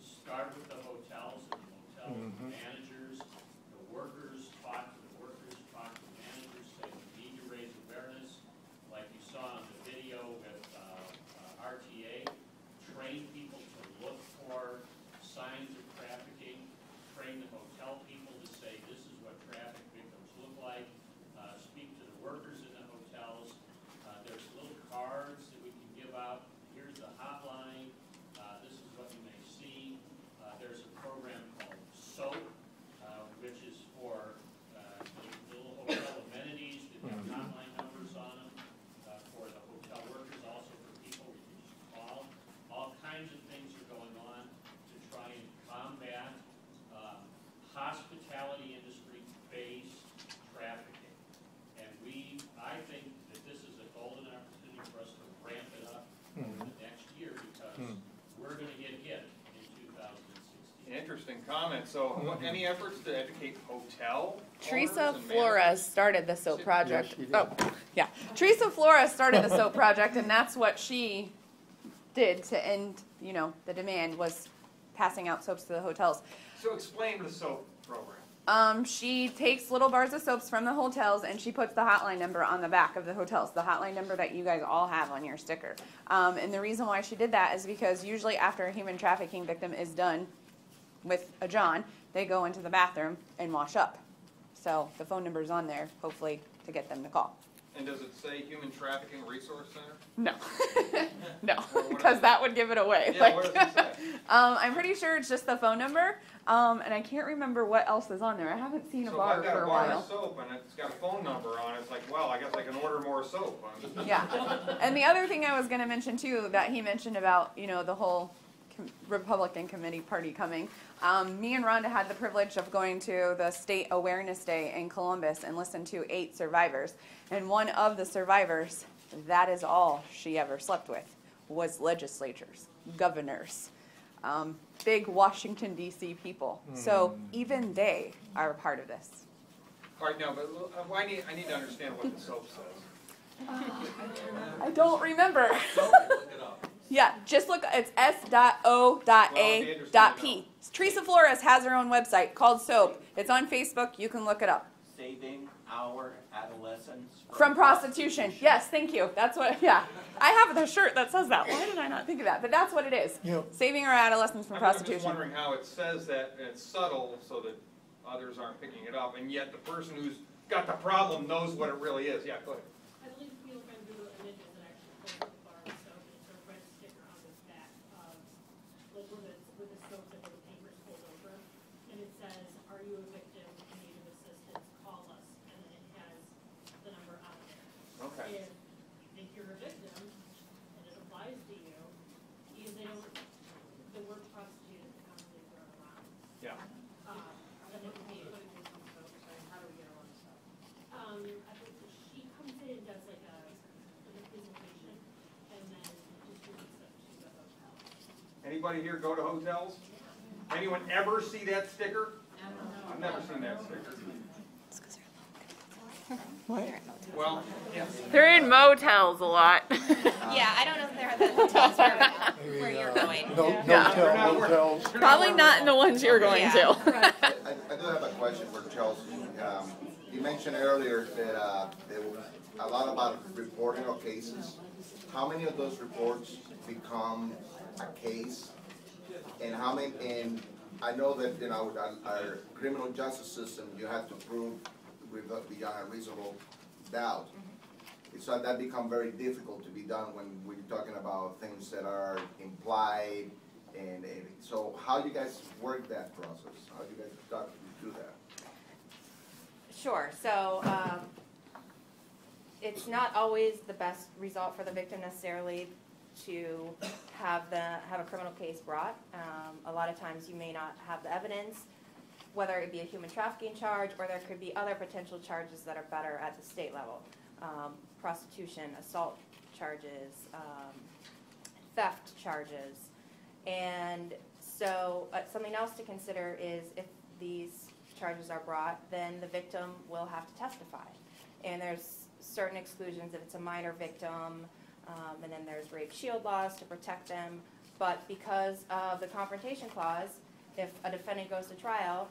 S13: Start with the hotels and the hotel managers, the workers, talk to the workers, talk to the managers, say we need to raise awareness, like you saw in the video with RTA, train people to look for signs of trafficking, train the hotel people to say this is what traffic victims look like, speak to the workers in the hotels. There's little cards that we can give out. Here's the hotline. This is what you may see. There's a program called SOAP, which is for little hotel amenities that have hotline numbers on them, for the hotel workers, also for people we can just call. All kinds of things are going on to try and combat hospitality industry-based trafficking. And I think that this is a golden opportunity for us to ramp it up over the next year, because we're going to get hit in 2016.
S5: Interesting comment. So, any efforts to educate hotel
S23: Teresa
S5: owners and
S23: Flores started the SOAP project.
S2: Yes, she did.
S23: Oh, yeah. Teresa Flores started the SOAP project, and that's what she did to end, the demand, was passing out soaps to the hotels.
S5: So explain the SOAP program.
S23: She takes little bars of soaps from the hotels and she puts the hotline number on the back of the hotels, the hotline number that you guys all have on your sticker. And the reason why she did that is because usually after a human trafficking victim is done with a John, they go into the bathroom and wash up. So the phone number's on there, hopefully, to get them to call.
S5: And does it say Human Trafficking Resource Center?
S23: No. No, because that would give it away.
S5: Yeah, what does it say?
S23: I'm pretty sure it's just the phone number, and I can't remember what else is on there. I haven't seen a bar for a
S5: So if I've got a bar
S23: while.
S5: of soap and it's got a phone number on it, it's like, well, I guess I can order more soap.
S23: Yeah. And the other thing I was going to mention, too, that he mentioned about, the whole Republican committee party coming. Me and Rhonda had the privilege of going to the State Awareness Day in Columbus and listened to 8 survivors. And one of the survivors, that is all she ever slept with, was legislators, governors, big Washington, D.C. people. So even they are a part of this.
S5: All right, now, but I need to understand what the soap says.
S23: I don't remember. Yeah, just look, it's S.O.A.P. Teresa Flores has her own website called SOAP. It's on Facebook. You can look it up.
S14: Saving our adolescents
S23: From prostitution. Yes, thank you. That's what, yeah. I have the shirt that says that. Why did I not think of that? But that's what it is. Saving our adolescents from
S5: I'm
S23: prostitution.
S5: just wondering how it says that, and it's subtle so that others aren't picking it up, and yet the person who's got the problem knows what it really is. Yeah, go ahead.
S8: I believe if you look on Google Images, it actually pulls the bar of soap, and it's a red sticker on the back of, like with the soap that the paper's pulled over, and it says, "Are you a victim? In need of assistance? Call us," and then it has the number on there.
S5: Okay.
S8: If you think you're a victim, and it applies to you, because they don't, the word prostitute is constantly thrown around.
S5: Yeah.
S8: And it would be, how do we get around stuff? I think that she comes in and does like a presentation, and then distributes them to the hotel.
S5: Anybody here go to hotels? Anyone ever see that sticker? I've never seen that sticker.
S23: What?
S5: Well, yeah.
S23: They're in motels a lot.
S24: Yeah, I don't know if they're at the hotels where you're going.
S2: Hotels.
S23: Probably not in the ones you're going to.
S9: I do have a question for Chelsea. You mentioned earlier that there was a lot about reporting of cases. How many of those reports become a case? And how many? And I know that our criminal justice system, you have to prove beyond a reasonable doubt. So that become very difficult to be done when we're talking about things that are implied. And so how do you guys work that process? How do you guys start to do that?
S18: Sure. So it's not always the best result for the victim necessarily. to have a criminal case brought. A lot of times you may not have the evidence, whether it be a human trafficking charge or there could be other potential charges that are better at the state level. Prostitution, assault charges, theft charges. And so something else to consider is if these charges are brought, then the victim will have to testify. And there's certain exclusions if it's a minor victim, and then there's rape shield laws to protect them. But because of the confrontation clause, if a defendant goes to trial,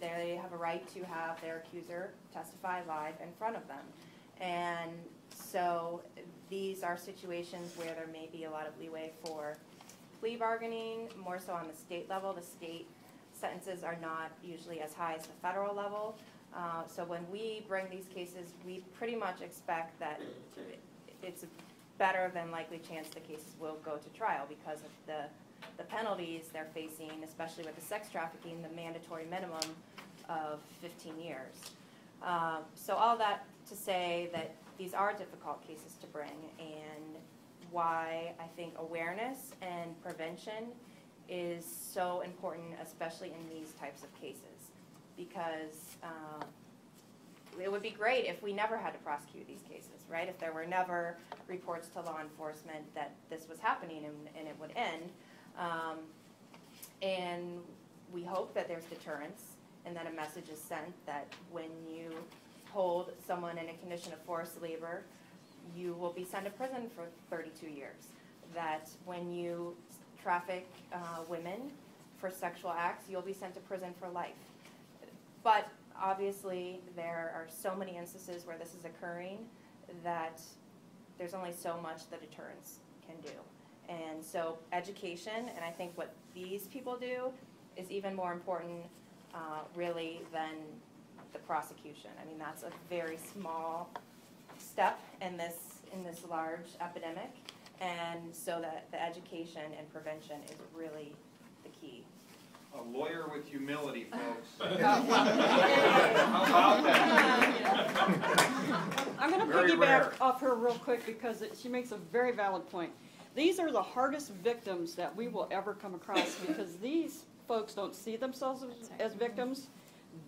S18: they have a right to have their accuser testify live in front of them. And so these are situations where there may be a lot of leeway for plea bargaining, more so on the state level. The state sentences are not usually as high as the federal level. So when we bring these cases, we pretty much expect that it's a better than likely chance the cases will go to trial because of the penalties they're facing, especially with the sex trafficking, the mandatory minimum of 15 years. So all that to say that these are difficult cases to bring, and why I think awareness and prevention is so important, especially in these types of cases. Because it would be great if we never had to prosecute these cases, right? If there were never reports to law enforcement that this was happening and it would end. And we hope that there's deterrence and that a message is sent that when you hold someone in a condition of forced labor, you will be sent to prison for 32 years. That when you traffic women for sexual acts, you'll be sent to prison for life. But obviously, there are so many instances where this is occurring that there's only so much the deterrence can do. And so education, and I think what these people do, is even more important really than the prosecution. I mean, that's a very small step in this large epidemic. And so that the education and prevention is really the key.
S5: A lawyer with humility, folks.
S22: How
S5: about that?
S22: I'm going to piggyback off her real quick because she makes a very valid point. These are the hardest victims that we will ever come across because these folks don't see themselves as victims.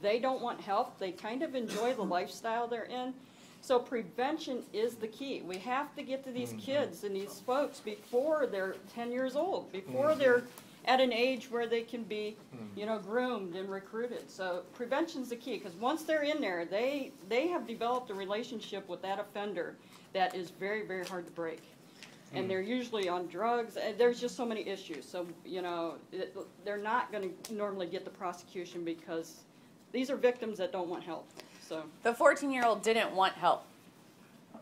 S22: They don't want help. They kind of enjoy the lifestyle they're in. So prevention is the key. We have to get to these kids and these folks before they're 10 years old, before they're at an age where they can be, groomed and recruited. So prevention's the key because once they're in there, they have developed a relationship with that offender that is very, very hard to break. And they're usually on drugs. There's just so many issues. So, they're not going to normally get the prosecution because these are victims that don't want help. So
S23: the 14-year-old didn't want help.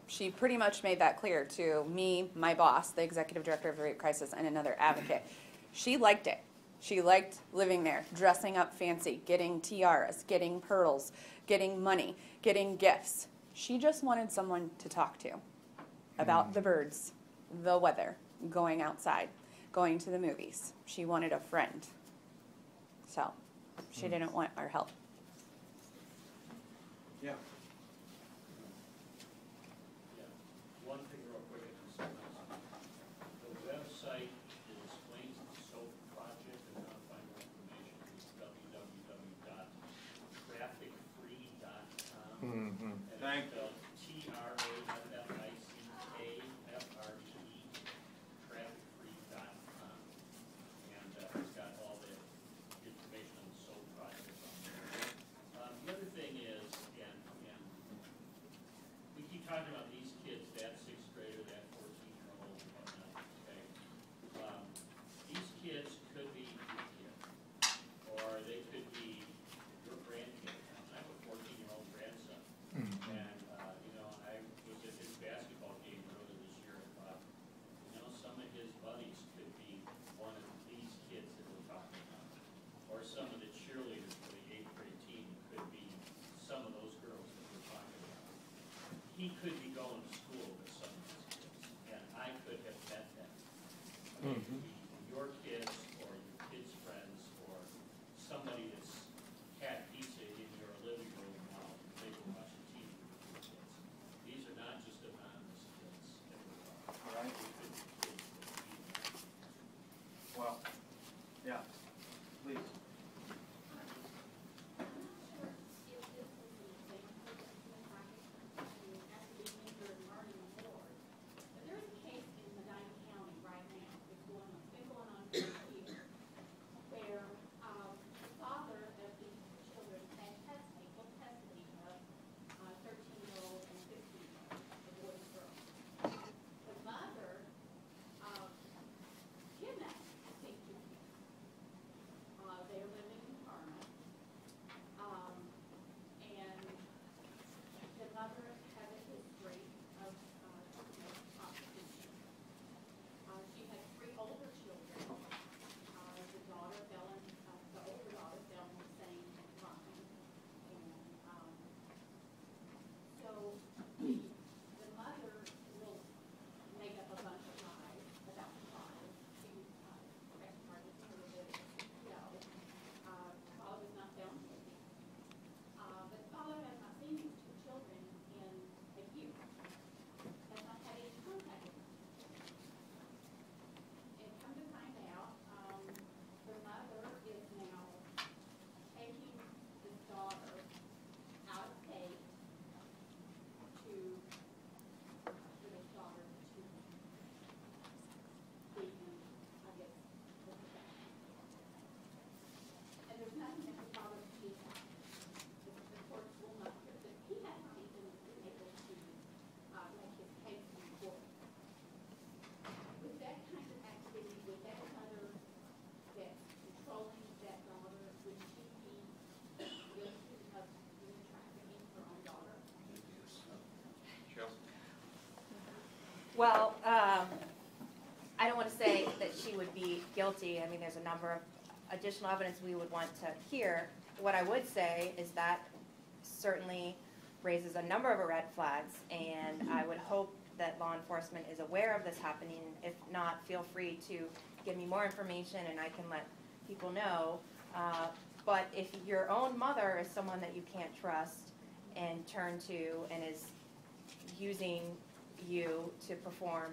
S23: She pretty much made that clear to me, my boss, the executive director of the rape crisis, and another advocate. She liked it. She liked living there, dressing up fancy, getting tiaras, getting pearls, getting money, getting gifts. She just wanted someone to talk to about the birds, the weather, going outside, going to the movies. She wanted a friend. So she didn't want our help.
S5: Yeah.
S13: One thing real quick, the website that explains the SOAP project and how to find more information is www.trafficfree.com.
S5: Thank you.
S13: TRAFFICKFREE, trafficfree.com. And it's got all the information on the SOAP project on there. The other thing is, and we keep talking about these kids, that 6th grader, that 14-year-old, and whatnot, okay? These kids could be your kid, or they could be your grandkid. I have a 14-year-old grandson, and, I was at his basketball game earlier this year and thought, some of his buddies could be one of these kids that we're talking about, or some of the cheerleaders for the 8th grade team could be some of those girls that we're talking about. He could be going to school with some of these kids, and I could have met them. I mean, your kids or your kids' friends or somebody that's had pizza in your living room while they were watching TV with your kids. These are not just anonymous kids that we're talking about. They could be kids that
S18: Well, I don't want to say that she would be guilty. I mean, there's a number of additional evidence we would want to hear. What I would say is that certainly raises a number of red flags, and I would hope that law enforcement is aware of this happening. If not, feel free to give me more information and I can let people know. But if your own mother is someone that you can't trust and turn to and is using you to perform,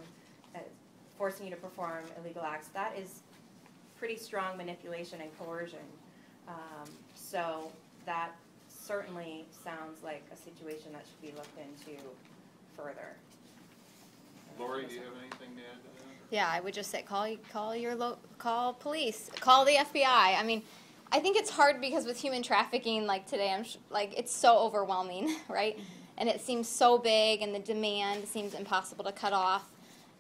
S18: forcing you to perform illegal acts, that is pretty strong manipulation and coercion. So that certainly sounds like a situation that should be looked into further.
S5: Lori, do you have anything to add to that?
S24: Yeah, I would just say call police, call the FBI. I mean, I think it's hard because with human trafficking, like today, it's so overwhelming, right? And it seems so big, and the demand seems impossible to cut off.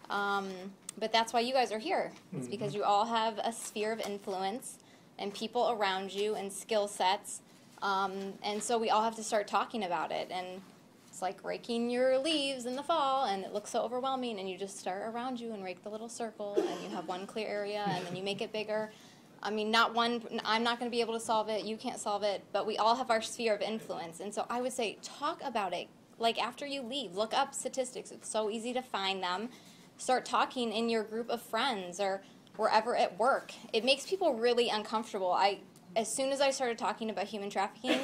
S24: But that's why you guys are here. It's because you all have a sphere of influence and people around you and skill sets. And so we all have to start talking about it. And it's like raking your leaves in the fall, and it looks so overwhelming, and you just start around you and rake the little circle, and you have one clear area, and then you make it bigger. I mean, I'm not going to be able to solve it, you can't solve it, but we all have our sphere of influence. And so I would say talk about it. Like after you leave, look up statistics. It's so easy to find them. Start talking in your group of friends or wherever at work. It makes people really uncomfortable. As soon as I started talking about human trafficking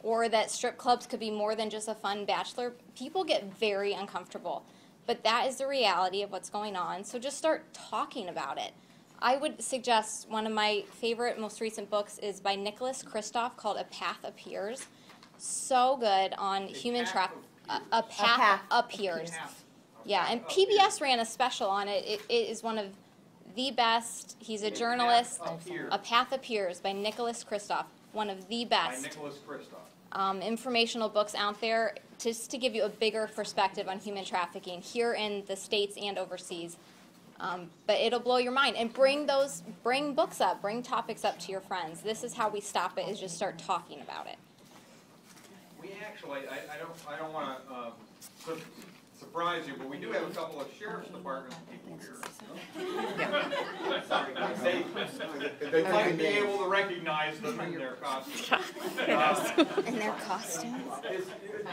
S24: or that strip clubs could be more than just a fun bachelor, people get very uncomfortable. But that is the reality of what's going on, so just start talking about it. I would suggest one of my favorite, most recent books is by Nicholas Kristof called A Path Appears. So good on human trafficking. A Path Appears. Yeah, and PBS ran a special on it. It is one of the best. He's a journalist. A Path Appears by Nicholas Kristof. One of the best.
S5: By Nicholas Kristof.
S24: Informational books out there just to give you a bigger perspective on human trafficking here in the States and overseas. But it'll blow your mind. And bring books up, bring topics up to your friends. This is how we stop it, is just start talking about it.
S5: We actually, I don't want to surprise you, but we do have a couple of sheriff's department people here. They might be able to recognize them in their costumes.
S24: In their costumes.
S5: Do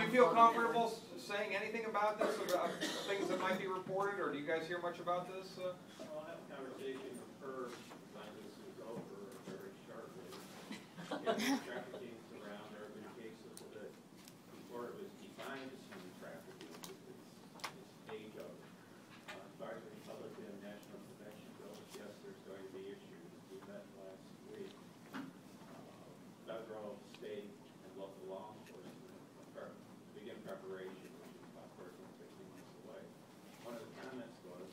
S5: you feel comfortable saying anything about this, about things that might be reported, or do you guys hear much about this?
S21: I'll have a conversation with her when this is over very shortly. Trafficking around, there have been cases that before it was defined as human trafficking, it's age of. As far as the Republican National Convention goes, yes, there's going to be issues. We met last week. Federal, state, and local law enforcement begin preparation, which is about 14, 15 months away. One of the comments was,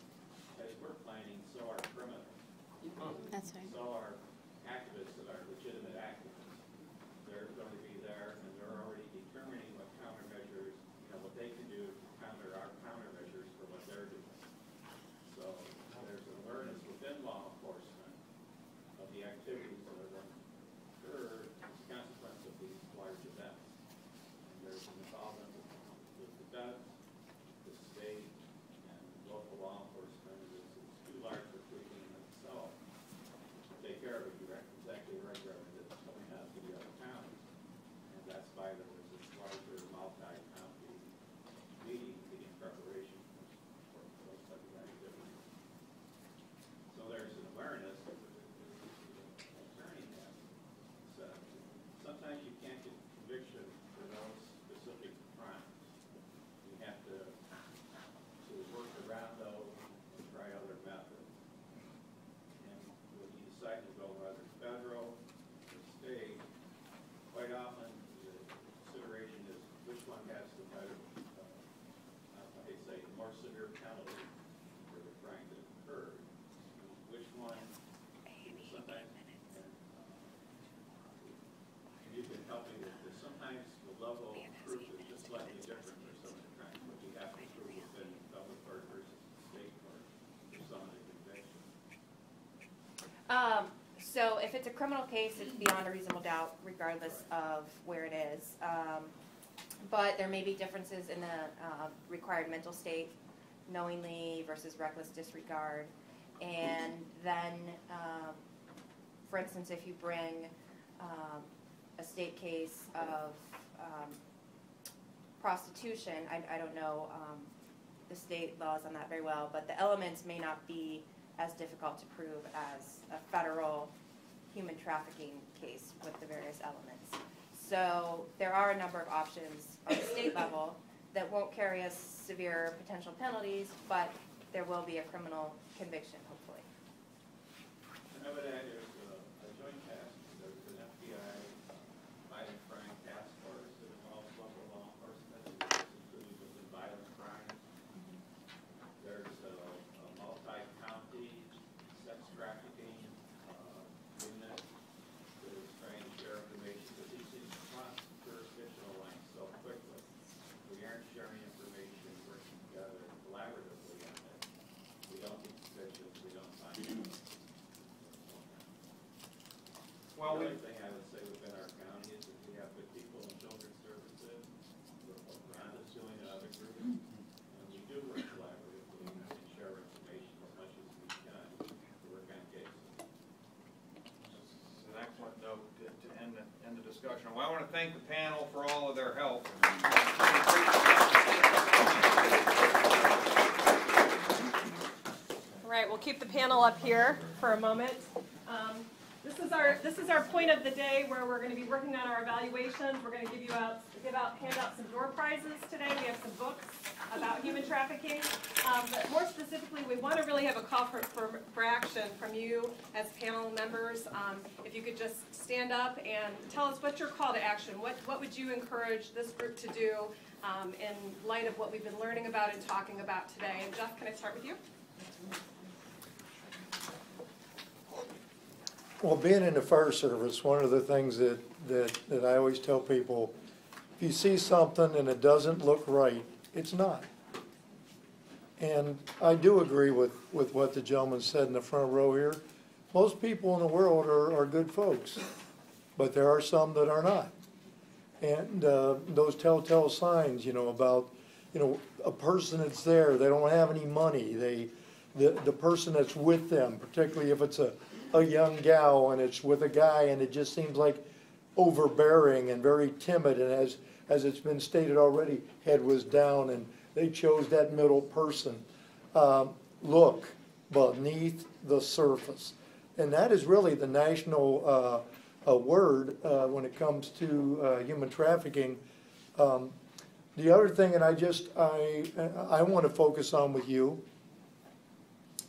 S21: as we're planning, so are criminals.
S24: That's right.
S21: So are activists that are legitimate activists. They're going to be there, and they're already determining what countermeasures, what they can do to counter our countermeasures for what they're doing. So there's an awareness within law enforcement of the activities that are going to occur as a consequence of these large events. And there's an involvement with the feds, the state, and local law enforcement. It's too large for tweaking in itself. Take care of it, you're exactly right, Reverend, it's coming out to the other counties. And that's why there was this larger multi-county meeting in preparation for those type of activities. So there's an awareness that the attorney has said. Sometimes you can't get conviction for those specific crimes. You have to work around those and try other methods. And when you decide to go either federal or state, quite often the consideration is which one has the better, more severe penalty for the crime that occurred. Which one, sometimes, and you can help me with this, sometimes the level of proof is just slightly different for some of the crimes, but you have to prove within federal court versus state court for some of the convictions.
S18: So if it's a criminal case, it's beyond a reasonable doubt, regardless of where it is. But there may be differences in the required mental state knowingly versus reckless disregard. And then, for instance, if you bring a state case of prostitution, I don't know the state laws on that very well, but the elements may not be as difficult to prove as a federal human trafficking case with the various elements. So there are a number of options on the state level that won't carry us severe potential penalties, but there will be a criminal conviction, hopefully.
S21: And I would add there's a joint task, there's an FBI violent crime task force that involves local law enforcement, including within violent crime. There's a multi-county sex trafficking unit that is trying to share information, but these things cross jurisdictional lines so quickly. We aren't sharing information, working together collaboratively on it. We don't get suspicious, we don't find it.
S5: Well,
S21: the other thing I would say within our county is that we have good people in children's services. Rhonda's doing another group, and we do work collaboratively and share information as much as we can to work on cases.
S5: It's an excellent note to end the discussion. Well, I want to thank the panel for all of their help.
S1: All right, we'll keep the panel up here for a moment. This is our point of the day where we're going to be working on our evaluations. We're going to hand out some door prizes today. We have some books about human trafficking. But more specifically, we want to really have a call for action from you as panel members. If you could just stand up and tell us what's your call to action. What would you encourage this group to do in light of what we've been learning about and talking about today? And Jeff, can I start with you?
S2: Well, being in the fire service, one of the things that I always tell people, if you see something and it doesn't look right, it's not. And I do agree with what the gentleman said in the front row here. Most people in the world are good folks, but there are some that are not. And those telltale signs, about, a person that's there, they don't have any money, the person that's with them, particularly if it's a young gal and it's with a guy and it just seems like overbearing and very timid, and as it's been stated already, head was down, and they chose that middle person. Look beneath the surface. And that is really the national word when it comes to human trafficking. The other thing, and I want to focus on with you,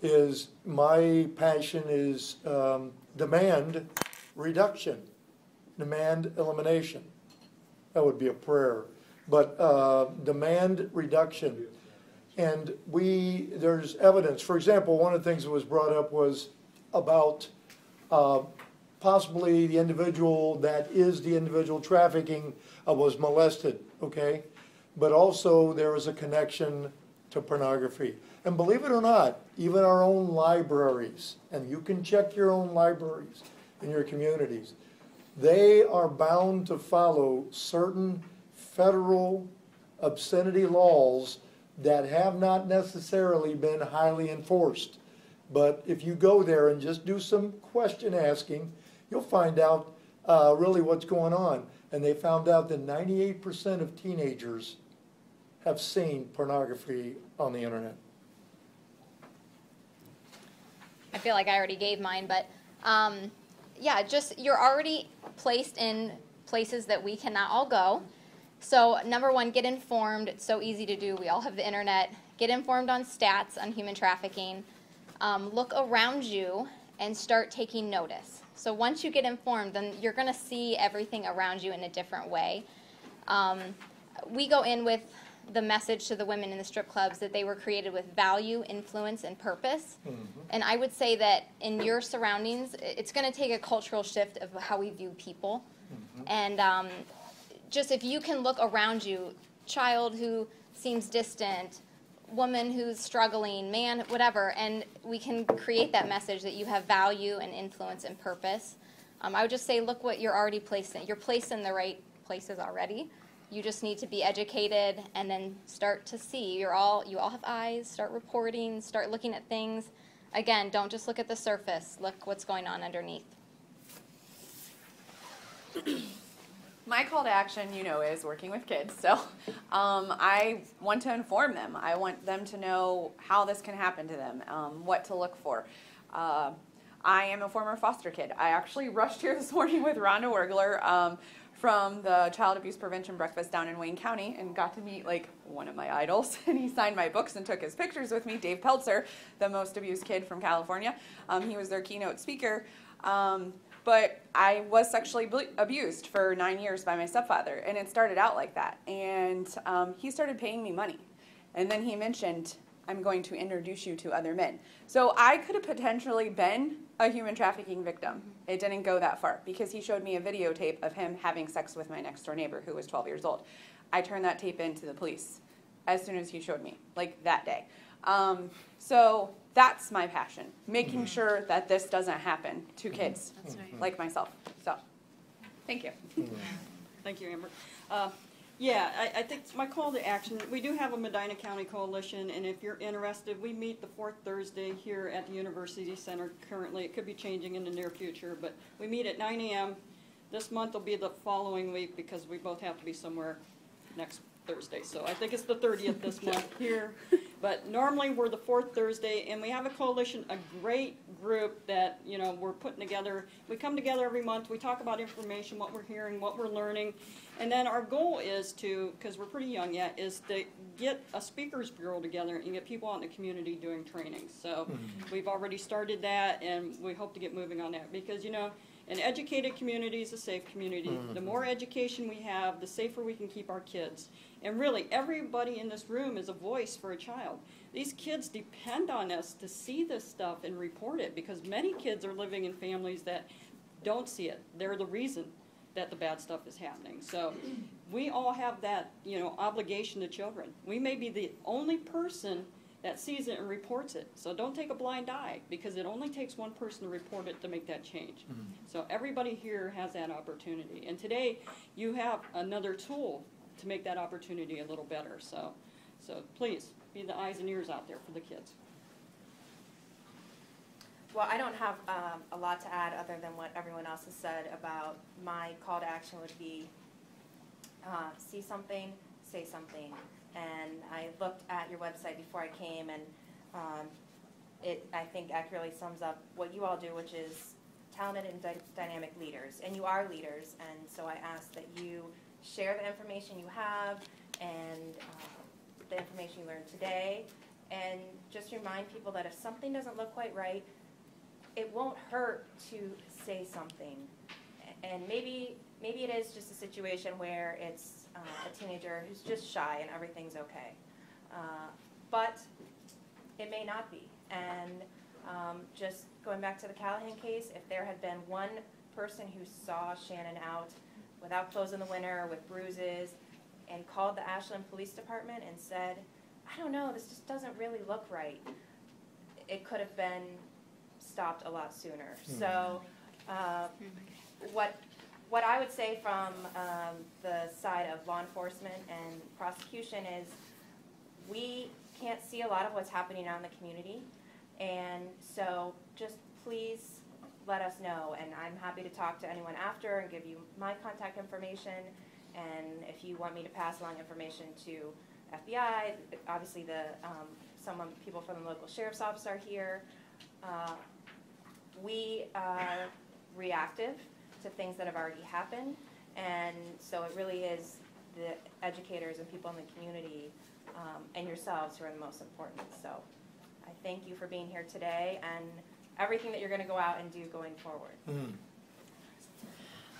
S2: is my passion is demand reduction, demand elimination. That would be a prayer. But demand reduction. And there's evidence. For example, one of the things that was brought up was about possibly the individual that is the individual trafficking was molested, okay? But also there is a connection to pornography. And believe it or not, even our own libraries, and you can check your own libraries in your communities, they are bound to follow certain federal obscenity laws that have not necessarily been highly enforced. But if you go there and just do some question asking, you'll find out really what's going on. And they found out that 98% of teenagers have seen pornography on the internet.
S24: I feel like I already gave mine, but yeah, just you're already placed in places that we cannot all go. So number one, get informed. It's so easy to do. We all have the internet. Get informed on stats on human trafficking. Look around you and start taking notice. So once you get informed, then you're going to see everything around you in a different way. We go in with the message to the women in the strip clubs that they were created with value, influence, and purpose. Mm-hmm. And I would say that in your surroundings, it's going to take a cultural shift of how we view people. Mm-hmm. And just if you can look around you, child who seems distant, woman who's struggling, man, whatever, and we can create that message that you have value and influence and purpose. I would just say, look what you're already placed in. You're placed in the right places already. You just need to be educated and then start to see. You all have eyes. Start reporting. Start looking at things. Again, don't just look at the surface. Look what's going on underneath.
S23: My call to action, is working with kids. So I want to inform them. I want them to know how this can happen to them, what to look for. I am a former foster kid. I actually rushed here this morning with Rhonda Wergler from the Child Abuse Prevention Breakfast down in Wayne County and got to meet one of my idols. And he signed my books and took his pictures with me, Dave Peltzer, the most abused kid from California. He was their keynote speaker. But I was sexually abused for 9 years by my stepfather, and it started out like that. And he started paying me money. And then he mentioned, I'm going to introduce you to other men. So I could have potentially been a human trafficking victim. It didn't go that far because he showed me a videotape of him having sex with my next door neighbor who was 12 years old. I turned that tape in to the police as soon as he showed me, that day. So that's my passion, making sure that this doesn't happen to kids like myself. So, thank you.
S22: Thank you, Amber. I think my call to action, we do have a Medina County Coalition, and if you're interested, we meet the fourth Thursday here at the University Center currently. It could be changing in the near future, but we meet at 9 a.m. This month will be the following week because we both have to be somewhere next Thursday. So I think it's the 30th this month here. But normally we're the fourth Thursday, and we have a coalition, a great group that, we're putting together. We come together every month. We talk about information, what we're hearing, what we're learning. And then our goal is to, because we're pretty young yet, is to get a speakers bureau together and get people out in the community doing training. So we've already started that, and we hope to get moving on that because, an educated community is a safe community. The more education we have, the safer we can keep our kids. And really, everybody in this room is a voice for a child. These kids depend on us to see this stuff and report it because many kids are living in families that don't see it. They're the reason that the bad stuff is happening. So we all have that, obligation to children. We may be the only person that sees it and reports it. So don't take a blind eye because it only takes one person to report it to make that change. So everybody here has that opportunity. And today you have another tool to make that opportunity a little better. So please be the eyes and ears out there for the kids.
S18: Well, I don't have a lot to add other than what everyone else has said about my call to action would be see something, say something. And I looked at your website before I came, and it, I think, accurately sums up what you all do, which is talented and dynamic leaders. And you are leaders, and so I ask that you share the information you have and the information you learned today, and just remind people that if something doesn't look quite right, it won't hurt to say something. And maybe it is just a situation where it's a teenager who's just shy and everything's okay. But it may not be. And just going back to the Callahan case, if there had been one person who saw Shannon out without clothes in the winter, with bruises, and called the Ashland Police Department and said, I don't know, this just doesn't really look right, it could have been stopped a lot sooner. So what I would say from the side of law enforcement and prosecution is we can't see a lot of what's happening out in the community, and so just please let us know, and I'm happy to talk to anyone after and give you my contact information, and if you want me to pass along information to FBI, obviously people from the local sheriff's office are here. We are reactive to things that have already happened, and so it really is the educators and people in the community and yourselves who are the most important. So I thank you for being here today and everything that you're going to go out and do going forward.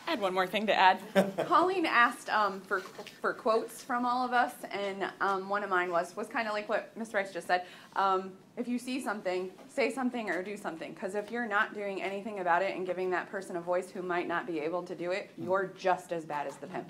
S23: I had one more thing to add. Colleen asked for quotes from all of us, and one of mine was kind of like what Ms. Rice just said. If you see something, say something or do something, because if you're not doing anything about it and giving that person a voice who might not be able to do it, you're just as bad as the pimp.